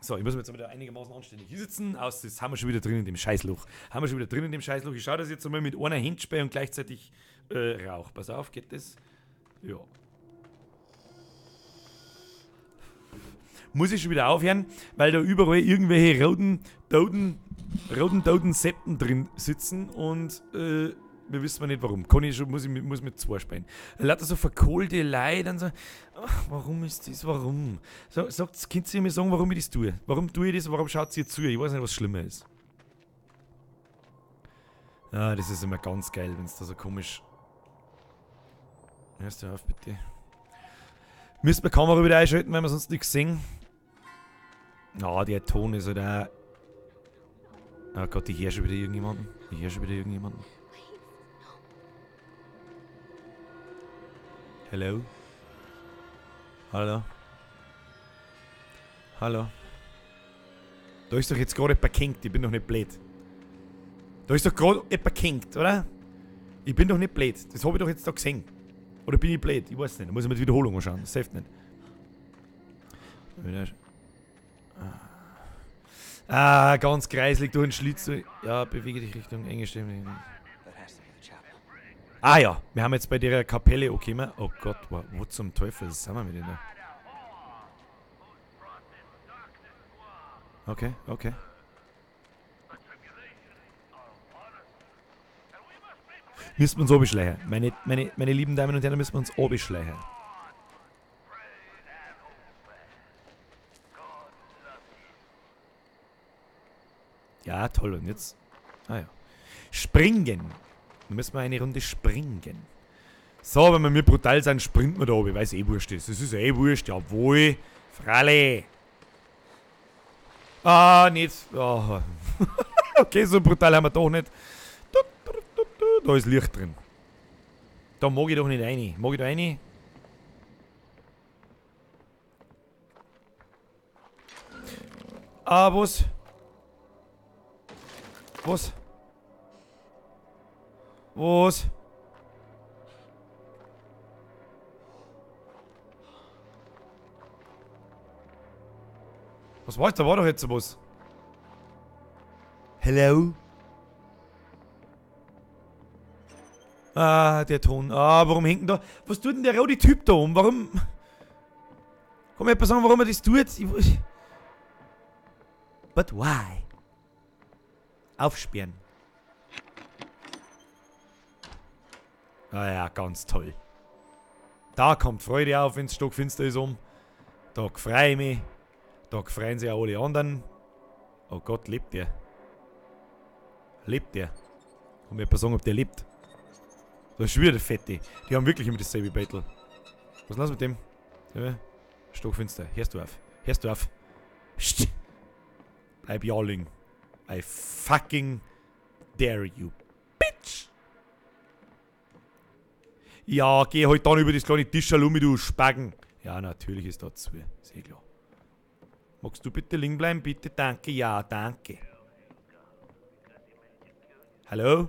So, ich muss mir jetzt wieder einigermaßen anständig hinsetzen. Das haben wir schon wieder drin in dem Scheißloch. Ich schaue das jetzt einmal mit einer Handsperre und gleichzeitig Rauch. Pass auf, geht das? Ja. Muss ich schon wieder aufhören, weil da überall irgendwelche roten Septen drin sitzen und wir wissen nicht warum. Muss mit 2 spielen. Lauter so verkohlte Leute dann so, ach, warum ist das, warum? Könnt ihr mir sagen, warum ich das tue? Warum tue ich das, warum schaut ihr zu? Ich weiß nicht, was schlimmer ist. Ah, das ist immer ganz geil, wenn es da so komisch... Hörst du auf, bitte. Müsst wir die Kamera wieder einschalten, weil wir sonst nichts sehen. Ah, der Ton ist halt auch... Oh Gott, ich höre schon wieder irgendjemanden. Hello? Hallo? Da ist doch jetzt gerade jemand gehängt, ich bin doch nicht blöd. Da ist doch gerade jemand gehängt, oder? Ich bin doch nicht blöd, das habe ich doch jetzt da gesehen. Oder bin ich blöd? Ich weiß nicht, da muss ich mir die Wiederholung anschauen, das hilft nicht. Ganz kreislig, du ein Schlitz. Ja, bewege dich Richtung enge Stimme. Ah ja, wir haben jetzt bei der Kapelle angekommen. Oh Gott, wo zum Teufel sind wir mit denen? Okay. Müssen wir uns abschleichen. Meine lieben Damen und Herren, müssen wir uns abschleichen. Ja, toll. Und jetzt? Ah ja. Springen. Dann müssen wir eine Runde springen. So, wenn wir mir brutal sind, sprinten wir da oben, weil es eh wurscht ist. Es ist eh wurscht, jawohl. Fralle. Ah, nicht. Oh. Okay, so brutal haben wir doch nicht. Da ist Licht drin. Da mag ich doch nicht rein. Mag ich da rein? Ah, was? Was? Was war's? Da war doch jetzt was. Hello? Ah, der Ton. Ah, warum hängt denn da... Was tut denn der rote Typ da um? Warum... Kann mir jemand sagen, warum er das tut? But why? Aufsperren. Ah ja, ganz toll. Da kommt Freude auf, wenn es stockfinster ist um. Da freue ich mich. Da freuen sich auch alle anderen. Oh Gott, lebt der? Lebt der? Kann mir jemand sagen, ob der lebt? Das ist wieder der Fette. Die haben wirklich immer dasselbe Battle. Was ist los mit dem? Ja. Stockfinster. Hörst du auf? Hörst du auf? Psst. Bleib ja liegen. I fucking dare you, bitch! Ja, geh halt dann über das kleine Tischchen um, du Spacken. Ja, natürlich ist das zu. Ist eh klar. Magst du bitte liegen bleiben? Bitte, danke. Ja, danke. Hallo?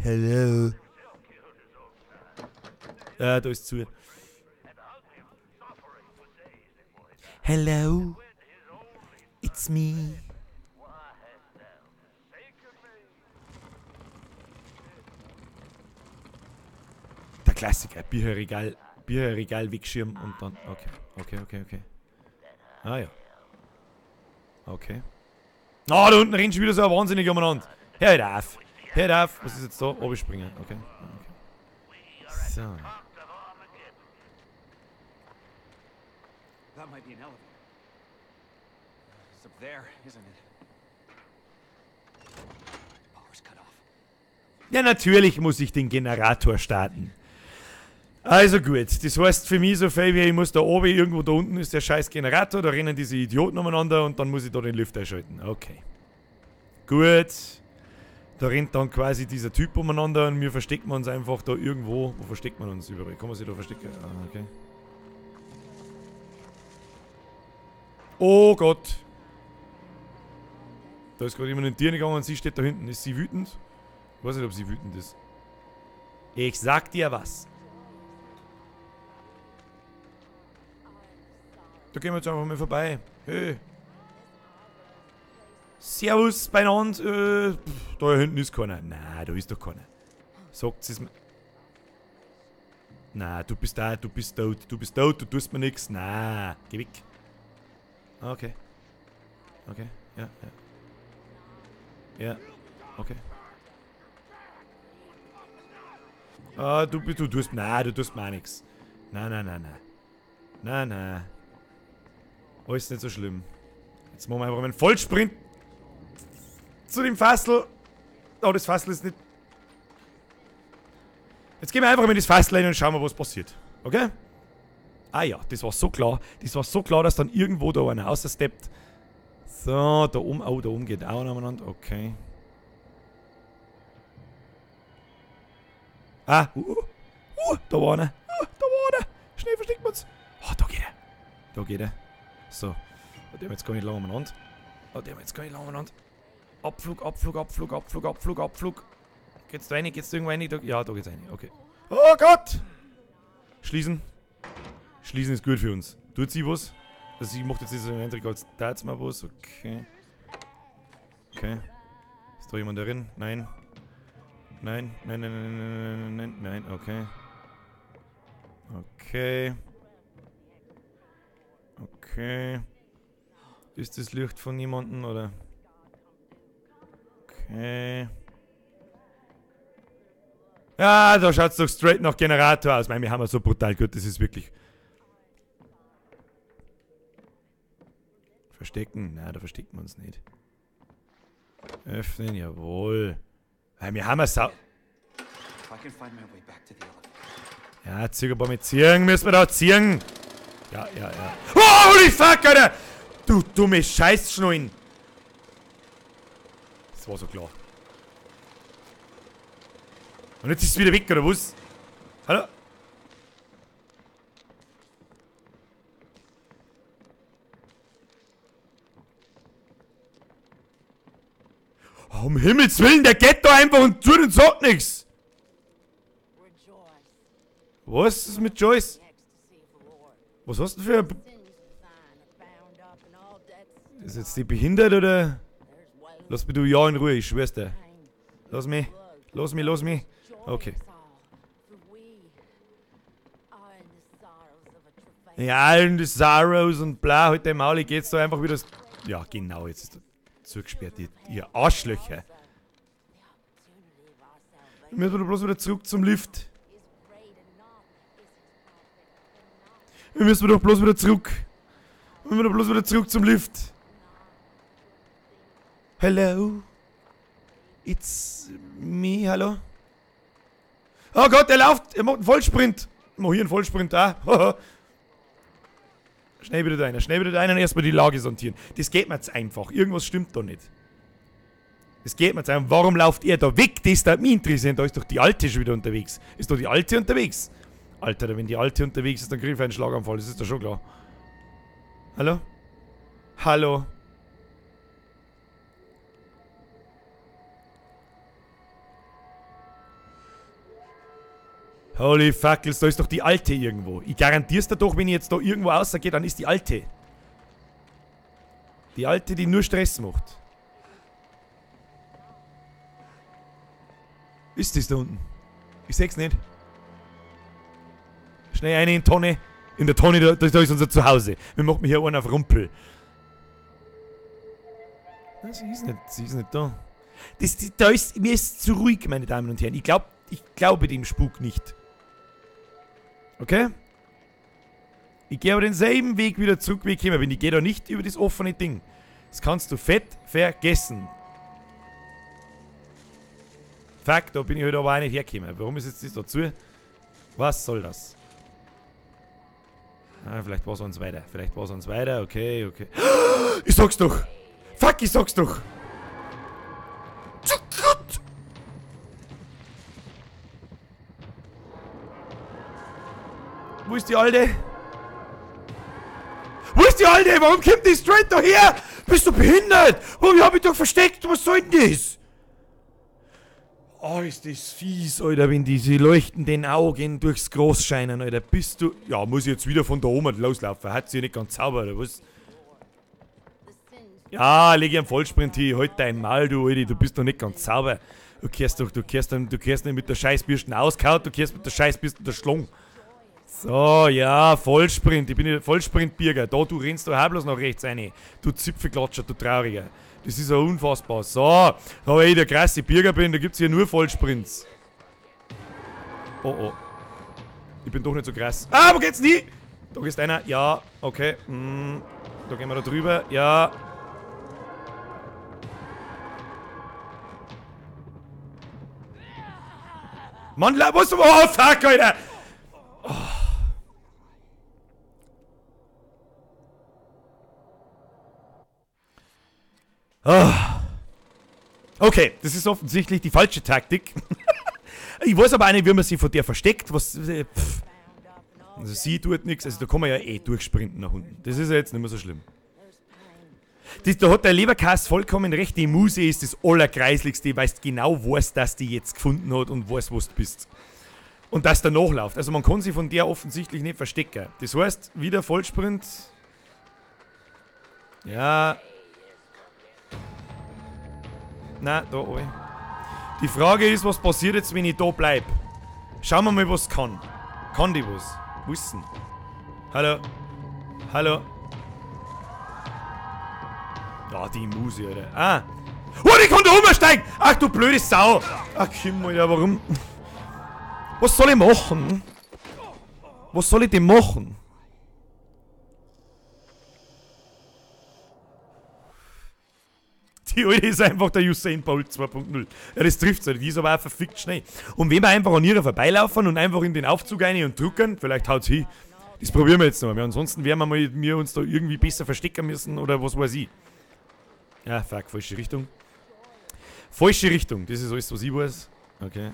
Hallo? Da ist zu. Hello? It's me. Der Klassiker, Bücherregal wegschirmen und dann... Okay. Ah ja. Okay. Ah, da unten rennt schon wieder so ein Wahnsinniger umeinander. Hör auf. Hör auf. Was ist jetzt da? Oberspringen. Okay. So. That might be an elevator. It's up there, isn't it? Power's cut off. Ja, natürlich muss ich den Generator starten. Also gut, das heißt für mich so viel wie ich muss da oben, irgendwo da unten ist der scheiß Generator, da rennen diese Idioten umeinander und dann muss ich da den Lift einschalten. Okay. Gut. Da rennt dann quasi dieser Typ umeinander und wir verstecken uns einfach da irgendwo. Wo versteckt man uns überall? Kann man sich da verstecken? Ah, okay. Oh Gott. Da ist gerade jemand in die Tür gegangen und sie steht da hinten. Ist sie wütend? Ich weiß nicht, ob sie wütend ist. Ich sag dir was. Da gehen wir jetzt einfach mal vorbei. Hey. Servus beieinander. Da hinten ist keiner. Nein, da ist doch keiner. Sagt es mir. Nein, du bist da, du bist tot, du tust mir nichts. Nein, geh weg. Okay. Okay, ja. Ja, okay. Ah, du tust mir auch nichts. Nein. Alles nicht so schlimm. Jetzt machen wir einfach einen Vollsprint zu dem Fassel. Oh, das Fassel ist nicht... Jetzt gehen wir einfach mal in das Fassel rein und schauen wir, was passiert. Okay? Ah ja, das war so klar. Das war so klar, dass dann irgendwo da einer raussteppt. So, da oben. Oh, da oben geht auch noch einander. Okay. Ah, da war einer. Schnell versteckt man's. Oh, da geht er. So. Der haben jetzt gar nicht lang umeinander. Abflug. Geht's da rein? Geht's da irgendwo rein? Ja, da geht's rein. Okay. Oh Gott! Schließen. Schließen ist gut für uns. Tut sie was? Also sie macht jetzt diesen Eindruck, als tat's mal was. Okay. Ist da jemand drin? Nein. Okay. Ist das Licht von jemandem oder? Okay. Ja, da schaut's doch straight nach Generator aus. Ich meine, wir haben ja so brutal gut, das ist wirklich... Verstecken? Nein, da versteckt man uns nicht. Öffnen, jawohl. Weil wir haben ja Ja, zieh ein paar mit ziehen, müssen wir da ziehen. Ja. Oh, holy fuck, Alter! Du dumme Scheißschnullen! Das war so klar. Und jetzt ist es wieder weg, oder was? Hallo? Um Himmels Willen, der geht da einfach und tut und sagt nichts. Was ist mit Joyce? Was hast du für ein... Ist jetzt die behindert oder? Lass mich du ja in Ruhe, ich schwör's dir. Lass mich. Lass mich, lass mich. Okay. Ja, und die Sorrows und bla, heute im Maul, geht's da einfach wieder. Ja, genau, jetzt ist er zugesperrt, ihr Arschlöcher. Müssen wir bloß wieder zurück zum Lift. Wir müssen doch bloß wieder zurück. Wir müssen doch bloß wieder zurück zum Lift. Hello? It's me, hallo? Oh Gott, er läuft! Er macht einen Vollsprint! Mach hier einen Vollsprint da. Schnell wieder rein und erstmal die Lage sondieren. Das geht mir jetzt einfach. Irgendwas stimmt da nicht. Das geht mir jetzt einfach. Warum lauft ihr da weg? Das darf mich interessieren. Da ist doch die Alte schon wieder unterwegs. Ist doch die Alte unterwegs? Alter, wenn die Alte unterwegs ist, dann kriege ich einen Schlaganfall. Das ist doch schon klar. Hallo? Hallo? Holy Fackels, da ist doch die Alte irgendwo. Ich garantier's dir doch, wenn ich jetzt da irgendwo rausgehe, dann ist die Alte. Die Alte, die nur Stress macht. Ist das da unten? Ich seh's nicht. Schnell eine in die Tonne. In der Tonne, da ist unser Zuhause. Wir machen hier einen auf Rumpel. Na, sie ist nicht da. Mir ist zu ruhig, meine Damen und Herren. Ich glaube dem Spuk nicht. Okay? Ich gehe aber denselben Weg wieder zurück, wie ich gekommen bin. Ich gehe da nicht über das offene Ding. Das kannst du fett vergessen. Fuck, da bin ich heute aber auch nicht hergekommen. Warum ist jetzt das dazu? Was soll das? Ah, vielleicht war es uns weiter. Okay. Ich sag's doch! Fuck, ich sag's doch! Gott! Wo ist die Alte? Warum kommt die straight daher? Bist du behindert? Warum hab ich doch versteckt? Was soll denn das? Oh, ist das fies, Alter, wenn diese leuchtenden Augen durchs Gras scheinen, Alter. Bist du... Ja, muss ich jetzt wieder von da oben loslaufen? Hat sie nicht ganz sauber, oder was? Ja, leg ich einen Vollsprint hin. Halt dein Maul, du, Alter. Du bist doch nicht ganz sauber. Du kehrst nicht mit der Scheißbürsten auskaut, du kehrst mit der Scheißbürsten der Schlong. So, ja, Vollsprint. Ich bin der Vollsprint-Bürger. Da, du rennst da bloß nach rechts rein. Du Zipfelklatscher, du Trauriger. Das ist ja unfassbar. So, da ich der krasse Bürger bin, da gibt's hier nur Vollsprints. Oh. Ich bin doch nicht so krass. Ah, wo geht's nie? Da ist einer. Ja, okay. Da gehen wir da drüber. Ja. Mann, was? Oh, fuck, Alter! Oh. Okay, das ist offensichtlich die falsche Taktik. Ich weiß aber auch nicht, wie man sie von der versteckt. Also sie tut nichts, also da kann man ja eh durchsprinten nach unten. Das ist ja jetzt nicht mehr so schlimm. Da hat der Leberkast vollkommen recht, die Muse ist das Allerkreisligste, weil du genau weißt, dass die jetzt gefunden hat und weißt, wo du bist. Und dass der nachläuft. Also man kann sie von der offensichtlich nicht verstecken. Das heißt, wieder Vollsprint. Ja. Na, da oben. Die Frage ist, was passiert jetzt, wenn ich da bleib? Schauen wir mal, was kann. Kann die was? Wo ist denn? Hallo? Hallo? Ja, die Muse, Alter. Ah! Oh, die kann da umsteigen! Ach, du blöde Sau! Ach, Kim, Alter, warum? Was soll ich machen? Was soll ich denn machen? Die Alte ist einfach der Usain Bolt 2.0. Ja, das trifft's halt. Die ist aber auch verfickt schnell. Und wenn wir einfach an ihrer vorbeilaufen und einfach in den Aufzug rein und drücken, vielleicht haut's hin. Das probieren wir jetzt noch mal. Ansonsten werden wir uns da irgendwie besser verstecken müssen oder was weiß ich. Ja, fuck, falsche Richtung. Falsche Richtung, das ist alles, was ich weiß. Okay.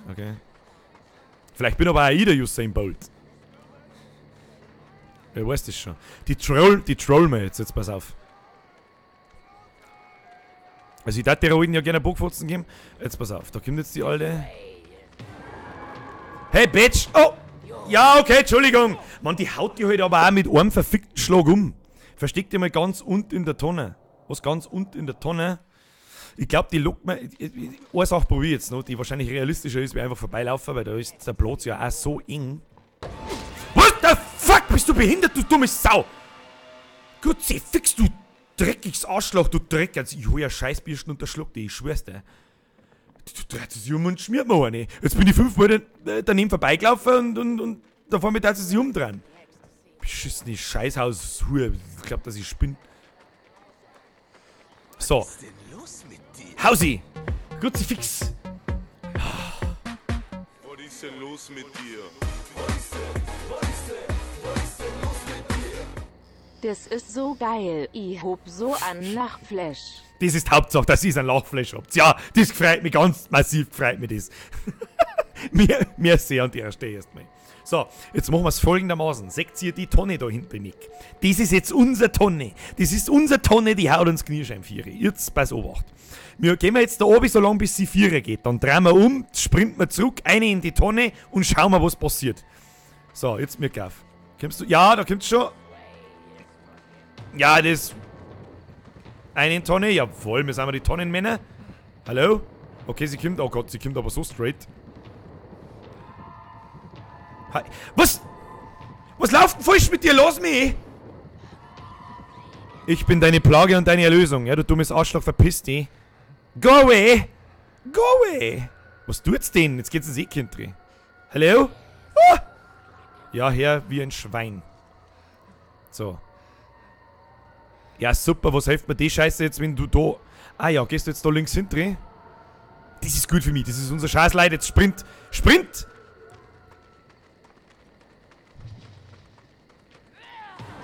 Vielleicht bin aber auch ich der Usain Bolt. Wer weiß das schon. Die trollen wir jetzt pass auf. Also ich darf der Ruinen ja gerne Bockfotzen geben. Jetzt pass auf, da kommt jetzt die Alte. Hey, Bitch! Oh! Ja, okay, Entschuldigung. Mann, die haut die halt aber auch mit einem verfickten Schlag um. Versteck dich mal ganz unten in der Tonne. Was ganz unten in der Tonne. Ich glaube, die lockt mir. Eine Sache probiere ich jetzt noch, die wahrscheinlich realistischer ist, wie einfach vorbeilaufen, weil da ist der Platz ja auch so eng. What the fuck? Bist du behindert, du dumme Sau? Gott sei fix, du dreckiges Arschloch, du Dreck. Also, ich hol ja Scheißbürsten und schluck die, ich schwör's dir. Du dreht sich um und schmiert mir eine. Jetzt bin ich 5 Mal daneben vorbeigelaufen und davor mit hat sie sich umdrehen. Beschissene Scheißhaus, ich glaub, dass ich spinne. So. Was ist denn los mit dir? Hausi! Kruzifix! Was ist denn los mit dir? Das ist so geil. Ich hab so an Lachflash. Das ist Hauptsache, dass ihr ein Lachflash habt. Ja, das freut mich ganz massiv, freut mich das. Mir sehr an der Stelle erstmal. So, jetzt machen wir es folgendermaßen. Seht ihr die Tonne da hinten nicht? Das ist jetzt unsere Tonne. Das ist unsere Tonne, die haut uns Kniescheibenviere. Jetzt pass Obacht. Wir gehen jetzt da oben so lange, bis sie 4 geht. Dann drehen wir um, sprinten wir zurück, eine in die Tonne und schauen wir, was passiert. So, jetzt mir auf. Kommst du? Ja, da kommt's schon. Ja, das... Eine in die Tonne? Jawohl, wir sind die Tonnenmänner. Hallo? Okay, sie kommt. Oh Gott, sie kommt aber so straight. Was? Was läuft denn falsch mit dir? Lass mich! Ich bin deine Plage und deine Erlösung. Ja, du dummes Arschloch, verpiss dich. Go away! Go away! Was tut's denn? Jetzt geht's ins Eckkind drin. Hallo? Ah! Ja, her wie ein Schwein. So. Ja, super. Was hilft mir die Scheiße jetzt, wenn du da... Ah ja, gehst du jetzt da links hinten? Das ist gut für mich. Das ist unser Scheißleid. Jetzt Sprint! Sprint!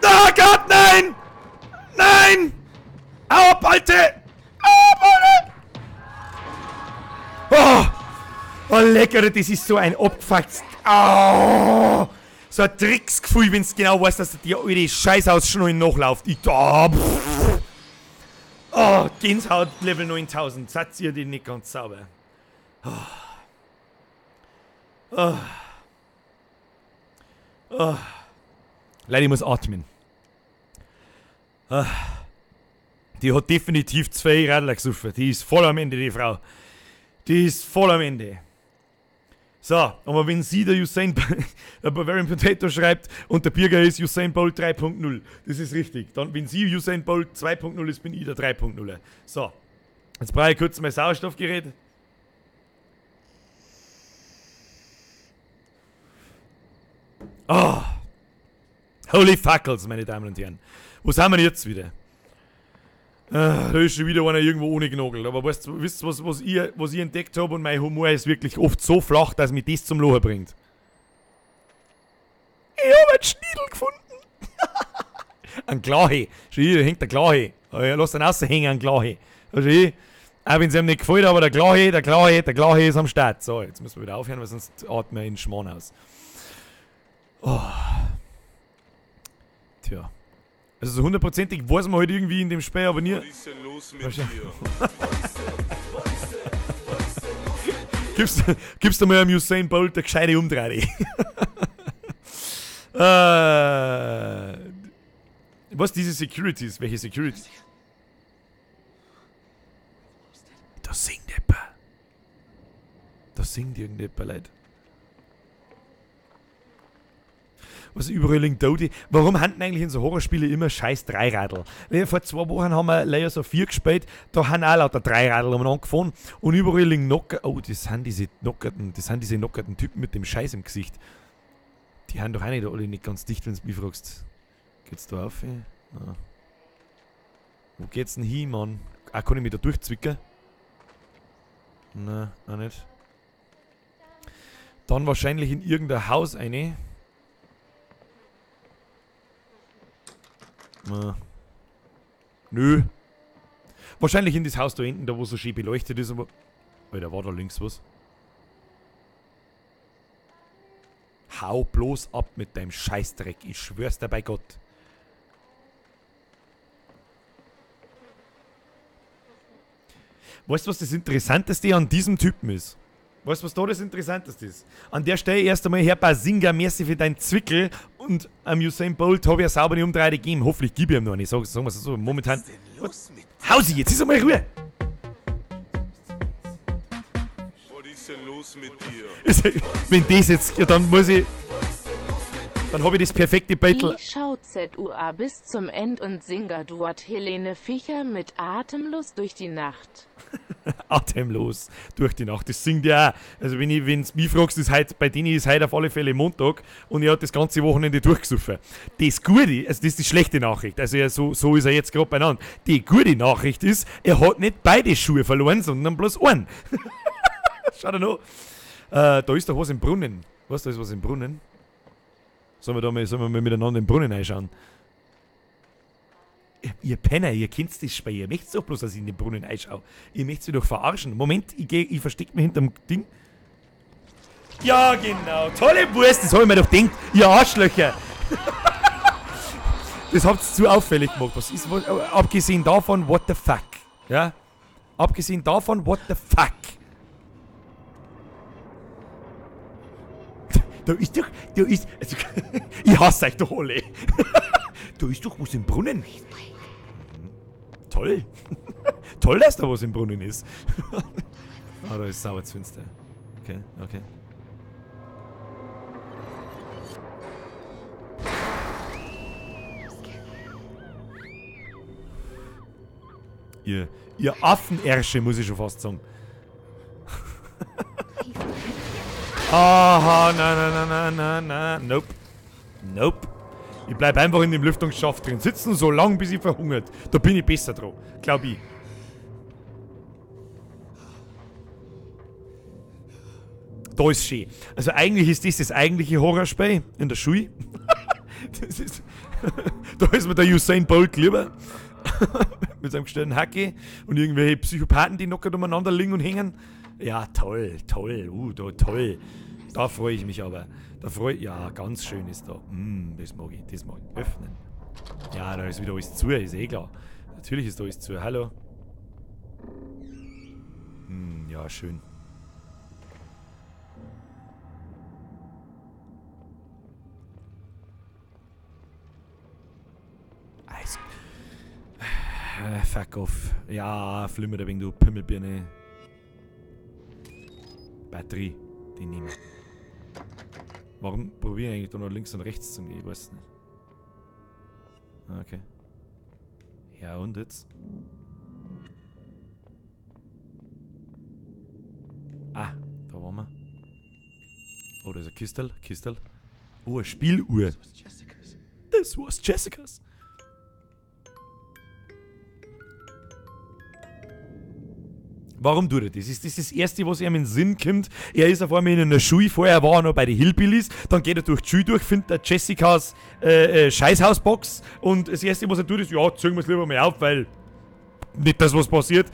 Oh Gott, nein! Nein! Hau ab, Alte! Hau ab, Alte! Oh, lecker, das ist so ein abgefucktes... Oh, so ein Tricksgefühl, wenn du genau weißt, dass dir eure Scheißhausschnurren nachläuft. Oh, Gänsehaut Level 9000. Seid ihr die nicht ganz sauber? Oh. Oh. Oh. Leute, ich muss atmen. Die hat definitiv 2 Radler gesoffen. Die ist voll am Ende, die Frau. Die ist voll am Ende. So, aber wenn sie der Usain der Bavarian Potato schreibt und der Bürger ist Usain Bolt 3.0, das ist richtig. Dann, wenn sie Usain Bolt 2.0 ist, bin ich der 3.0. So, jetzt brauche ich kurz mein Sauerstoffgerät. Oh. Holy Fuckles, meine Damen und Herren. Wo sind wir jetzt wieder? Da ist schon wieder einer irgendwo ohne Gnagel. Aber wisst ihr, was ich entdeckt habe? Und mein Humor ist wirklich oft so flach, dass mich das zum Lachen bringt. Ich habe einen Schniedel gefunden. Ein Glahe. Schau hier, da hängt der Glahe. Lass den raushängen, ein Glahe. Schau hier. Auch wenn es ihm nicht gefällt, aber der Glahe ist am Start. So, jetzt müssen wir wieder aufhören, weil sonst atmen wir in den Schmarrn aus. Oh. Tja. Also so hundertprozentig weiß man halt irgendwie in dem Spiel, aber nie... Was ist denn los mit dir? Gibst du mal einem Usain Bolt eine gescheite Umdrehung. Was diese Securities? Welche Securities? Da singt jemand. Da singt irgendjemand, Leute. Was überall liegt da. Warum haben eigentlich in so Horrorspielen immer scheiß Dreiradl? Vor 2 Wochen haben wir Layers of 4 gespielt, da haben auch lauter Dreiradl angefahren und überall liegen Nocker. Oh, das sind diese nockerten Typen mit dem Scheiß im Gesicht. Die haben doch auch nicht alle nicht ganz dicht, wenn du mich fragst. Geht's da auf? Ja. Wo geht's denn hin, Mann? Ah, kann ich mich da durchzwicken? Nein, auch nicht. Dann wahrscheinlich in irgendein Haus eine. Nö. Wahrscheinlich in das Haus da hinten, da wo so schön beleuchtet ist, aber... Alter, war da links was? Hau bloß ab mit deinem Scheißdreck, ich schwör's dir bei Gott. Weißt du, was das Interessanteste an diesem Typen ist? Weißt du, was da das Interessanteste ist? An der Stelle erst einmal, Herr Basinga, merci für deinen Zwickel und am Usain Bolt habe ich eine saubere Umdrehung gegeben. Hoffentlich gebe ich ihm noch eine. Sagen wir es so, momentan... Was ist denn los mit dir? Hausi, jetzt ist einmal Ruhe. Was ist denn los mit dir? Wenn das jetzt, ja, dann muss ich. Dann habe ich das perfekte Battle. Ich schau ZUA bis zum End und singe dort Helene Fischer mit Atemlos durch die Nacht. Atemlos durch die Nacht. Das singt ja auch. Also wenn du mich fragst, ist heute, bei denen ist heute auf alle Fälle Montag und er hat das ganze Wochenende durchgesoffen. Das Gute, also das ist die schlechte Nachricht, also so ist er jetzt gerade beieinander. Die gute Nachricht ist, er hat nicht beide Schuhe verloren, sondern bloß einen. Schau dir noch. Da ist doch was im Brunnen. Was, da ist was im Brunnen? Sollen wir mal miteinander in den Brunnen reinschauen? Ihr Penner, ihr kennt das Spiel. Ihr möchtet doch bloß, dass ich in den Brunnen reinschaue. Ihr möchtet mich doch verarschen. Moment, ich verstecke mich hinterm Ding. Ja, genau. Tolle Wurst, das habe ich mir doch gedacht. Ihr Arschlöcher. Das habt ihr zu auffällig gemacht. Was ist, abgesehen davon, what the fuck? Ja? Abgesehen davon, what the fuck? Da ist, also, ich hasse euch doch alle. Da ist doch was im Brunnen. Toll. Toll, dass da was im Brunnen ist. Ah, da ist sauer Finster. Okay, okay. Ihr Affenärsche, muss ich schon fast sagen. Aha, nein. Nope. Nope. Ich bleib einfach in dem Lüftungsschacht drin sitzen, so lange bis ich verhungert. Da bin ich besser dran. Glaub ich. Da ist schön. Also eigentlich ist das eigentliche Horrorspiel in der Schule. Das ist, da ist mir der Usain Bolt lieber. Mit seinem gestellten Hacke und irgendwelche Psychopathen, die knockert umeinander liegen und hängen. Ja, toll. Toll. Da freue ich mich aber. Ja, ganz schön ist da. Das mag ich. Öffnen. Ja, da ist wieder alles zu, ist eh klar. Natürlich ist da alles zu. Hallo. Ja, schön. Eis. Fuck off. Ja, flimmer wegen du Pimmelbirne. Batterie, die nehme ich. Warum probiere ich eigentlich da noch links und rechts zu gehen? Ich weiß nicht. Okay. Ja, und jetzt? Ah, da waren wir. Oh, da ist ein Kistel. Oh, eine Spieluhr. Das war's Jessicas. Warum tut er das? Das ist das Erste, was ihm in den Sinn kommt. Er ist auf einmal in einer Schule, vorher war er noch bei den Hillbillies, dann geht er durch die Schule durch, findet er Jessicas Scheißhausbox und das Erste, was er tut, ist, ja, ziehen wir es lieber mal auf, weil nicht das, was passiert.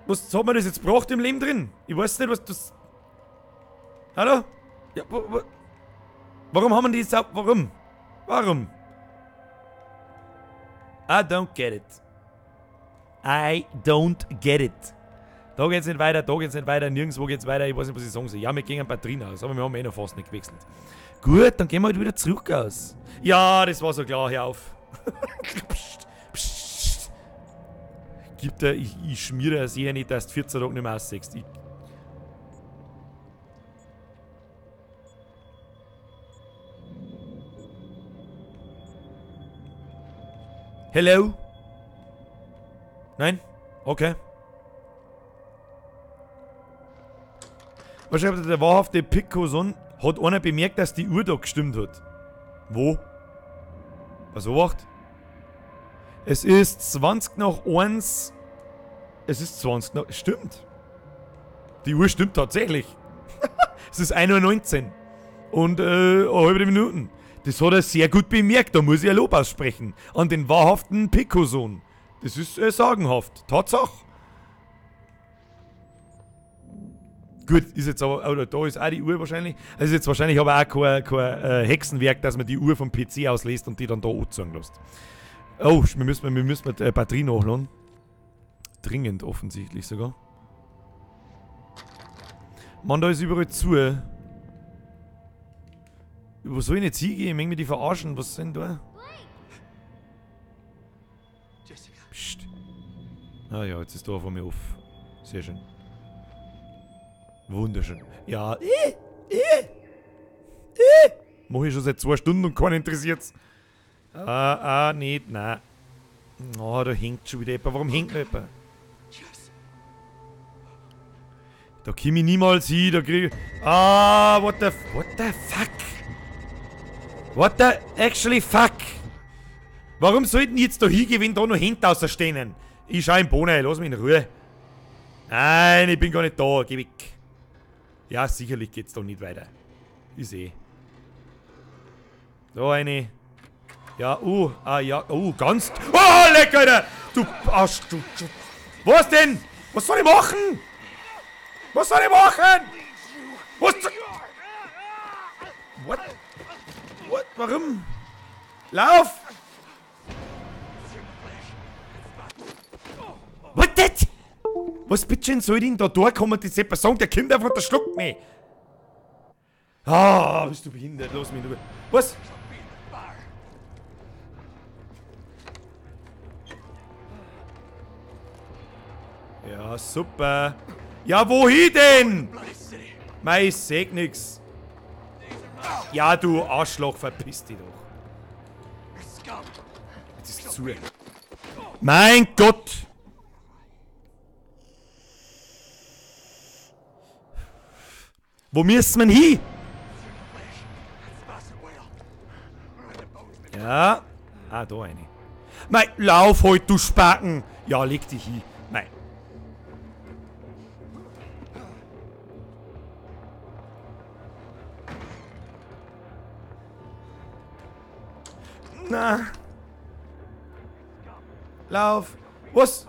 Was hat man das jetzt gebracht im Leben drin? Ich weiß nicht, was das... Hallo? Ja, warum haben wir das... Warum? I don't get it. Da geht's nicht weiter, nirgendwo geht's weiter, ich weiß nicht, was ich sagen soll. Ja, wir gehen Batterien aus, aber wir haben eh noch fast nicht gewechselt. Gut, dann gehen wir halt wieder zurück aus. Ja, das war so klar, hör auf. Psst. Gibt er, ich schmiere es sicher nicht, dass du 14 Tage nicht mehr aussiehst. Hello? Nein? Okay. Was schreibt der wahrhafte Pico-Son? Hat einer bemerkt, dass die Uhr da gestimmt hat? Wo? Was wacht? Es ist 20 nach 1. Es ist 20 nach... Stimmt. Die Uhr stimmt tatsächlich. Es ist 1:19 Uhr. Und eine halbe Minuten. Das hat er sehr gut bemerkt, da muss ich ein Lob aussprechen. An den wahrhaften Pico-Sohn. Das ist sagenhaft. Tatsache. Gut, ist jetzt aber, oder da ist auch die Uhr wahrscheinlich. Also ist jetzt wahrscheinlich aber auch kein Hexenwerk, dass man die Uhr vom PC auslässt und die dann da anzeigen lässt. Oh, wir müssen die Batterie nachladen. Dringend offensichtlich sogar. Mann, da ist überall zu. Wo soll ich jetzt hingehen? Ich möchte mich die verarschen. Was sind da? Ah ja, jetzt ist da von mir auf. Sehr schön. Wunderschön. Ja, mach ich schon seit 2 Stunden und keinen interessiert's. Nicht, nein. Oh, da hängt schon wieder jemand. Warum hängt noch jemand? Da komm ich niemals hin, da krieg ich... what the fuck? What the actually fuck? Warum sollten die jetzt da hingehen, wenn da noch Hände außerstehen? Ich schau im Boden rein, lass mich in Ruhe. Nein, ich bin gar nicht da, geh weg. Ja, sicherlich geht's da nicht weiter. Ich seh. Da eine. Ja, ja, ganz... Oh, leck, Alter! Du Arsch, du... Was denn? Was soll ich machen? Was soll ich machen? Was soll... What? Warum? Lauf! What that? Was bitte soll denn da durchkommen, diese Person? Der Kind einfach, der schluckt mich. Bist du behindert? Lass mich nur. Was? Ja, super. Ja, wohin denn? Mei, ich seh nix. Ja, du Arschloch, verpiss dich doch. Jetzt ist zu. Mein Gott! Wo müssen wir hin? Ja. Da eine. Mei, lauf halt, du Spacken! Ja, leg dich hin. Mei. Na. Lauf. Was?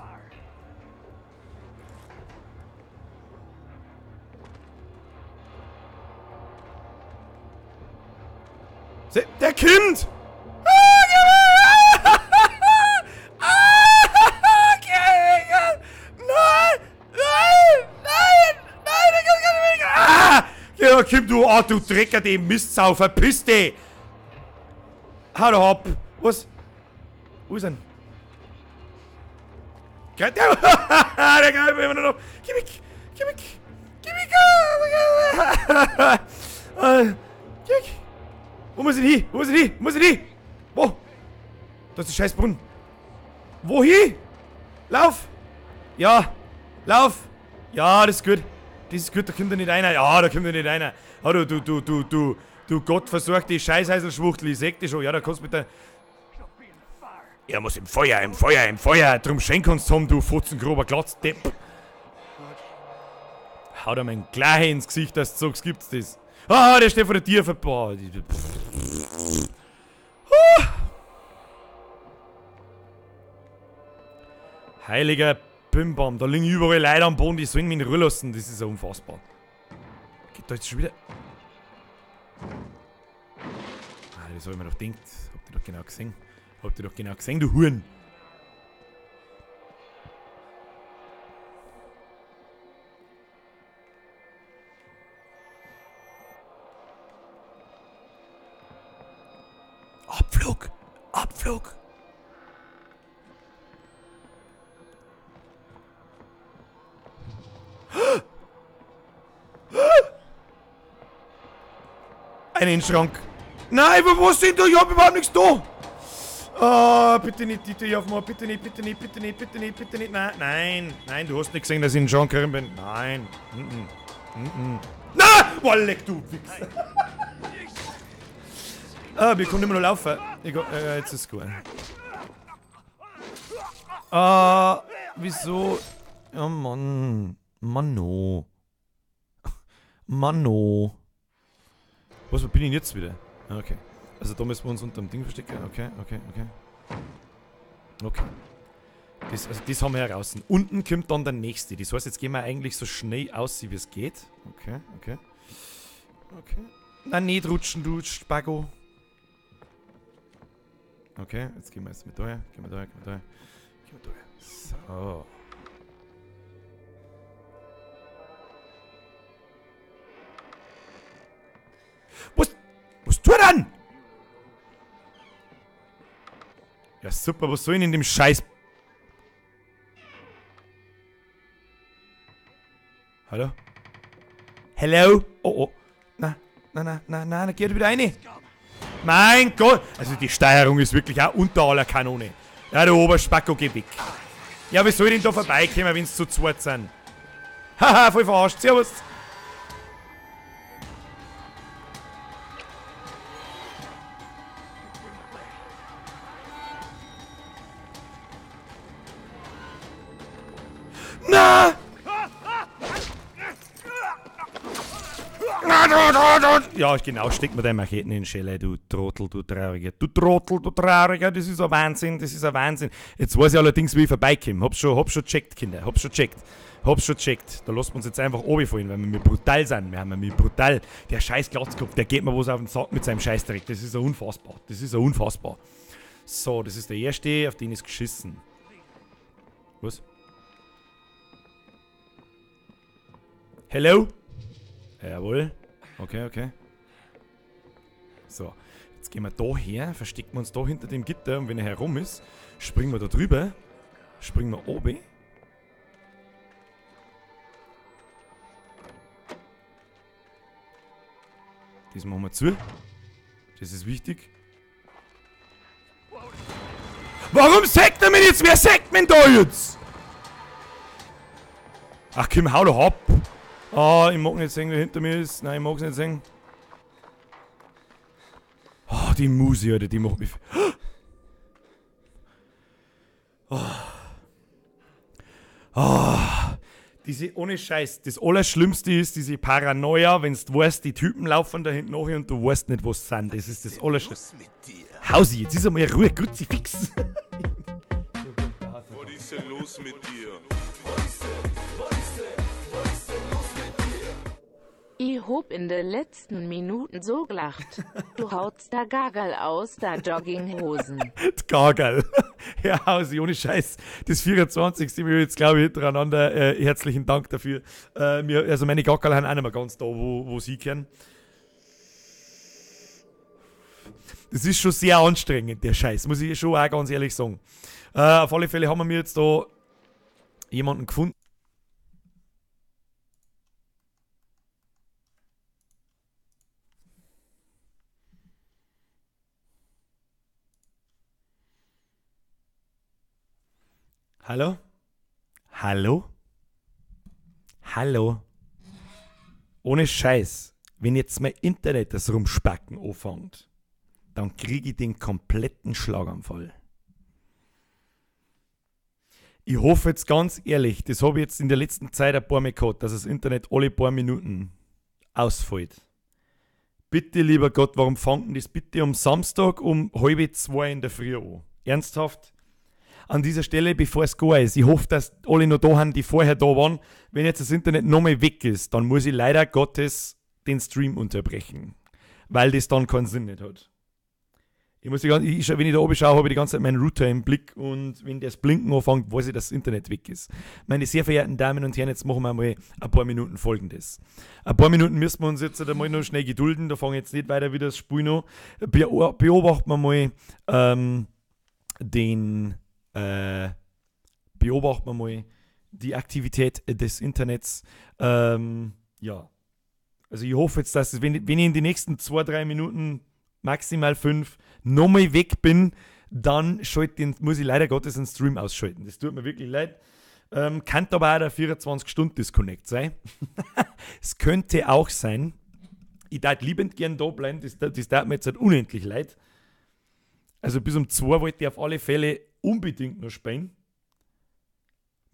Der Kind! Ja, Kim, du Drecker, die Mistsau, verpiss dich! Hau doch ab! Was? Wo ist denn? Der greift mir immer noch! Geh weg! Geh weg! Geh weg! Geh weg! Wo muss ich hin? Wo muss ich hin? Wo muss ich hin? Wo? Das ist der Scheißbrunnen. Wohin? Lauf! Ja! Lauf! Ja, das ist gut. Das ist gut, da kommt er nicht einer. Ja, da kommt er nicht einer. Oh, du gottversorgte Scheißheiselschwuchtel, ich sag dich schon. Ja, da kannst du mit der... Er muss im Feuer, im Feuer, im Feuer. Drum schenk uns Tom, du fotzengrober Glatzdepp. Hau dir mein Gleiche ins Gesicht, dass du sagst, gibt's das. Der steht vor der Tür. Boah. Heiliger Bimbam, da liegen überall Leute am Boden, die sollen mich in Ruhe lassen. Das ist ja unfassbar. Geht da jetzt schon wieder... das hab ich mir doch gedacht. Habt ihr doch genau gesehen. Habt ihr doch genau gesehen, du Huren. Abflug! Abflug! Einen Schrank. Nein, was sind da? Ich hab überhaupt nichts da. Bitte nicht, Dieter, ich aufmachen. Bitte nicht, bitte nicht, bitte nicht, bitte nicht, bitte nicht. Nein, du hast nicht gesehen, dass ich in den Schrank drin bin. Nein. Nein! Boah, leck du Wichser. Wir können immer noch laufen. Jetzt ist es gut. Wieso? Ja, Mann. Manno. Was bin ich denn jetzt wieder? Okay. Also da müssen wir uns unter dem Ding verstecken. Okay. Das haben wir heraus. Unten kommt dann der nächste. Das heißt, jetzt gehen wir eigentlich so schnell aus, wie es geht. Okay. Nein, nicht rutschen, du Spago. Okay, jetzt gehen wir jetzt mit daher. Gehen wir daher. So. Was tut er denn? Ja super, was soll ich in dem Scheiß... Hallo? Hello? Oh. Na, geht wieder rein. Mein Gott. Also die Steuerung ist wirklich auch unter aller Kanone. Ja, der Oberspacko, geh weg. Ja, wie soll ich denn da vorbeikommen, wenn sie zu zweit sind? Haha, voll verarscht. Servus. Na! Ja, genau, steck mir deine Macheten in die Schelle, du Trottel, du Trauriger. Du Trottel, du Trauriger, das ist ein Wahnsinn, das ist ein Wahnsinn. Jetzt weiß ich allerdings, wie ich vorbeikomme. Hab's schon gecheckt, Kinder, hab's schon gecheckt. Da lassen wir uns jetzt einfach runterfallen, weil wir brutal sind. Wir haben brutal. Der scheiß Glatzkopf, der geht mir was auf den Sack mit seinem Scheißdreck. Das ist ja unfassbar. So, das ist der erste, auf den ist geschissen. Was? Hello? Jawohl. Okay. So, jetzt gehen wir da her, verstecken wir uns da hinter dem Gitter und wenn er herum ist, springen wir da drüber, springen wir oben. Das machen wir zu. Das ist wichtig. Warum sagt er mich jetzt? Wer sagt mich da jetzt? Ach komm, hau doch ab. Ah, ich mag nicht sehen, wer hinter mir ist. Nein, ich mag es nicht sehen. Ah, die Musi, Alter, die macht mich... Diese, ohne Scheiß, das Allerschlimmste ist diese Paranoia, wenn du weißt, die Typen laufen da hinten nach und du weißt nicht, was sie sind. Das ist das Allerschlimmste. Hausi, jetzt ist einmal Ruhe, Kruzifix. Was ist denn los mit dir? Ich hab in den letzten Minuten so gelacht. Du hautst da Gagal aus, da Jogginghosen. Gagal. Herr Hausi, ohne Scheiß. Das 24. wir jetzt, glaube ich, hintereinander. Herzlichen Dank dafür. Also meine Gagal haben auch nicht mehr ganz da, wo sie kennen. Das ist schon sehr anstrengend, der Scheiß. Muss ich schon auch ganz ehrlich sagen. Auf alle Fälle haben wir jetzt da jemanden gefunden. Hallo? Ohne Scheiß, wenn jetzt mein Internet das Rumspacken anfängt, dann kriege ich den kompletten Schlaganfall. Ich hoffe jetzt ganz ehrlich, das habe ich jetzt in der letzten Zeit ein paar Mal gehabt, dass das Internet alle paar Minuten ausfällt. Bitte, lieber Gott, warum fängt denn das bitte am Samstag um 1:30 in der Früh an? Ernsthaft? An dieser Stelle, bevor es gar ist, ich hoffe, dass alle noch da sind, die vorher da waren. Wenn jetzt das Internet nochmal weg ist, dann muss ich leider Gottes den Stream unterbrechen. Weil das dann keinen Sinn nicht hat. Wenn ich da oben schaue, habe ich die ganze Zeit meinen Router im Blick und wenn das Blinken anfängt, weiß ich, dass das Internet weg ist. Meine sehr verehrten Damen und Herren, jetzt machen wir mal ein paar Minuten Folgendes. Ein paar Minuten müssen wir uns jetzt einmal noch schnell gedulden, da fange ich jetzt nicht weiter wie das Spiel noch. Beobachten wir mal beobachten wir mal die Aktivität des Internets. Ja. Also ich hoffe jetzt, dass wenn ich in den nächsten 2-3 Minuten, maximal 5, nochmal weg bin, dann muss ich leider Gottes den Stream ausschalten. Das tut mir wirklich leid. Kann aber auch der 24-Stunden-Disconnect sein. Es könnte auch sein. Ich würde liebend gern da bleiben, das tat mir jetzt halt unendlich leid. Also bis um 2 wollte ich auf alle Fälle unbedingt noch spielen.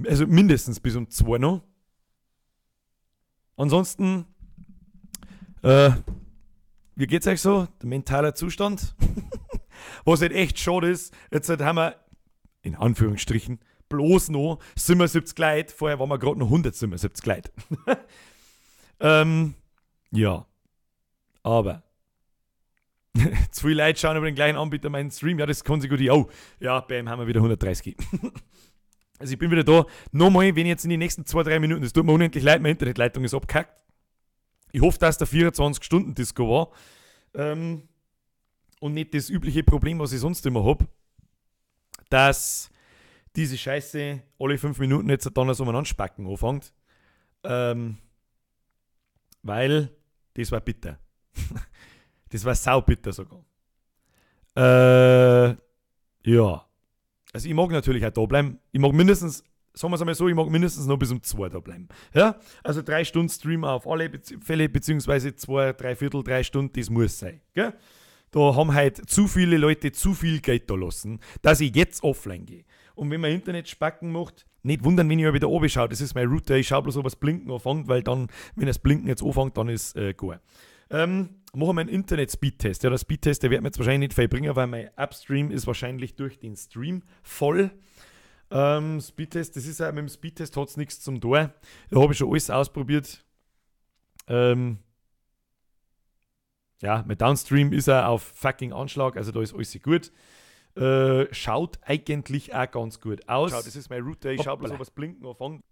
Also mindestens bis um 2 noch. Ansonsten, wie geht's euch so? Der mentale Zustand? Was halt echt schade ist, jetzt halt haben wir, in Anführungsstrichen, bloß noch 77 Leute. Vorher waren wir gerade noch 177 Leute. Ja. Aber zu viele Leute schauen über den gleichen Anbieter meinen Stream. Ja, das kann sich gut. Oh, ja, bam, haben wir wieder 130. Also ich bin wieder da. Nochmal, wenn ich jetzt in den nächsten 2-3 Minuten, das tut mir unendlich leid, meine Internetleitung ist abgehackt. Ich hoffe, dass der 24-Stunden-Disco war. Und nicht das übliche Problem, was ich sonst immer habe, dass diese Scheiße alle 5 Minuten jetzt dann so umeinander spacken anfängt. weil das war bitter. Das war saubitter sogar. Ja. Also ich mag natürlich auch da bleiben. Ich mag mindestens, sagen wir es einmal so, ich mag mindestens noch bis um 2 da bleiben. Ja? Also 3 Stunden Stream auf alle Fälle, beziehungsweise 2, 3/4, 3 Stunden, das muss sein. Gell? Da haben halt zu viele Leute zu viel Geld da lassen, dass ich jetzt offline gehe. Und wenn man Internet spacken macht, nicht wundern, wenn ich mal wieder oben schaue. Das ist mein Router. Ich schaue bloß, ob das Blinken anfängt, weil dann, wenn das Blinken jetzt anfängt, dann ist gut. Machen wir einen Internet-Speedtest. Ja, der Speedtest, der wird mir jetzt wahrscheinlich nicht viel bringen, weil mein Upstream ist wahrscheinlich durch den Stream voll. Speedtest, das ist auch, mit dem Speedtest hat es nichts zum Tor. Da habe ich schon alles ausprobiert. Ja, mein Downstream ist auch auf fucking Anschlag, also da ist alles gut. Schaut eigentlich auch ganz gut aus. Schau, das ist mein Router, ich schaue bloß, ob das Blinken anfängt.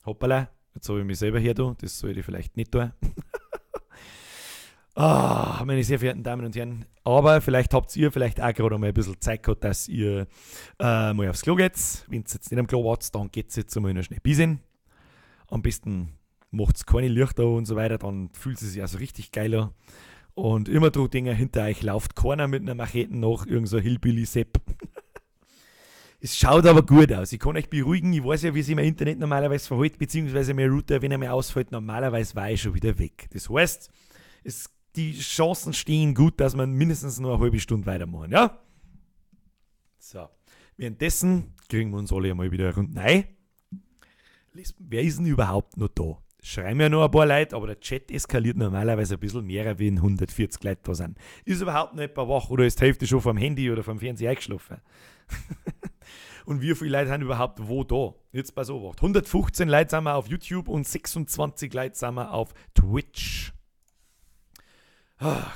Hoppala, jetzt habe ich mich selber hier da, das sollte ich vielleicht nicht tun. Meine sehr verehrten Damen und Herren, aber vielleicht habt ihr vielleicht auch gerade mal ein bisschen Zeit gehabt, dass ihr mal aufs Klo geht. Wenn ihr jetzt nicht am Klo wart, dann geht es jetzt einmal noch schnell bisschen. Am besten macht es keine Lichter und so weiter, dann fühlt es sich also richtig geiler. Und immer so Dinger hinter euch lauft keiner mit einer Machete nach, irgend so Hillbilly-Sepp. Es schaut aber gut aus. Ich kann euch beruhigen, ich weiß ja, wie sich mein Internet normalerweise verhält, beziehungsweise mein Router, wenn er mir ausfällt, normalerweise war ich schon wieder weg. Das heißt, die Chancen stehen gut, dass wir mindestens noch eine halbe Stunde weitermachen, ja? So. Währenddessen kriegen wir uns alle einmal wieder rund rein. Wer ist denn überhaupt noch da? Schreiben ja noch ein paar Leute, aber der Chat eskaliert normalerweise ein bisschen mehr, wenn 140 Leute da sind. Ist überhaupt noch jemand wach oder ist die Hälfte schon vom Handy oder vom Fernseher eingeschlafen? Und wie viele Leute sind überhaupt wo da? Jetzt bei so was. 115 Leute sind wir auf YouTube und 26 Leute sind wir auf Twitch.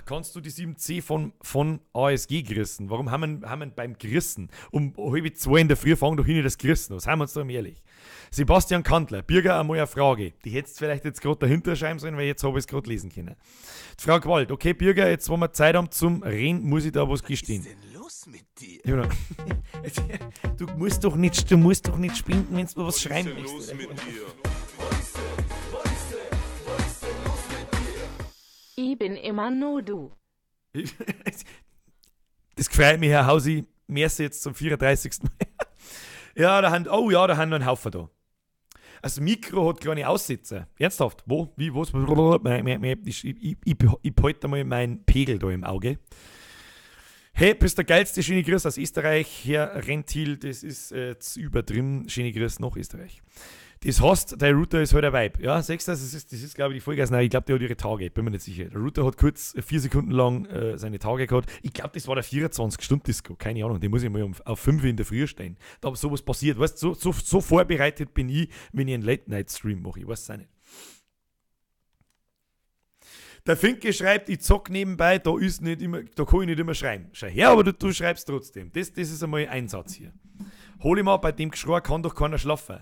Kannst du die 7C von ASG gerissen? Warum haben wir beim Gerissen? Um 1:30 in der Früh fangen doch hin das Gerissen aus. Seien wir uns doch mal ehrlich. Sebastian Kantler, Bürger, einmal eine Frage. Die hättest du vielleicht jetzt gerade dahinter schreiben sollen, weil jetzt habe ich es gerade lesen können. Die Frau Gewalt, okay Bürger, jetzt wo wir Zeit haben zum Reden, muss ich da was gestehen. Was ist denn los mit dir? Du musst doch nicht spielen, wenn du was schreiben Was ist denn möchtest. los mit dir? Ich bin immer nur du. Das gefreut mich, Herr Hausi. Merci jetzt zum 34. Mal. Ja, da haben noch einen Haufen da. Also Mikro hat gar nicht Aussetzer. Ernsthaft? Wo? Wie? Was? Ich behalte mal meinen Pegel da im Auge. Hey, bist der geilste. Schöne Grüße aus Österreich. Herr Rentil, das ist jetzt übertrieben. Schöne Grüße nach Österreich. Das heißt, der Router ist halt ein Vibe. Ja, sechs, das ist glaube ich, die Folge. Also, nein, ich glaube, der hat ihre Tage. Bin mir nicht sicher. Der Router hat kurz 4 Sekunden lang seine Tage gehabt. Ich glaube, das war der 24-Stunden-Disco. Keine Ahnung, den muss ich mal auf 5 in der Früh stehen. Da aber sowas passiert. Weißt du, so vorbereitet bin ich, wenn ich einen Late-Night-Stream mache. Ich weiß es auch nicht. Der Finke schreibt, ich zock nebenbei, da kann ich nicht immer schreiben. Schau her, aber du schreibst trotzdem. Das ist einmal ein Satz hier. Hol ihn mal, bei dem Geschrei kann doch keiner schlafen.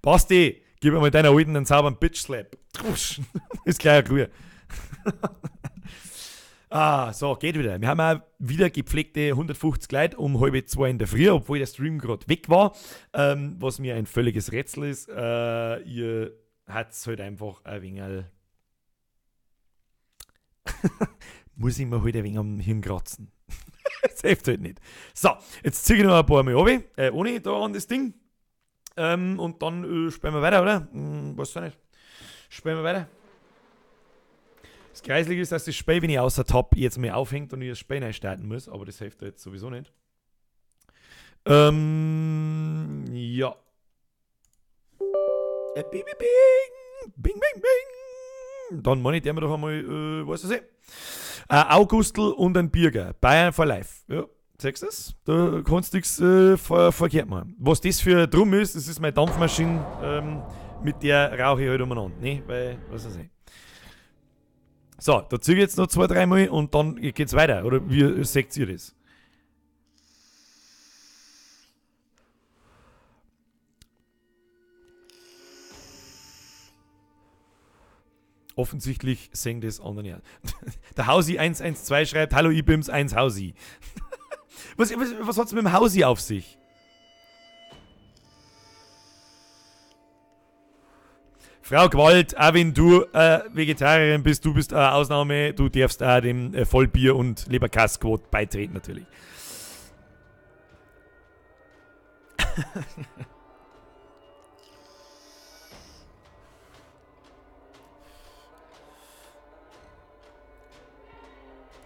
Passt eh, gib mal deiner Alten einen sauberen Bitch-Slap. Ist gleich Ruhe. So, geht wieder. Wir haben auch wieder gepflegte 150 Leute um 1:30 in der Früh, obwohl der Stream gerade weg war. Was mir ein völliges Rätsel ist. Ihr habt es halt einfach ein wenig... muss ich mir halt ein wenig am Hirn kratzen. Das hilft halt nicht. So, jetzt ziehe ich noch ein paar Mal runter, ohne da an das Ding. Und dann spielen wir weiter, oder? Weiß ich nicht. Spielen wir weiter. Das Kreislige ist, dass das Spiel, wenn ich außer Tab jetzt mal aufhängt und ich das Spiel neu starten muss, aber das hilft jetzt sowieso nicht. Ja. Bing, bing, bing. Bing, bing, bing. Dann monitieren wir doch einmal, was weiß ich. Ein Augustl und ein Bürger. Bayern for Life. Ja, siehst du das? Da kannst du nichts verkehrt machen. Was das für Drum ist, das ist meine Dampfmaschine, mit der rauche ich halt umeinander. Ne? Weil, was weiß ich. So, da ziehe ich jetzt noch 2-3 Mal und dann geht's weiter. Oder wie seht ihr das? Offensichtlich sehen das anderen ja. Der Hausi 112 schreibt, hallo Ibims 1 Hausi. Was hat es mit dem Hausi auf sich? Frau Gewalt, auch wenn du Vegetarierin bist, du bist eine Ausnahme, du darfst auch dem Vollbier- und Leberkassquot beitreten natürlich.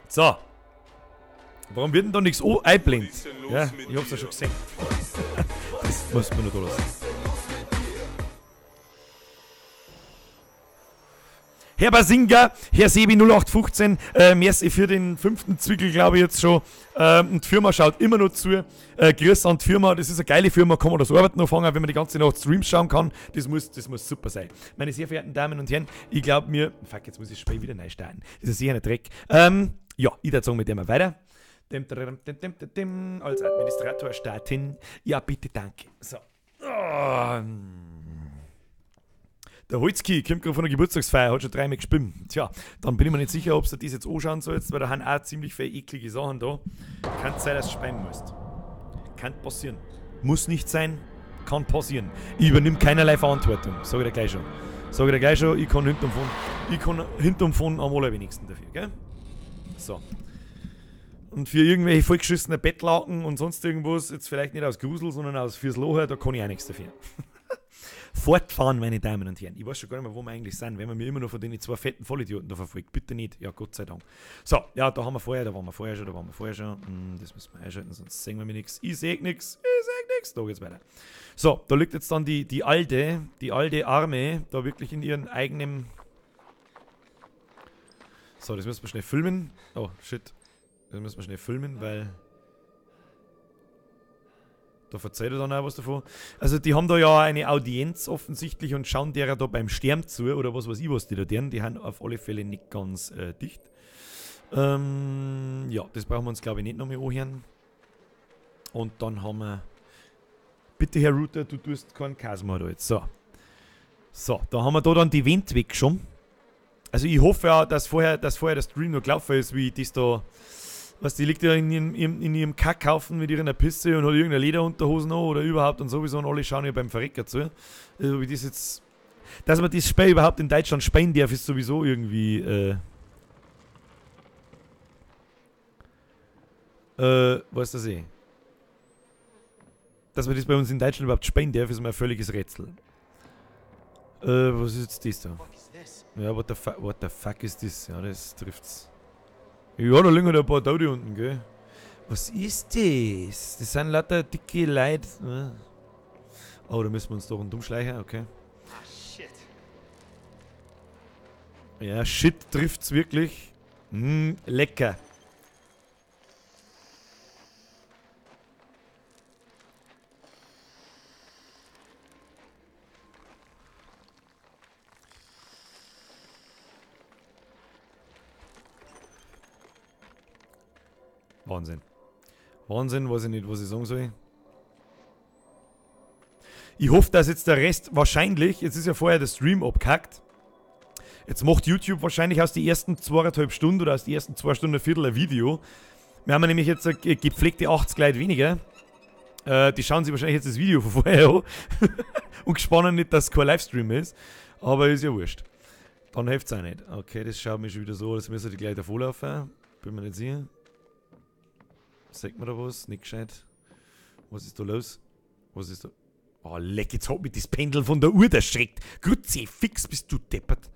So. Warum wird denn da nichts einblendet? Ja, ich hab's ja schon gesehen. Das muss man noch da lassen. Herr Basinga, Herr Sebi 0815, merci für den 5. Zwickel, glaube ich jetzt schon. Und die Firma schaut immer noch zu. Grüß an die Firma, das ist eine geile Firma, kann man das Arbeiten anfangen, wenn man die ganze Nacht Streams schauen kann. Das muss super sein. Meine sehr verehrten Damen und Herren, ich glaube mir, fuck, jetzt muss ich das Spiel wieder neu starten. Das ist sicher ein Dreck. Ja, ich würde sagen, mit dem mal weiter. Als Administrator starten. Ja, bitte, danke. So. Der Holzki kommt gerade von der Geburtstagsfeier, hat schon 3 Mal gespielt. Tja, dann bin ich mir nicht sicher, ob du das jetzt anschauen sollst, weil da haben auch ziemlich viele eklige Sachen da. Kann sein, dass du speien musst. Kann passieren. Muss nicht sein, kann passieren. Ich übernehme keinerlei Verantwortung. Sag ich dir gleich schon. Ich kann hinterm von am allerwenigsten dafür, gell? So. Und für irgendwelche vollgeschissene Bettlaken und sonst irgendwas, jetzt vielleicht nicht aus Grusel, sondern aus fürs Loher, da kann ich auch nichts dafür. Fortfahren, meine Damen und Herren. Ich weiß schon gar nicht mehr, wo wir eigentlich sind, wenn man mir immer noch von den 2 fetten Vollidioten da verfolgt. Bitte nicht. Ja, Gott sei Dank. So, ja, da waren wir vorher schon. Das müssen wir einschalten, sonst sehen wir mir nichts. Ich sehe nichts. Da geht's weiter. So, da liegt jetzt dann die alte Arme, da wirklich in ihren eigenen... So, das müssen wir schnell filmen. Oh, shit. Das müssen wir schnell filmen, weil... Da verzeiht er dann auch was davon. Also die haben da ja eine Audienz offensichtlich und schauen derer da beim Sterben zu oder was weiß ich, was die da tun. Die haben auf alle Fälle nicht ganz dicht. Ja, das brauchen wir uns glaube ich nicht nochmal anhören. Und dann haben wir... Bitte Herr Router, du tust keinen Käse mehr da jetzt. So. So, da haben wir da dann die Wände weg schon. Also ich hoffe ja, dass vorher der Stream noch gelaufen ist, wie das da... Was, die liegt ja in ihrem Kackhaufen mit ihrer Pisse und hat irgendeine Lederunterhosen an oder überhaupt und sowieso und alle schauen ja beim Verrecker zu. Also wie das jetzt... Dass man das Spiel überhaupt in Deutschland spielen darf, ist sowieso irgendwie... was das eh? Dass man das bei uns in Deutschland überhaupt spielen darf, ist mir ein völliges Rätsel. Was ist jetzt das da? Ja, what the fuck ist das? Ja, das trifft's. Ja, da liegen ein paar Tote unten, gell? Was ist das? Das sind lauter dicke Leute. Oh, da müssen wir uns doch einen umschleichen, okay. Ah, shit. Ja, shit trifft's wirklich. Lecker. Wahnsinn. Wahnsinn, weiß ich nicht, was ich sagen soll. Ich hoffe, dass jetzt der Rest wahrscheinlich, jetzt ist ja vorher der Stream abgehackt. Jetzt macht YouTube wahrscheinlich aus den ersten 2,5 Stunden oder aus den ersten 2 Stunden ein Viertel ein Video. Wir haben nämlich jetzt gepflegte 80 Leute weniger. Die schauen sich wahrscheinlich jetzt das Video von vorher an. Und gespannt nicht, dass es kein Livestream ist. Aber ist ja wurscht. Dann hilft es auch nicht. Okay, das schaut mir schon wieder so, als müsste die gleich davor laufen. Bin mir nicht sicher. Sagt man da was? Nicht gescheit. Was ist da los? Was ist da? Oh, leck, jetzt hat mich das Pendel von der Uhr erschreckt. Grüezi, fix bist du deppert.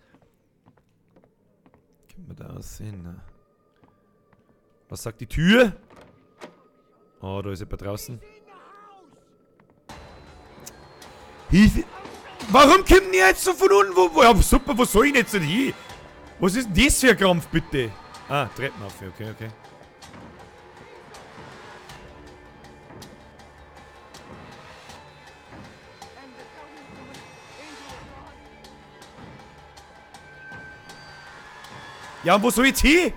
Können wir da aussehen? Was sagt die Tür? Oh, da ist jemand draußen. Hilfe! Warum kommen die jetzt so von unten? Ja, super, wo soll ich jetzt denn hin? Was ist denn das für ein Krampf, bitte? Ah, Treppen auf, okay. Ja, und wo soll ich jetzt hin?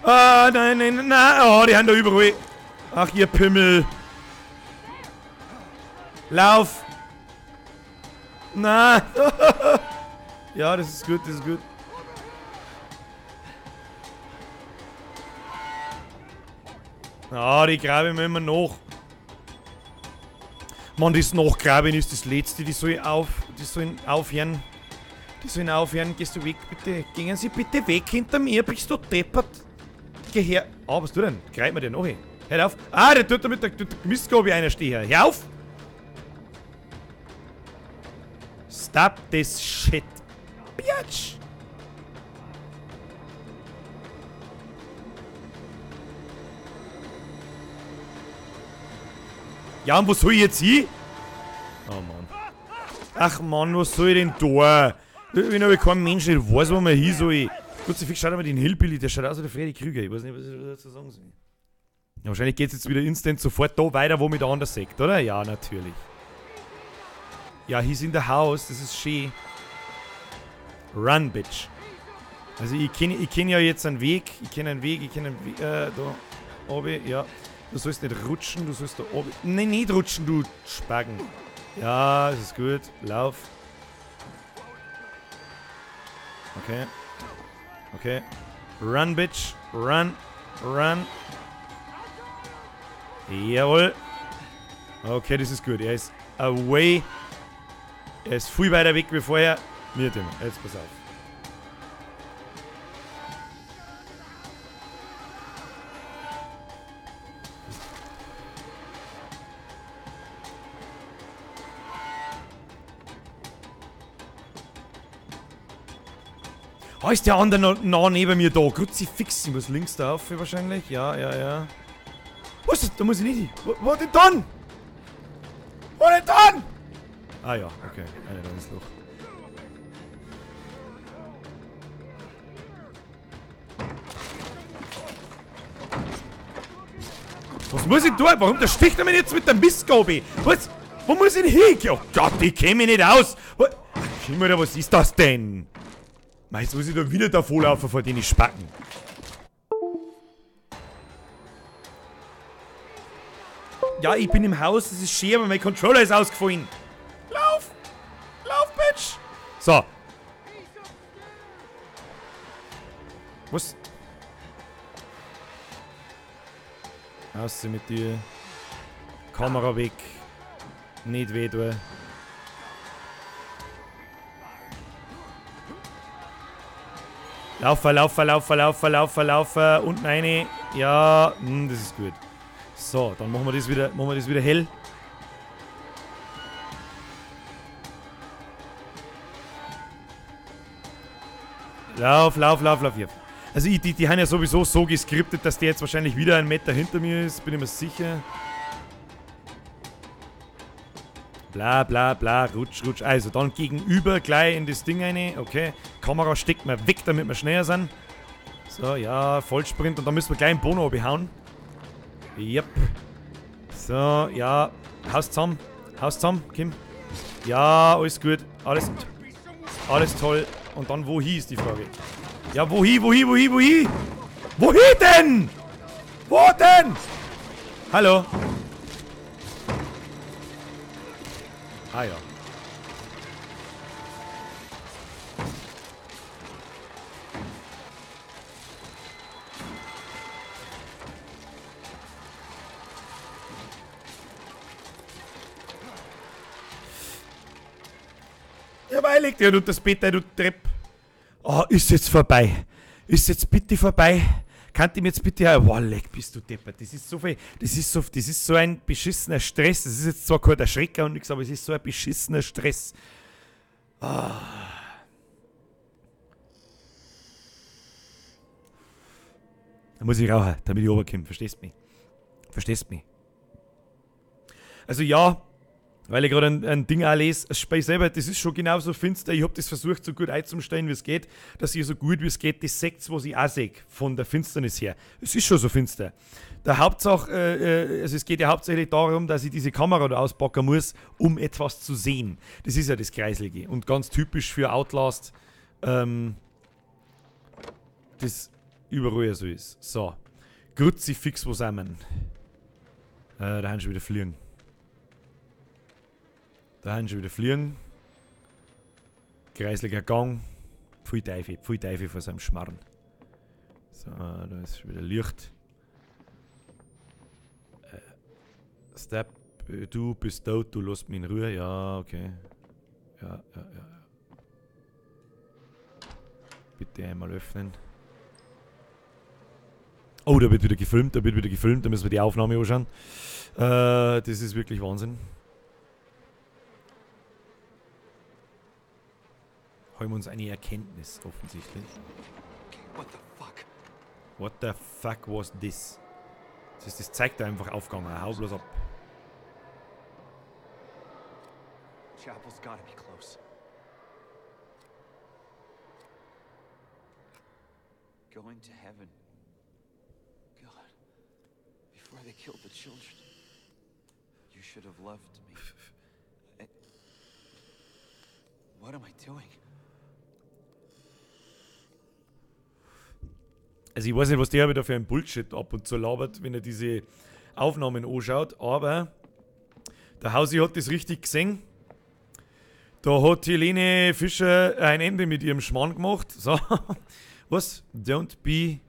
Ah, nein. Oh, die haben da überall. Ach, ihr Pimmel. Lauf. Na. Ja, das ist gut. Ah, die grabe ich mir immer nach. Mann, das Nachgraben ist das Letzte. Die sollen aufhören. Die sollen aufhören. Gehst du weg, bitte? Gehen Sie bitte weg hinter mir. Bist du deppert? Geh her. Ah, was tut denn? Greif mir den noch hin. Hör auf. Ah, der tut da mit der Mistgabel einer stehen. Hör auf! Stop this shit. Bitch! Ja, und was soll ich jetzt hin? Oh Mann. Ach Mann, was soll ich denn da? Wenn aber kein Mensch nicht weiß, wo man hin soll. Gut, schaut mal den Hillbilly, der schaut aus wie der Freddy Krüger. Ich weiß nicht, was ich dazu sagen soll. Ja, wahrscheinlich geht es jetzt wieder instant sofort da weiter, wo mich der andere sagt, oder? Ja, natürlich. Ja, he's in the house, das ist schön. Run, bitch. Also ich kenn ja jetzt einen Weg. Da oben, ja. Du sollst nicht rutschen, du sollst da oben. Nein, nicht rutschen, du Spacken. Ja, das ist gut. Lauf. Okay. Okay. Run, bitch. Run. Run. Jawohl. Okay, das ist gut. Er ist away. Er ist viel weiter weg wie vorher. Mit dem. Jetzt pass auf. Oh, ist der andere noch neben mir da? Kruzifix, ich muss links da auf wahrscheinlich. Ja, ja, ja. Was ist das? Da muss ich nicht hin. Wo denn dann? Wo denn dann? Ah ja, okay. Eine da ins Loch. Was muss ich tun? Warum? Da sticht er mich jetzt mit der Mistgabel. Was? Wo muss ich denn hin? Oh Gott, ich kenn mich nicht aus. Was ist das denn? Jetzt muss ich da wieder davonlaufen vor denen Spacken. Ja, ich bin im Haus, das ist schön, aber mein Controller ist ausgefallen. Lauf! Lauf, Bitch! So. Was? Raus mit dir. Kamera weg. Nicht weh tun. Laufen. Unten rein. Ja, das ist gut. So, dann machen wir das wieder hell. Lauf. Ja. Also die haben ja sowieso so geskriptet, dass der jetzt wahrscheinlich wieder 1 Meter hinter mir ist. Bin ich mir sicher. Bla, rutsch. Also, dann gegenüber gleich in das Ding rein. Okay. Kamera steckt mir weg, damit wir schneller sind. So, ja, Vollsprint. Und dann müssen wir gleich einen Bono behauen. Yep. So, ja. Haus zusammen, Kim. Ja, alles gut. Alles toll. Und dann wohin ist die Frage. Ja, wohin? Wohin denn? Wo denn? Hallo? Ah ja. Ja, weil liegt ja unter das Bett, du Trepp. Oh, ist jetzt vorbei. Ist jetzt bitte vorbei. Kannst du mir jetzt bitte... Boah, leck, bist du deppert. Das ist so viel... Das ist so ein beschissener Stress. Das ist jetzt zwar kein Erschrecker und nichts, aber es ist so ein beschissener Stress. Oh. Da muss ich rauchen, damit ich runterkomme. Verstehst du mich? Also ja... Weil ich gerade ein Ding auch lese, das Spiel selber, das ist schon genauso finster. Ich habe das versucht, so gut einzustellen, wie es geht, dass ihr so gut wie es geht das seht, was ich auch sehe, von der Finsternis her. Es ist schon so finster. Der Hauptsache, also es geht ja hauptsächlich darum, dass ich diese Kamera da auspacken muss, um etwas zu sehen. Das ist ja das Kreiselige. Und ganz typisch für Outlast, das überall so ist. So. Kruzifix, wo sind wir? Da haben schon wieder Fliegen. Kreisliger Gang. Pfui Teufel vor seinem Schmarrn. So, da ist schon wieder Licht. Step. Du bist tot, du lässt mich in Ruhe. Ja, okay. Ja. Bitte einmal öffnen. Oh, da wird wieder gefilmt, da müssen wir die Aufnahme anschauen. Das ist wirklich Wahnsinn. Haben wir uns eine Erkenntnis, offensichtlich. What the fuck? What the fuck was this? Das zeigt einfach aufgegangen, hau bloß ab. Chapel's gotta be close. Going to heaven. God, before they killed the children, you should have loved me. What am I doing? Also ich weiß nicht, was der wieder für ein Bullshit ab und zu labert, wenn er diese Aufnahmen anschaut, aber der Hausi hat das richtig gesehen. Da hat Helene Fischer ein Ende mit ihrem Schmarrn gemacht. So, was? Don't be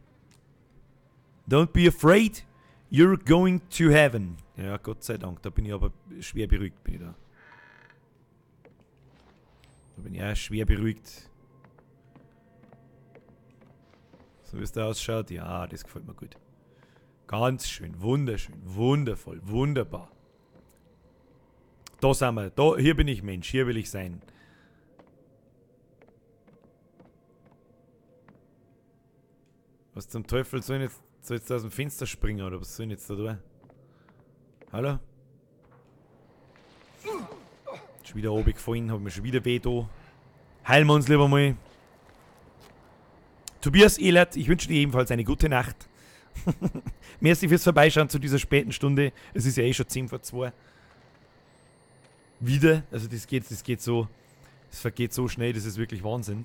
afraid, you're going to heaven. Ja, Gott sei Dank, da bin ich aber schwer beruhigt, bin ich da. Da bin ich auch schwer beruhigt. So wie es da ausschaut, ja, das gefällt mir gut. Ganz schön, wunderschön, wundervoll, wunderbar. Da sind wir, da, hier bin ich Mensch, hier will ich sein. Was zum Teufel soll ich jetzt aus dem Fenster springen oder was soll ich jetzt da tun? Hallo? Schon wieder oben gefallen, hab mir schon wieder weh da. Heilen wir uns lieber mal. Tobias Ehlert, ich wünsche dir ebenfalls eine gute Nacht. Merci fürs Vorbeischauen zu dieser späten Stunde. Es ist ja eh schon 10 vor 2. Wieder, also das geht so, es vergeht so schnell, das ist wirklich Wahnsinn.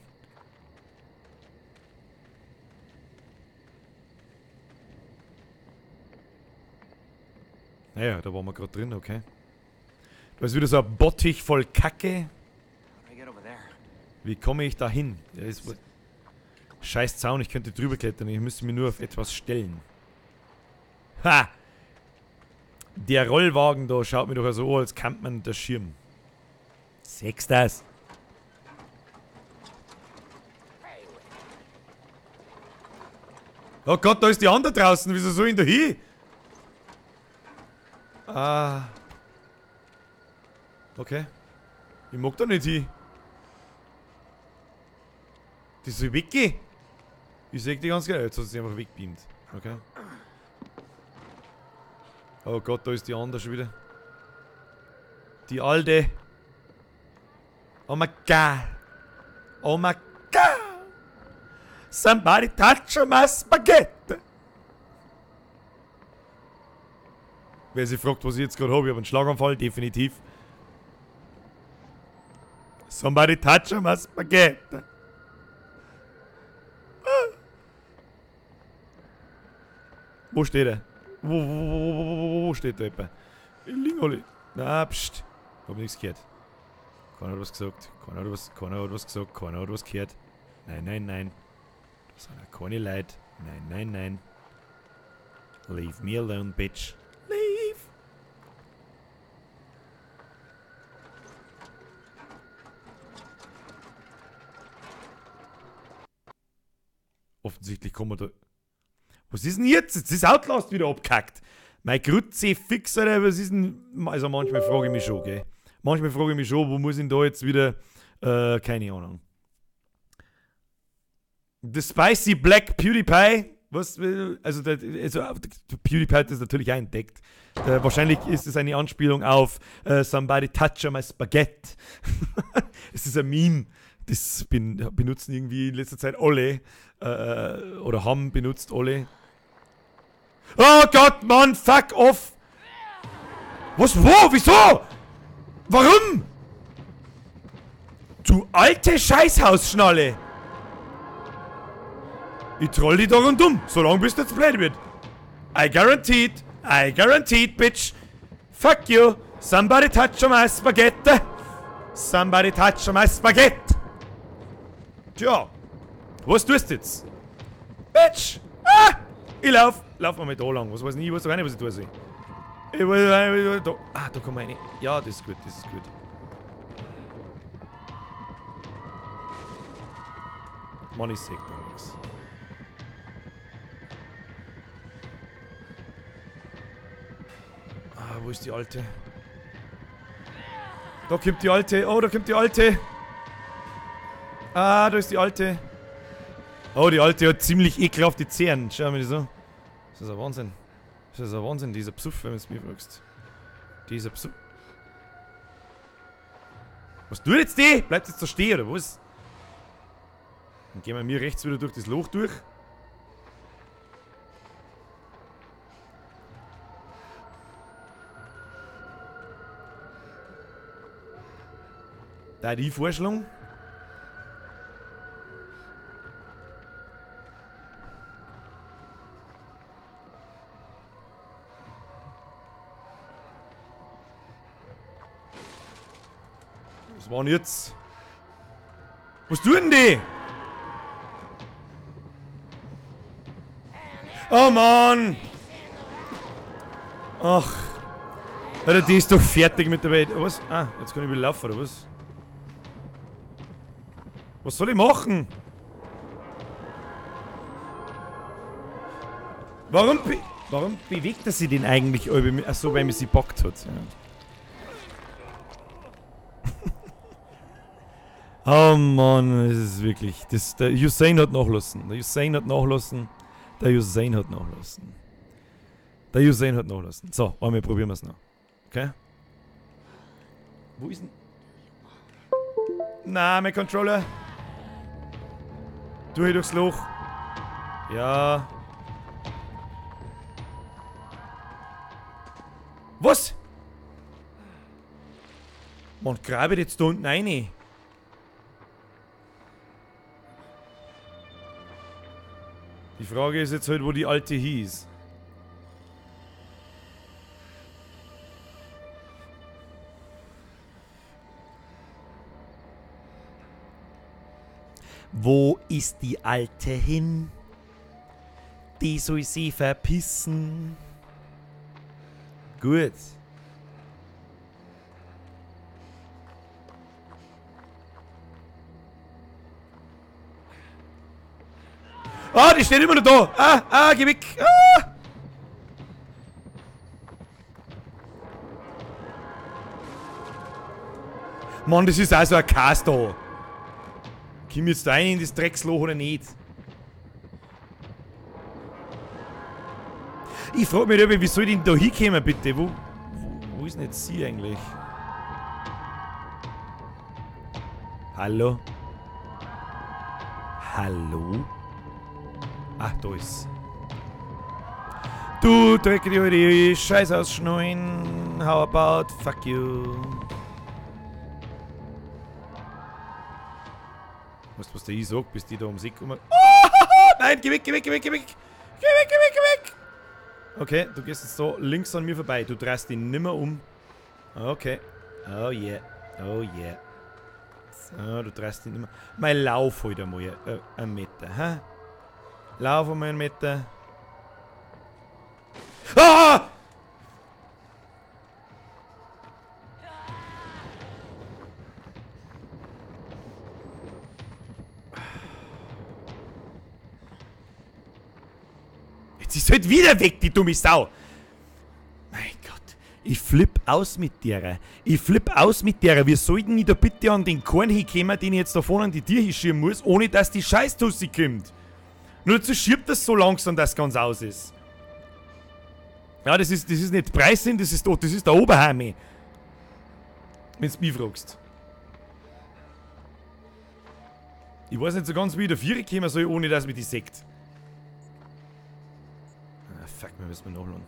Naja, da waren wir gerade drin, okay. Da ist wieder so ein Bottich voll Kacke. Wie komme ich da hin? Ja, scheiß Zaun, ich könnte drüber klettern, ich müsste mich nur auf etwas stellen. Ha! Der Rollwagen da schaut mir doch so an, als kann man der Schirm. Sechs das. Oh Gott, da ist die andere draußen, wieso soll ich denn da hin? Ah. Okay. Ich mag da nicht hin. Die soll weggehen. Ich seh die ganz geil. Jetzt hat sie einfach wegbeamt. Okay. Oh Gott, da ist die andere schon wieder. Die alte. Oh my God. Oh my God. Somebody touch my spaghetti. Wer sich fragt, was ich jetzt gerade habe, ich habe einen Schlaganfall, definitiv. Somebody touch my spaghetti. Wo steht er? Wo steht der etwa? Lingoli. Na, pst. Hab nichts gehört. Keiner hat was gesagt. Keiner hat was gesagt. Keiner hat was gehört. Nein, nein, nein. Das sind ja keine Leute. Nein, nein, nein. Leave me alone, bitch. Leave. Offensichtlich kommen wir da. Was ist denn jetzt? Jetzt ist Outlast wieder abgekackt. Mein Grütze fix, Alter, was ist denn. Also manchmal frage ich mich schon, gell. Manchmal frage ich mich schon, wo muss ich denn da jetzt wieder. Keine Ahnung. The Spicy Black PewDiePie. Was will. Also PewDiePie hat das natürlich auch entdeckt. Wahrscheinlich ist es eine Anspielung auf Somebody touch my spaghetti. Es ist ein Meme. Das benutzen irgendwie in letzter Zeit alle. Oder haben benutzt alle. Oh Gott, Mann, fuck off! Was, wo, wieso? Warum? Du alte Scheißhausschnalle! Ich troll die da rundum, solange bis das blöd wird. I guaranteed, bitch. Fuck you. Somebody touch my spaghetti. Somebody touch my spaghetti. Tja, was tust du jetzt? Bitch! Ah! Ich lauf mal da lang. Was weiß ich nicht, was ich tun soll. Da. Ah, da kommen wir rein. Ja, das ist gut, das ist gut. Mann, ich seh da nichts. Ah, wo ist die Alte? Da kommt die Alte. Oh, da kommt die Alte. Ah, da ist die Alte. Oh, die Alte hat ziemlich ekelhafte Zähne. Schau mal das an. Das ist ein Wahnsinn. Das ist ein Wahnsinn, dieser Psuff, wenn du es mir fragst. Dieser Psuff. Was tut jetzt die? Bleibt jetzt da stehen, oder was? Dann gehen wir mir rechts wieder durch das Loch durch. Da die Vorschlag. Was war denn jetzt? Was tun die? Oh Mann! Ach. Alter, die ist doch fertig mit der Welt. Was? Ah, jetzt kann ich wieder laufen, oder was? Was soll ich machen? Warum bewegt er sich denn eigentlich? Achso, weil mir sie bockt hat. Ja. Oh Mann, das ist wirklich. Der Usain hat nachlassen. Der Usain hat nachlassen. Der Usain hat nachlassen. Der Usain hat nachlassen. So, einmal probieren wir es noch. Okay? Wo ist denn. Na, mein Controller. Du hier durchs Loch. Ja. Was? Man grabe jetzt da unten rein. Die Frage ist jetzt halt, wo die Alte hieß. Wo ist die Alte hin? Die soll sie verpissen. Gut. Ah, die steht immer noch da. Geh weg. Ah. Mann, das ist also ein Cast da. Komm jetzt rein in das Drecksloch oder nicht? Ich frage mich aber, wie soll ich denn da hinkommen, bitte? Wo ist denn jetzt sie eigentlich? Hallo? Hallo? Ach, da ist. Du Drecke die Scheiße ausschneiden. How about fuck you? Weißt du, was der ich sagt, bis die da ums Eck kommen? Oh, nein, geh weg, geh weg, geh weg, geh weg! Geh weg, geh weg, geh weg! Okay, du gehst jetzt so links an mir vorbei. Du drehst dich nimmer um. Okay. Oh yeah. Oh yeah. So, du drehst dich nimmer. Mein Lauf halt einmal einen Meter, hä? Lauf einmal einen Meter. Ah! Jetzt ist halt wieder weg, die dumme Sau. Mein Gott. Ich flipp aus mit der. Ich flipp aus mit der. Wir sollten nicht da bitte an den Korn hinkommen, den ich jetzt da vorne an die Tür hinschieben muss, ohne dass die Scheißtussi kommt. Nur dazu schiebt das so langsam, dass es ganz aus ist. Ja, das ist nicht Preissinn, das ist der Oberheime. Wenn du mich fragst. Ich weiß nicht so ganz, wie ich da Viere kommen soll, ohne dass mich die sägt. Ah, fuck, wir müssen nachladen.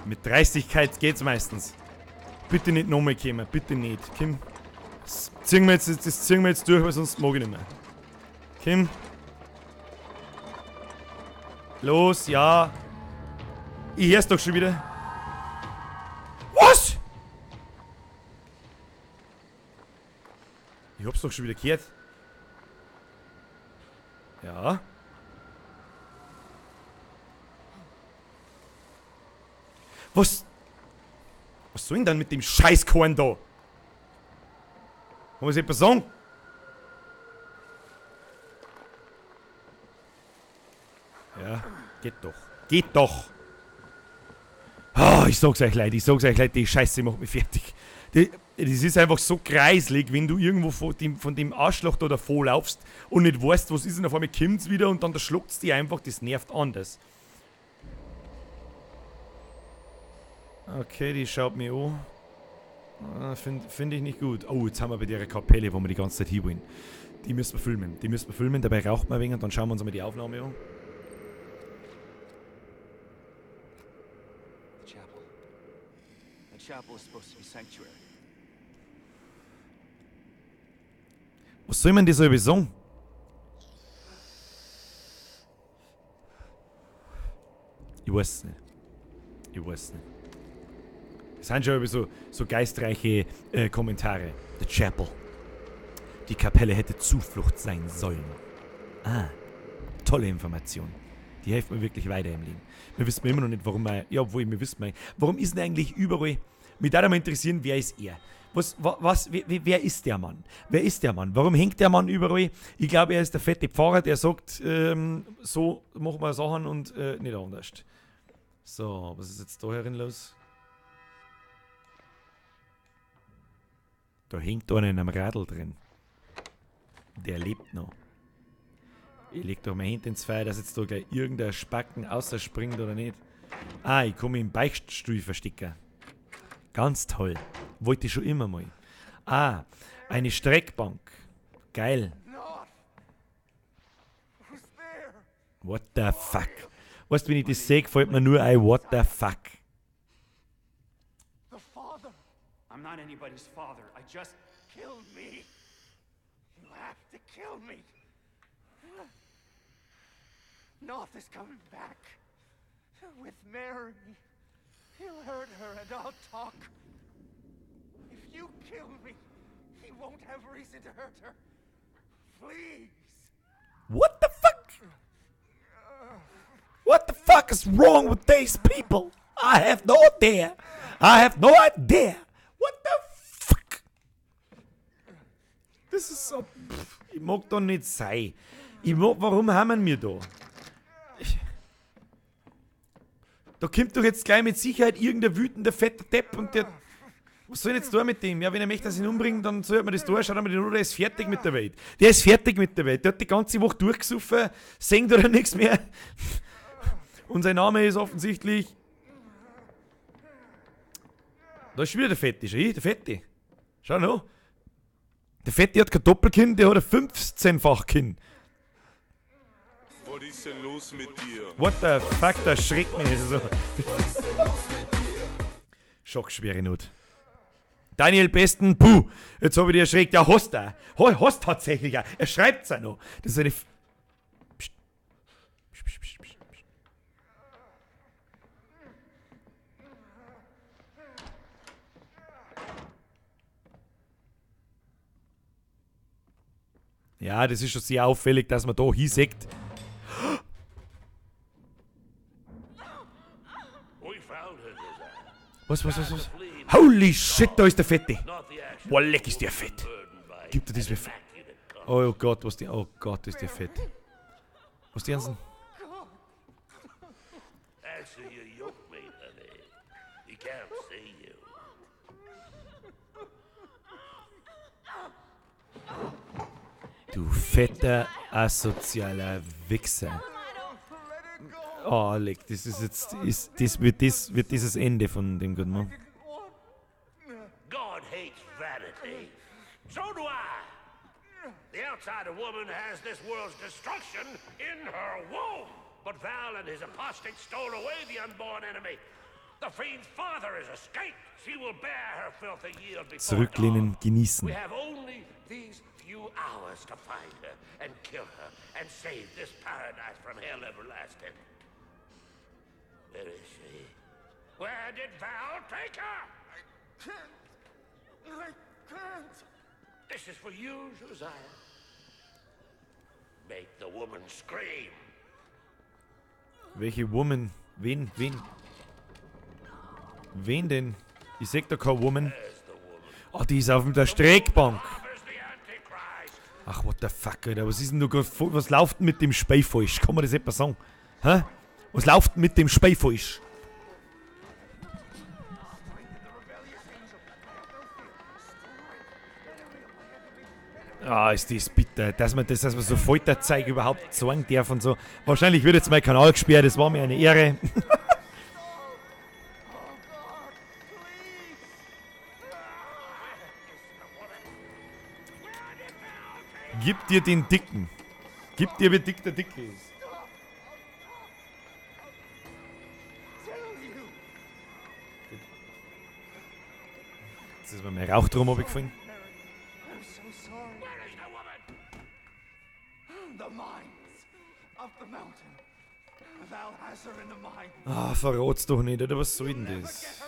Mit Dreistigkeit geht's meistens. Bitte nicht nochmal kommen, bitte nicht. Kim, das ziehen wir jetzt durch, weil sonst mag ich nicht mehr. Kim. Los, ja. Ich hör's doch schon wieder. Was? Ich hab's doch schon wieder gehört. Ja. Was soll denn dann mit dem Scheißkorn da? Kann man etwas sagen? Ja, geht doch. Geht doch! Ah, ich sag's euch Leute, die Scheiße macht mich fertig. Das ist einfach so kreislig, wenn du irgendwo von dem Arschloch da davor laufst und nicht weißt, was ist, und auf einmal kommt's wieder und dann schluckt's die einfach, das nervt anders. Okay, die schaut mir an. Find ich nicht gut. Oh, jetzt haben wir bei der Kapelle, wo wir die ganze Zeit hier wollen. Die müssen wir filmen. Dabei raucht man ein wenig und dann schauen wir uns mal die Aufnahme an. The chapel is supposed to be sanctuary. Was soll man das so sagen? Ich weiß nicht. Es sind schon so geistreiche Kommentare. The Chapel. Die Kapelle hätte Zuflucht sein sollen. Ah, tolle Information. Die hilft mir wirklich weiter im Leben. Wir wissen immer noch nicht, warum warum ist denn eigentlich überall... Mich würde mal interessieren, wer ist er? Wer ist der Mann? Wer ist der Mann? Warum hängt der Mann überall? Ich glaube, er ist der fette Pfarrer, der sagt, so machen wir Sachen und nicht anders. So, was ist jetzt da herin los? Da hängt einer in einem Radl drin. Der lebt noch. Ich leg doch mal hinten ins Feuer, dass jetzt da gleich irgendein Spacken ausspringt oder nicht. Ah, ich komme im Beichtstuhl verstecken. Ganz toll. Wollte ich schon immer mal. Ah, eine Streckbank. Geil. What the fuck? Weißt du, wenn ich das sehe, fällt mir nur ein What the fuck. The father. I'm not anybody's father. I just killed me. You have to kill me. North is coming back. With Mary. He'll hurt her and I'll talk. If you kill me, he won't have reason to hurt her. Please. What the fuck? What the fuck is wrong with these people? I have no idea. What the fuck? Das ist so... Ich mag doch nicht sein. Warum haben wir da? Da kommt doch jetzt gleich mit Sicherheit irgendein wütender, fetter Depp und der... Was soll ich jetzt tun mit dem? Ja, wenn er möchte, dass ich ihn umbringen, dann soll man das tun. Schaut mal, der ist fertig mit der Welt. Der ist fertig mit der Welt. Der hat die ganze Woche durchgesoffen, singt oder nichts mehr. Und sein Name ist offensichtlich... Da ist schon wieder der Fette, der Fette. Schau noch. Der Fette hat kein Doppelkinn, der hat ein 15-fach-Kinn. Was ist denn los mit dir? What the fuck, das schreckt mich so. Schockschwere Not. Daniel Besten, puh, jetzt habe ich dich erschreckt. Ja, hast du. Hast tatsächlich auch. Er schreibt es auch noch. Das ist eine... Psst. Psst. Ja, das ist schon sehr auffällig, dass man da hinseckt. Was? Holy shit, da ist der Fette. Boah, leck ist der fett. Gibt er das wie fett? Oh Gott, ist der fett. Was die ganzen... Du fetter, asozialer Wichser. Oh, leck, das ist jetzt... wird dieses Ende von dem guten Mann. God hates vanity. So do I. The outsider woman has this world's destruction in her womb. But Val and his apostates stole away the unborn enemy. The fiend's father has escaped. She will bear her filthy yield before Zurücklehnen, genießen. We have only these few hours to find her and kill her and save this paradise from hell everlasting. Where is she? Where did Val take her? I can't. This is for you, Josiah. Make the woman scream. Welche Woman? Wen? Wen denn? Ich seh da keine Woman. Oh, die ist auf der Streckbank. Ach, what the fuck, Alter. Was ist denn was läuft denn mit dem Speifalsch? Kann man das etwa sagen? Hä? Was läuft mit dem Speifalsch? Ah, ist das bitter, dass man so Folterzeug überhaupt sagen darf und so. Wahrscheinlich wird jetzt mein Kanal gesperrt, das war mir eine Ehre. Gib dir den Dicken. Gib dir, wie dick der Dicke ist. Jetzt ist mir mein Rauch drum abgefallen. Ah, verrat's doch nicht, oder was soll denn das?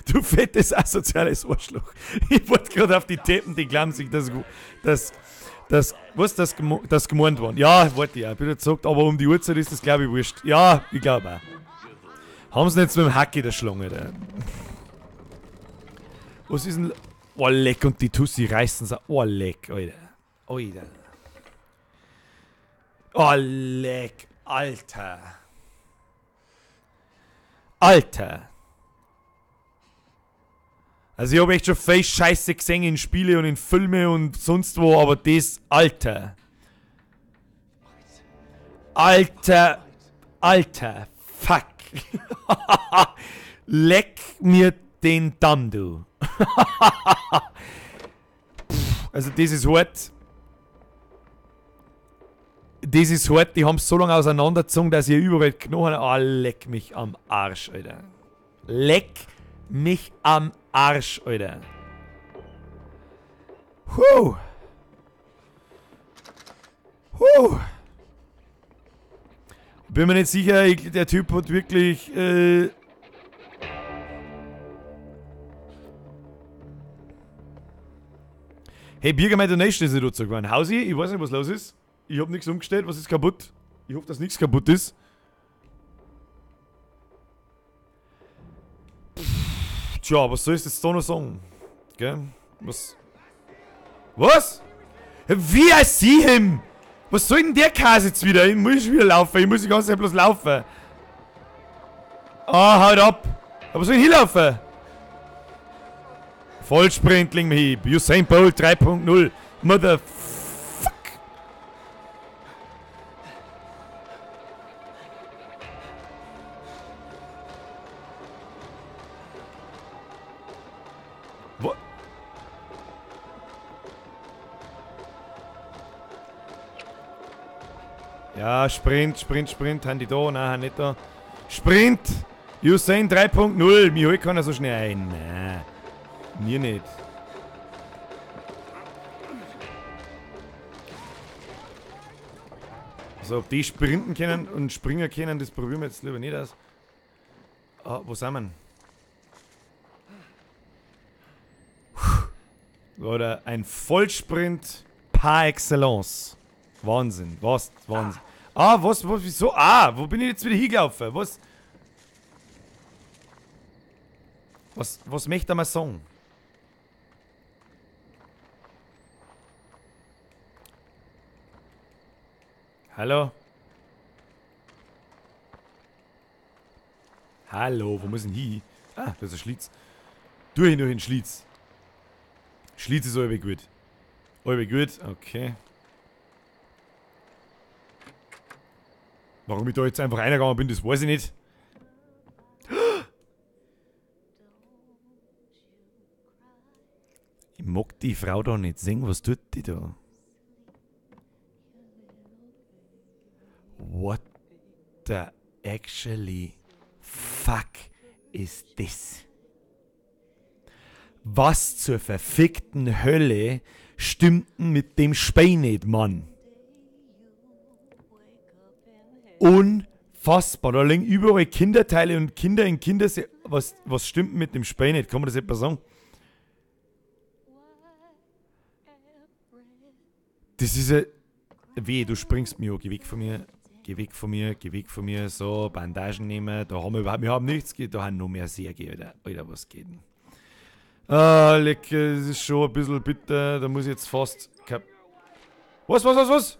Du fettes asoziales Arschloch. Ich wollte gerade auf die Teppen, die glauben sich, dass gemeint waren. Ja, warte, ja, bitte gesagt, aber um die Uhrzeit ist das, glaube ich, wurscht. Ja, ich glaube auch. Haben sie nicht mit dem Hacki der Schlange, da. Was ist denn... Oh, leck, und die Tussi reißen sie. Oh, leck, Alter. Alter. Oh, leck, Alter. Alter. Also ich habe echt schon viel Scheiße gesehen in Spiele und in Filme und sonst wo, aber das, Alter. Alter. Alter. Fuck. Leck mir den Damm, du. Also das ist hart. Das ist hart, die haben so lange auseinandergezogen, dass ihr überall Knochen... Oh, leck mich am Arsch, Alter. Leck mich am Arsch, Alter. Bin mir nicht sicher, der Typ hat wirklich... Hey, Birger, meine Donation ist nicht dazu geworden. Hausi, ich weiß nicht, was los ist. Ich hab nichts umgestellt, was ist kaputt? Ich hoffe, dass nichts kaputt ist. Tja, was soll ich jetzt da noch sagen? Gell? Was? Was? Wie I see him? Was soll denn der Käse jetzt wieder? Ich muss schon wieder laufen. Ich muss die ganze Zeit bloß laufen. Ah, haut ab. Aber soll ich hinlaufen? Vollsprintling Hieb. Usain Bolt 3.0. Motherfuck. Wo? Ja, Sprint. Haben die da? Nein, nicht da. Sprint. Usain 3.0. Mir holt keiner so schnell ein. Nein. Mir nicht. Also, ob die sprinten können und springen können, das probieren wir jetzt lieber nicht aus. Ah, wo sind wir? Oder ein Vollsprint par excellence. Wahnsinn, was? Wahnsinn. Ah, was, wieso? Ah, wo bin ich jetzt wieder hingelaufen? Was möchte er mal sagen? Hallo? Hallo, wo muss ich denn hin? Ah, da ist ein Schlitz. Durch hin, Schlitz. Schlitz ist alle gut. Alle gut, okay. Warum ich da jetzt einfach reingegangen bin, das weiß ich nicht. Ich mag die Frau da nicht sehen, was tut die da? What the actually fuck is this? Was zur verfickten Hölle stimmt denn mit dem Spein nicht, Mann? Unfassbar. Fassbar, da liegen überall Kinderteile und Kinder in Kinderse... Was stimmt mit dem Spiel nicht? Kann man das etwa sagen? Das ist ein... Weh, du springst mir an. Geh weg von mir. Geh weg von mir. Geh weg von mir. So, Bandagen nehmen. Da haben wir überhaupt... Wir haben nichts. Da haben noch mehr Särge, Alter. Alter, was geht denn? Ah, leck, das ist schon ein bisschen bitter. Da muss ich jetzt fast... Was?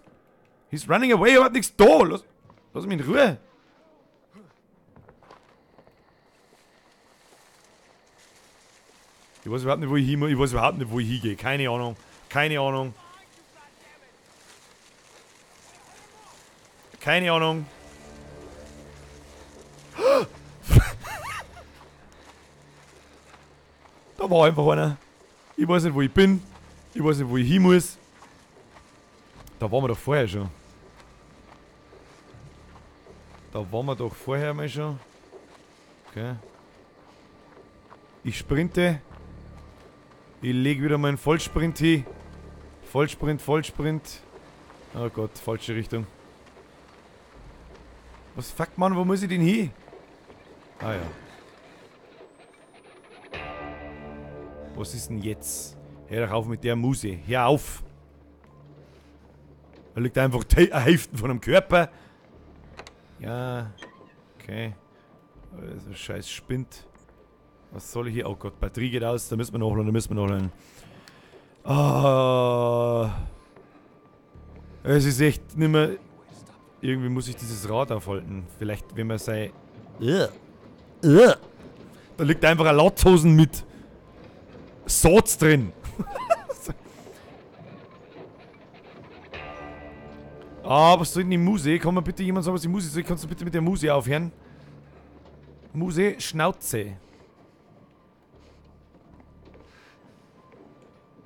He's running away. Er hat nichts da. Lass mich in Ruhe. Ich weiß überhaupt nicht, wo ich hin muss. Ich weiß überhaupt nicht, wo ich hingehe. Keine Ahnung. Keine Ahnung. Keine Ahnung. Da war einfach einer. Ich weiß nicht, wo ich bin. Ich weiß nicht, wo ich hin muss. Da waren wir doch vorher schon. Da waren wir doch vorher mal schon. Okay. Ich sprinte. Ich lege wieder meinen Vollsprint hin. Vollsprint. Oh Gott, falsche Richtung. Was fuck, Mann, wo muss ich denn hin? Ah ja. Was ist denn jetzt? Hör doch auf mit der Muse. Hör auf! Da liegt einfach eine Hälfte von einem Körper. Ja. Okay. Also scheiß Spind. Was soll ich hier? Oh Gott, Batterie geht aus. Da müssen wir nachladen, Ah. Es ist echt nimmer. Irgendwie muss ich dieses Rad aufhalten. Vielleicht, wenn man sei. Da liegt einfach ein Latzhosen mit Salz drin. Ah, was soll denn die Muse? Kann mir bitte jemand sagen, was die Muse soll? Kannst du bitte mit der Muse aufhören? Muse, Schnauze.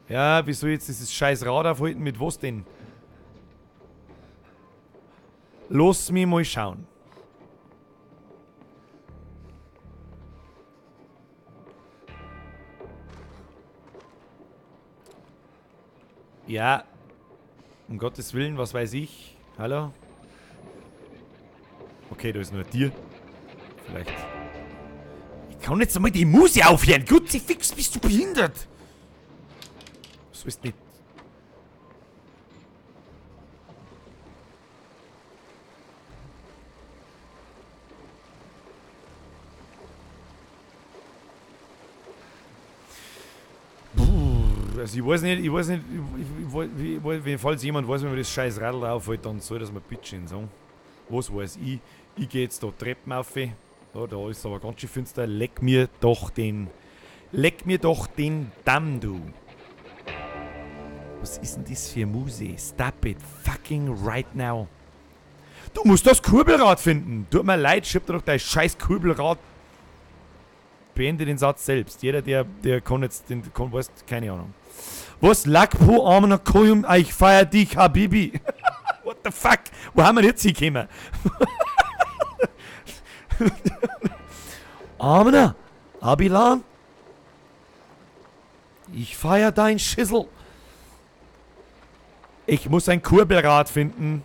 Ja, wieso jetzt dieses scheiß Rad aufhalten? Mit was denn? Lass mich mal schauen. Ja. Um Gottes Willen, was weiß ich? Hallo? Okay, da ist nur ein Tier. Vielleicht. Ich kann jetzt einmal die Muse aufhören. Gut, sie fix, bist du behindert? So ist nicht. Also ich weiß nicht, falls jemand weiß, wenn man das scheiß Radl aufhält, dann soll das mal bitchen sagen. Was weiß ich? Ich gehe jetzt da Treppen auf. Ja, da ist aber ganz schön finster. Leck mir doch den Damm, du. Was ist denn das für Muse? Stop it. Fucking right now. Du musst das Kurbelrad finden. Tut mir leid, schieb dir doch dein scheiß Kurbelrad. Beende den Satz selbst. Jeder, der kann jetzt, weiß, keine Ahnung. Was? Lackpo, Amena, Koyum, ich feier dich, Habibi. What the fuck? Wo haben wir jetzt hingekommen? Amena, Abilan, ich feier dein Schissel. Ich muss ein Kurbelrad finden.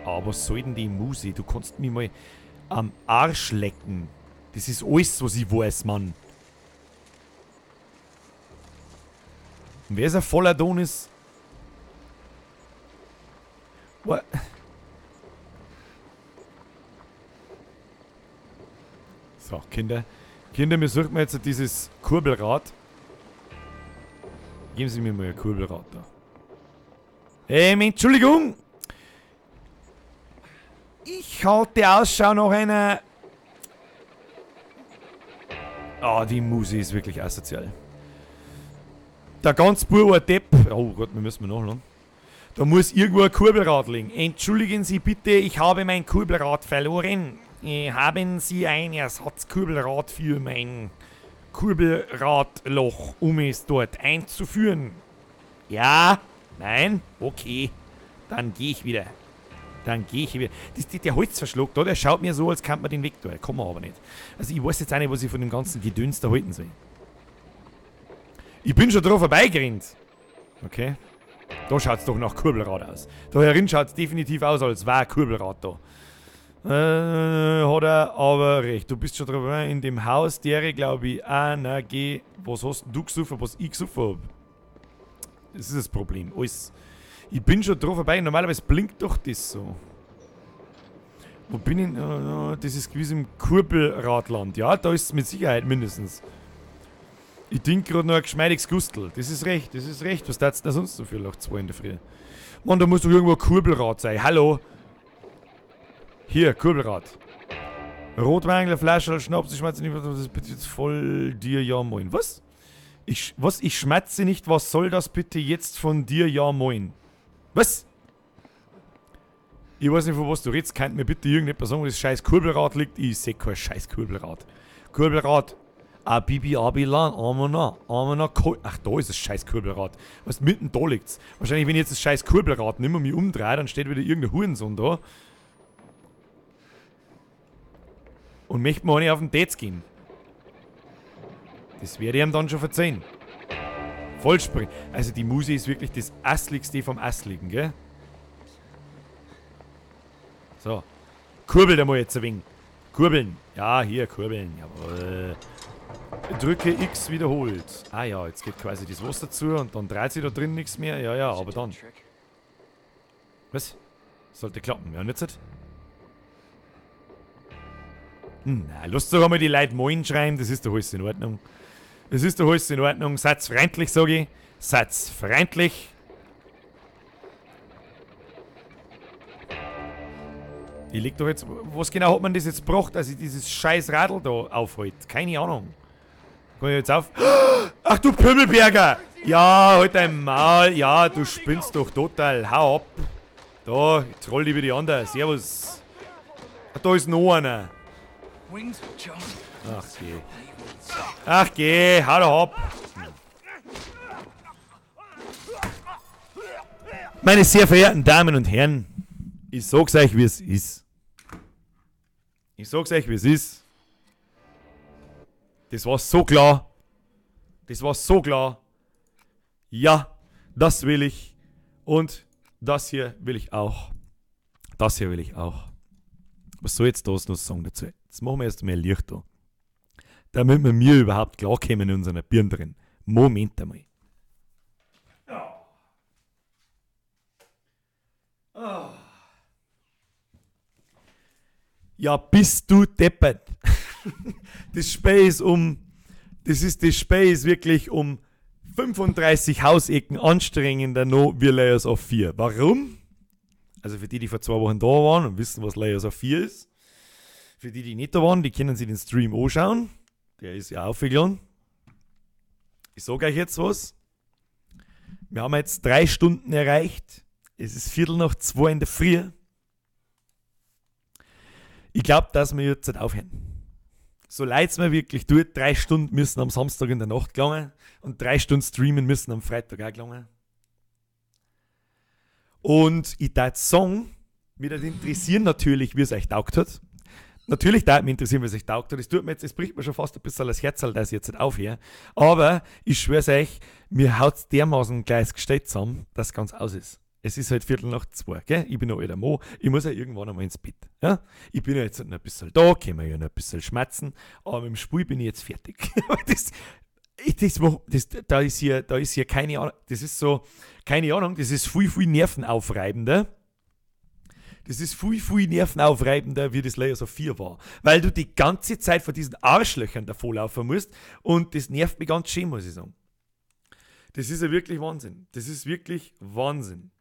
Aber was soll denn die Muse? Du kannst mich mal am Arsch lecken. Das ist alles, was ich weiß, Mann. Und wer ist ein Volladonis? What? So, Kinder. Kinder, wir suchen jetzt dieses Kurbelrad. Geben Sie mir mal ein Kurbelrad da. Entschuldigung. Ich halte Ausschau nach einer... Ah, die Muse ist wirklich asozial. Der ganz pure Depp. Oh Gott, wir müssen nachladen. Da muss irgendwo ein Kurbelrad liegen. Entschuldigen Sie bitte, ich habe mein Kurbelrad verloren. Haben Sie ein Ersatzkurbelrad für mein Kurbelradloch, um es dort einzuführen? Ja? Nein? Okay. Dann gehe ich wieder. Der Holzverschlag da, der schaut mir so, als kann man den weg tun. Kann man aber nicht. Also ich weiß jetzt auch nicht, was ich von dem ganzen Gedöns da halten soll. Ich bin schon drauf vorbeigerannt. Okay. Da schaut es doch nach Kurbelrad aus. Da herin schaut es definitiv aus, als wäre ein Kurbelrad da. Hat er aber recht. Du bist schon drüber in dem Haus, der glaube ich, na geh. Was hast du gesucht, was ich gesucht habe? Das ist das Problem. Alles. Ich bin schon drauf vorbei. Normalerweise blinkt doch das so. Wo bin ich? Das ist gewiss im Kurbelradland. Ja, da ist es mit Sicherheit mindestens. Ich denke gerade noch ein geschmeidiges Gustel. Das ist recht, das ist recht. Was darfst du denn sonst so viel nach 2 in der Früh? Mann, da muss doch irgendwo ein Kurbelrad sein. Hallo? Hier, Kurbelrad. Rotwein, Flasche, Schnaps, ich schmatze nicht, das ist bitte jetzt voll dir, ja moin. Was? Ich schmatze nicht, was soll das bitte jetzt von dir, ja moin? Was? Ich weiß nicht, von was du redest, kann mir bitte irgendjemand sagen, wo das scheiß Kurbelrad liegt? Ich seh kein scheiß Kurbelrad. Kurbelrad. Bibi, Abilan, Amana, ach, da ist das scheiß Kurbelrad. Was mitten da liegt's. Wahrscheinlich, wenn ich jetzt das scheiß Kurbelrad nimmer mich umdrehe, dann steht wieder irgendein Hurensohn da. Und möchte mir auch nicht auf den Dates gehen. Das werde ich ihm dann schon verzeihen. Vollspringen. Also die Muse ist wirklich das Assligste vom Assligen, gell? So. Kurbelt einmal jetzt ein wenig. Kurbeln. Ja, hier, kurbeln. Jawohl. Drücke X wiederholt. Ah ja, jetzt geht quasi das Wasser zu und dann dreht sich da drin nichts mehr. Ja, ja, aber dann. Was? Sollte klappen, ja, nicht? Na, lasst doch einmal die Leute Moin schreiben, das ist doch alles in Ordnung. Das ist doch alles in Ordnung. Seid's freundlich, sage ich. Seid's freundlich. Ich leg doch jetzt. Was genau hat man das jetzt gebracht, dass ich dieses scheiß Radl da aufhalte? Keine Ahnung. Kann ich jetzt auf. Ach du Pümmelberger! Ja, halt dein Maul. Ja, du spinnst doch total. Hau ab. Da, jetzt roll dich wie die anderen. Servus. Ach, da ist noch einer. Ach geh. Ach geh, hau doch ab. Meine sehr verehrten Damen und Herren, ich sag's euch, wie es ist. Ich sag's euch, wie es ist. Das war so klar. Das war so klar. Ja, das will ich. Und das hier will ich auch. Das hier will ich auch. Was soll jetzt das noch sagen dazu? Jetzt machen wir erst mal Licht da. Damit wir mir überhaupt klarkommen in unserer Birne drin. Moment einmal. Ja, bist du deppert. Das Spiel ist wirklich um 35 Hausecken anstrengender noch wie Layers of 4. Warum? Also für die, die vor 2 Wochen da waren und wissen, was Layers of 4 ist. Für die, die nicht da waren, die können sich den Stream anschauen. Der ist ja aufgegangen. Ich sage euch jetzt was. Wir haben jetzt 3 Stunden erreicht. Es ist 1:45 in der Früh. Ich glaube, dass wir jetzt nicht aufhören. So leid es mir wirklich tut, 3 Stunden müssen am Samstag in der Nacht gelangen und 3 Stunden streamen müssen am Freitag auch gelangen. Und ich darf sagen, mich das interessieren natürlich, wie es euch taugt hat. Natürlich darf mich interessieren, wie es euch taugt hat. Es bricht mir schon fast ein bisschen das Herz, dass ich jetzt nicht aufhöre. Aber ich schwör's euch, mir haut's dermaßen gleich gestellt zusammen, dass es ganz aus ist. Es ist halt 1:45, gell? Ich bin noch alter Mo, ich muss ja irgendwann einmal ins Bett. Ja? Ich bin ja jetzt noch ein bisschen da, können wir ja noch ein bisschen schmatzen, aber mit dem Spiel bin ich jetzt fertig. Da ist hier keine Ahnung, das ist so, keine Ahnung, das ist viel nervenaufreibender. Das ist viel nervenaufreibender, wie das Layers of 4 war. Weil du die ganze Zeit vor diesen Arschlöchern davonlaufen musst und das nervt mich ganz schön, muss ich sagen. Das ist ja wirklich Wahnsinn. Das ist wirklich Wahnsinn.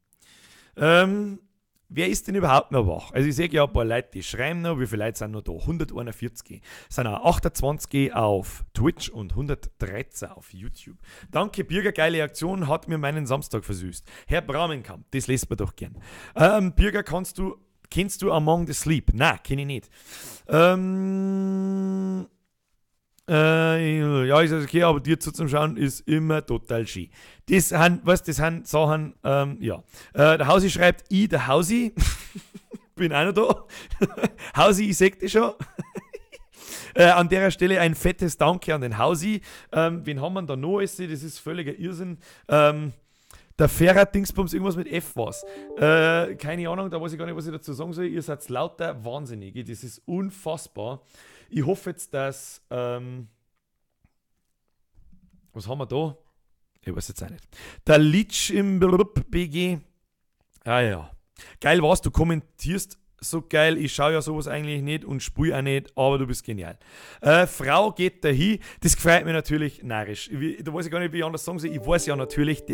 Wer ist denn überhaupt noch wach? Also ich sehe ja ein paar Leute, die schreiben noch. Wie viele Leute sind noch da? 141. Es sind auch 28 auf Twitch und 113 auf YouTube. Danke, Birger, geile Aktion, hat mir meinen Samstag versüßt. Herr Bramenkamp, das lest man doch gern. Birger, kennst du Among the Sleep? Nein, kenne ich nicht. Ja, ist okay, aber dir zuzuschauen ist immer total schön. Das sind Sachen, ja. Der Hausi schreibt, der Hausi, bin auch noch da. Hausi, ich sag dich schon. An der Stelle ein fettes Danke an den Hausi. Wen haben wir da noch? Das ist völliger Irrsinn. Der Ferrat-Dingsbums, irgendwas mit F war's. Keine Ahnung, da weiß ich gar nicht, was ich dazu sagen soll. Ihr seid lauter wahnsinnig. Das ist unfassbar. Ich hoffe jetzt, dass... was haben wir da? Ich weiß jetzt auch nicht. Der Litsch im BG. Ah ja. Geil war's, du kommentierst so geil. Ich schaue ja sowas eigentlich nicht und spiele auch nicht, aber du bist genial. Frau geht dahin. Das gefreut mich natürlich narrisch. Da weiß ich gar nicht, wie ich anders sagen soll. Ich weiß ja natürlich,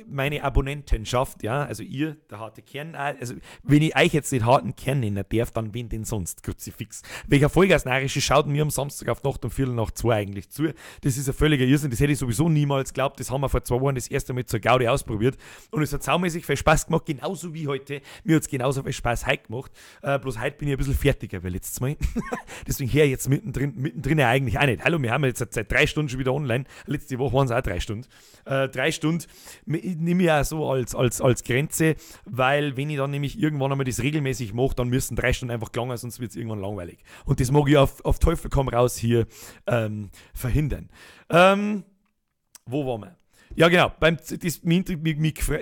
meine Abonnentenschaft, ja, also ihr, der harte Kern, also wenn ich euch jetzt den harten Kern nennen darf, dann wen denn sonst? Kruzifix. Welcher Vollgas narrisch schaut mir am Samstag auf Nacht um 1:45 eigentlich zu. Das ist ein völliger Irrsinn. Das hätte ich sowieso niemals geglaubt. Das haben wir vor 2 Wochen das erste Mal zur Gaudi ausprobiert. Und es hat saumäßig viel Spaß gemacht, genauso wie heute. Mir hat es genauso viel Spaß heute gemacht. Bloß heute bin ich ein bisschen fertiger wie letztes Mal. Deswegen her jetzt mittendrin ja eigentlich auch nicht. Hallo, wir haben jetzt seit 3 Stunden schon wieder online. Letzte Woche waren es auch 3 Stunden. 3 Stunden nehme ich auch so als Grenze, weil wenn ich dann nämlich irgendwann einmal das regelmäßig mache, dann müssen 3 Stunden einfach lang, sonst wird es irgendwann langweilig. Und das mag ich auf Teufel komm raus hier verhindern. Wo waren wir? Ja, genau.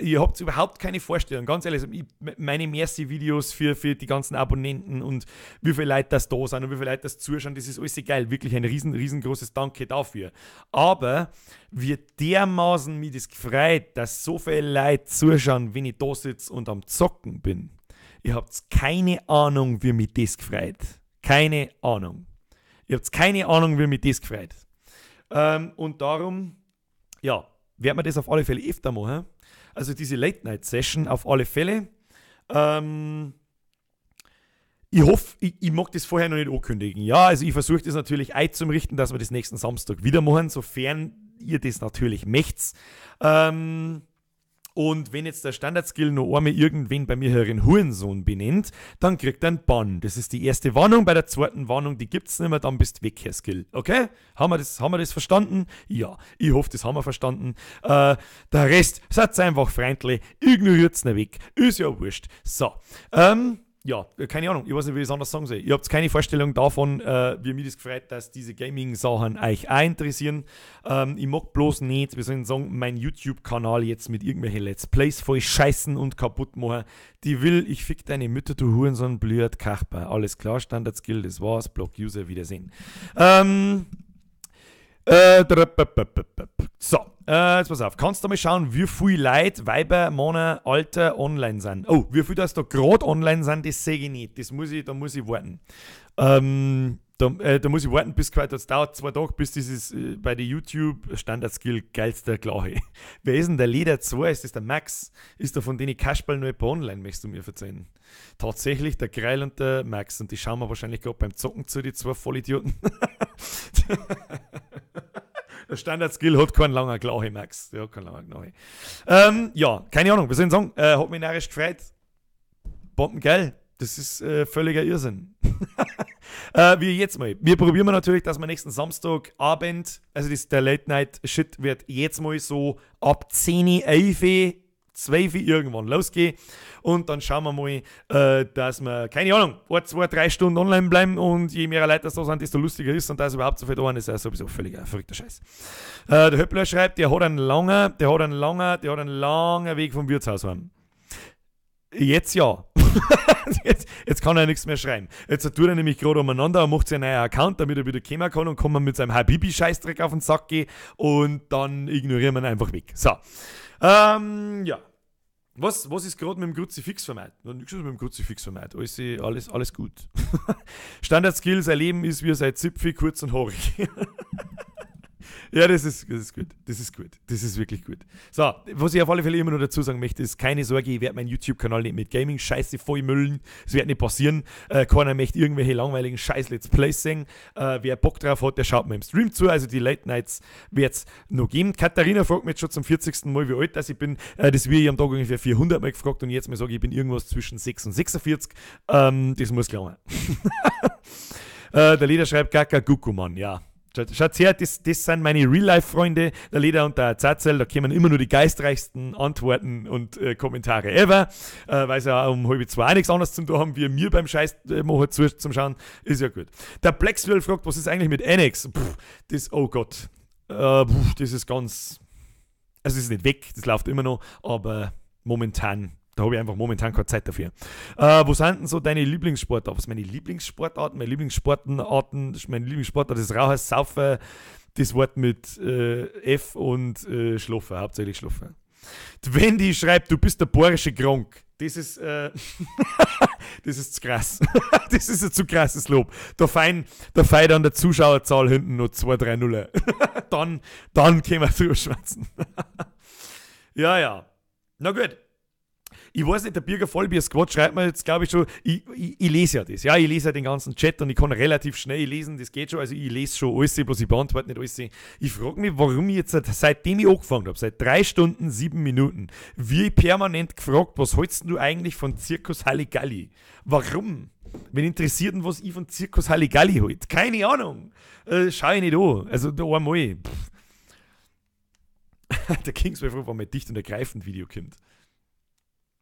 Ihr habt überhaupt keine Vorstellung. Ganz ehrlich, meine Merci-Videos für die ganzen Abonnenten und wie viele Leute das da sind und wie viele Leute das zuschauen, das ist alles geil. Wirklich ein riesengroßes Danke dafür. Aber wie dermaßen mich das gefreut, dass so viele Leute zuschauen, wenn ich da sitze und am Zocken bin. Ihr habt keine Ahnung, wie mich das gefreut. Keine Ahnung. Ihr habt keine Ahnung, wie mich das gefreut. Und darum, ja, werden wir das auf alle Fälle öfter machen. Also diese Late-Night-Session auf alle Fälle. Ich hoffe, ich mag das vorher noch nicht ankündigen. Ja, also ich versuche das natürlich einzurichten, dass wir das nächsten Samstag wieder machen, sofern ihr das natürlich möchtet. Und wenn jetzt der Standard-Skill noch einmal irgendwen bei mir hier in Hurensohn benennt, dann kriegt er einen Bann. Das ist die erste Warnung. Bei der zweiten Warnung, die gibt's nicht mehr, dann bist du weg, Herr Skill. Okay? Haben wir das verstanden? Ja, ich hoffe, das haben wir verstanden. Der Rest, seid einfach freundlich, ignoriert's nicht weg. Ist ja wurscht. So, ja, keine Ahnung, ich weiß nicht, wie ich es anders sagen soll. Ihr habt keine Vorstellung davon, wie mir das gefreut, dass diese Gaming-Sachen euch auch interessieren. Ich mag bloß nicht, wie soll ich sagen, meinen YouTube-Kanal jetzt mit irgendwelchen Let's Plays voll scheißen und kaputt machen. Die will, ich fick deine Mütter, du Hurensohn, blöd, Kachbar. Alles klar, Standard-Skill, das war's, Block-User, Wiedersehen. So, jetzt pass auf. Kannst du mal schauen, wie viele Leute, Weiber, Männer, Alter online sind? Oh, wie viele das da gerade online sind, das sehe ich nicht. Da muss ich warten. Da muss ich warten, bis quasi, das dauert 2 Tage, bis dieses bei der YouTube Standard-Skill geilster Gleiche. Wer ist denn der Leder 2? Ist das der Max? Ist der von denen Kasperl noch ein paar online, möchtest du mir erzählen? Tatsächlich, der Greil und der Max. Und die schauen wir wahrscheinlich gerade beim Zocken zu, die 2 Vollidioten. Der Standard-Skill hat keinen langen Gleiche, Max. Der hat keinen langen Gleiche. Ja, keine Ahnung, was soll ich sagen? Hat mich narrisch gefreut. Bombengeil. Das ist völliger Irrsinn. Wie jetzt mal. Wir probieren natürlich, dass wir nächsten Samstagabend, also der Late-Night-Shit wird jetzt mal so ab 10, 11, 12 irgendwann losgehen. Und dann schauen wir mal, dass wir, keine Ahnung, 1, 2, 3 Stunden online bleiben und je mehr Leute das da sind, desto lustiger ist und da ist überhaupt so viel da ist ja sowieso völlig verrückter Scheiß. Der Höppler schreibt, der hat einen langen Weg vom Wirtshaus heim. Jetzt ja. jetzt kann er nichts mehr schreiben. Jetzt tut er nämlich gerade umeinander und macht sich einen neuen Account, damit er wieder kommen kann und kann man mit seinem Habibi-Scheißdreck auf den Sack gehen und dann ignorieren wir ihn einfach weg. So. Ja. Was ist gerade mit dem Kruzifix-Format? Nichts mit dem Kruzifix-Format. Alles gut. Standard-Skills erleben ist, wie er seit Zipfel kurz und haarig. Ja, das ist gut. Das ist wirklich gut. So, was ich auf alle Fälle immer noch dazu sagen möchte, ist, keine Sorge, ich werde meinen YouTube-Kanal nicht mit Gaming-Scheiße vollmüllen. Das wird nicht passieren. Keiner möchte irgendwelche langweiligen Scheiß-Let's Plays sehen. Wer Bock drauf hat, der schaut mir im Stream zu. Also die Late Nights wird es noch geben. Katharina fragt mich jetzt schon zum 40. Mal, wie alt ich bin. Das wird ich am Tag ungefähr 400 Mal gefragt und jetzt mal sage ich bin irgendwas zwischen 6 und 46. Das muss klar sein. Der Leder schreibt Gaka Gukuman, ja. Schaut her, das sind meine Real-Life-Freunde, der Leder und der Zazel, da kommen immer nur die geistreichsten Antworten und Kommentare ever, weil sie ja um 1:30 auch nichts anderes zu tun haben, wie mir beim Scheiß zum Schauen, ist ja gut. Der Blackswell fragt, was ist eigentlich mit Annex? Oh Gott, das ist ganz Also es ist nicht weg, das läuft immer noch, aber momentan, da habe ich einfach momentan keine Zeit dafür. Wo sind denn so deine Lieblingssportarten? Was sind meine Lieblingssportarten? Meine Lieblingssportart ist Rauchers, Saufen, das Wort mit F und Schlafen, hauptsächlich Schlafen. Die Wendy schreibt, du bist der bohrische Gronk. Das ist, das ist zu krass. Das ist ein zu krasses Lob. Da feiern an der Zuschauerzahl hinten noch 2-3 Nuller. dann können wir drüber schwatzen. Ja. Na gut. Ich weiß nicht, der Birger Vollbier Squad schreibt mir jetzt, glaube ich, schon, ich lese ja das. Ja, ich lese ja den ganzen Chat und ich kann relativ schnell lesen, das geht schon. Also ich lese schon alles, bloß ich beantworte nicht alles. Ich frage mich, warum ich jetzt, seitdem ich angefangen habe, seit 3 Stunden, 7 Minuten, wie permanent gefragt, was hältst du eigentlich von Zirkus Halligalli? Warum? Wen interessiert denn, was ich von Zirkus Halligalli halte? Keine Ahnung. Schau ich nicht an. Also da einmal. Der Kingsway fragt, wann mein dicht und ergreifend Video kommt.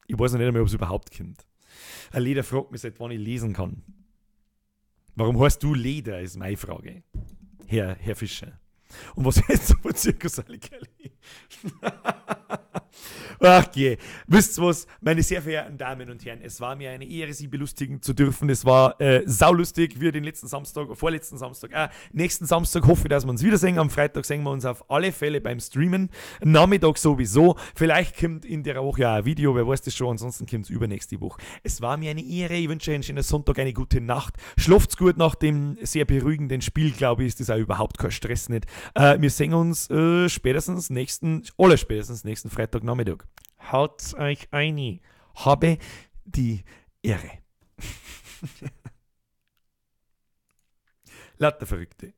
Ich weiß noch nicht einmal, ob es überhaupt kommt. Ein Leder fragt mich, seit wann ich lesen kann. Warum heißt du Leder, ist meine Frage. Herr Fischer. Und was heißt du von Zirkus Halligalli? Ach je. Wisst ihr was, meine sehr verehrten Damen und Herren, es war mir eine Ehre, Sie belustigen zu dürfen. Es war saulustig, wie den vorletzten Samstag. Nächsten Samstag hoffe ich, dass wir uns wiedersehen. Am Freitag sehen wir uns auf alle Fälle beim Streamen. Nachmittag sowieso. Vielleicht kommt in der Woche ja ein Video, wer weiß das schon. Ansonsten kommt es übernächste Woche. Es war mir eine Ehre. Ich wünsche euch einen schönen Sonntag, eine gute Nacht. Schlaft's gut nach dem sehr beruhigenden Spiel, glaube ich, ist das auch überhaupt kein Stress nicht. Wir sehen uns spätestens nächsten Freitagnachmittag. Haut's euch ein. Habe die Ehre. Lauter Verrückte.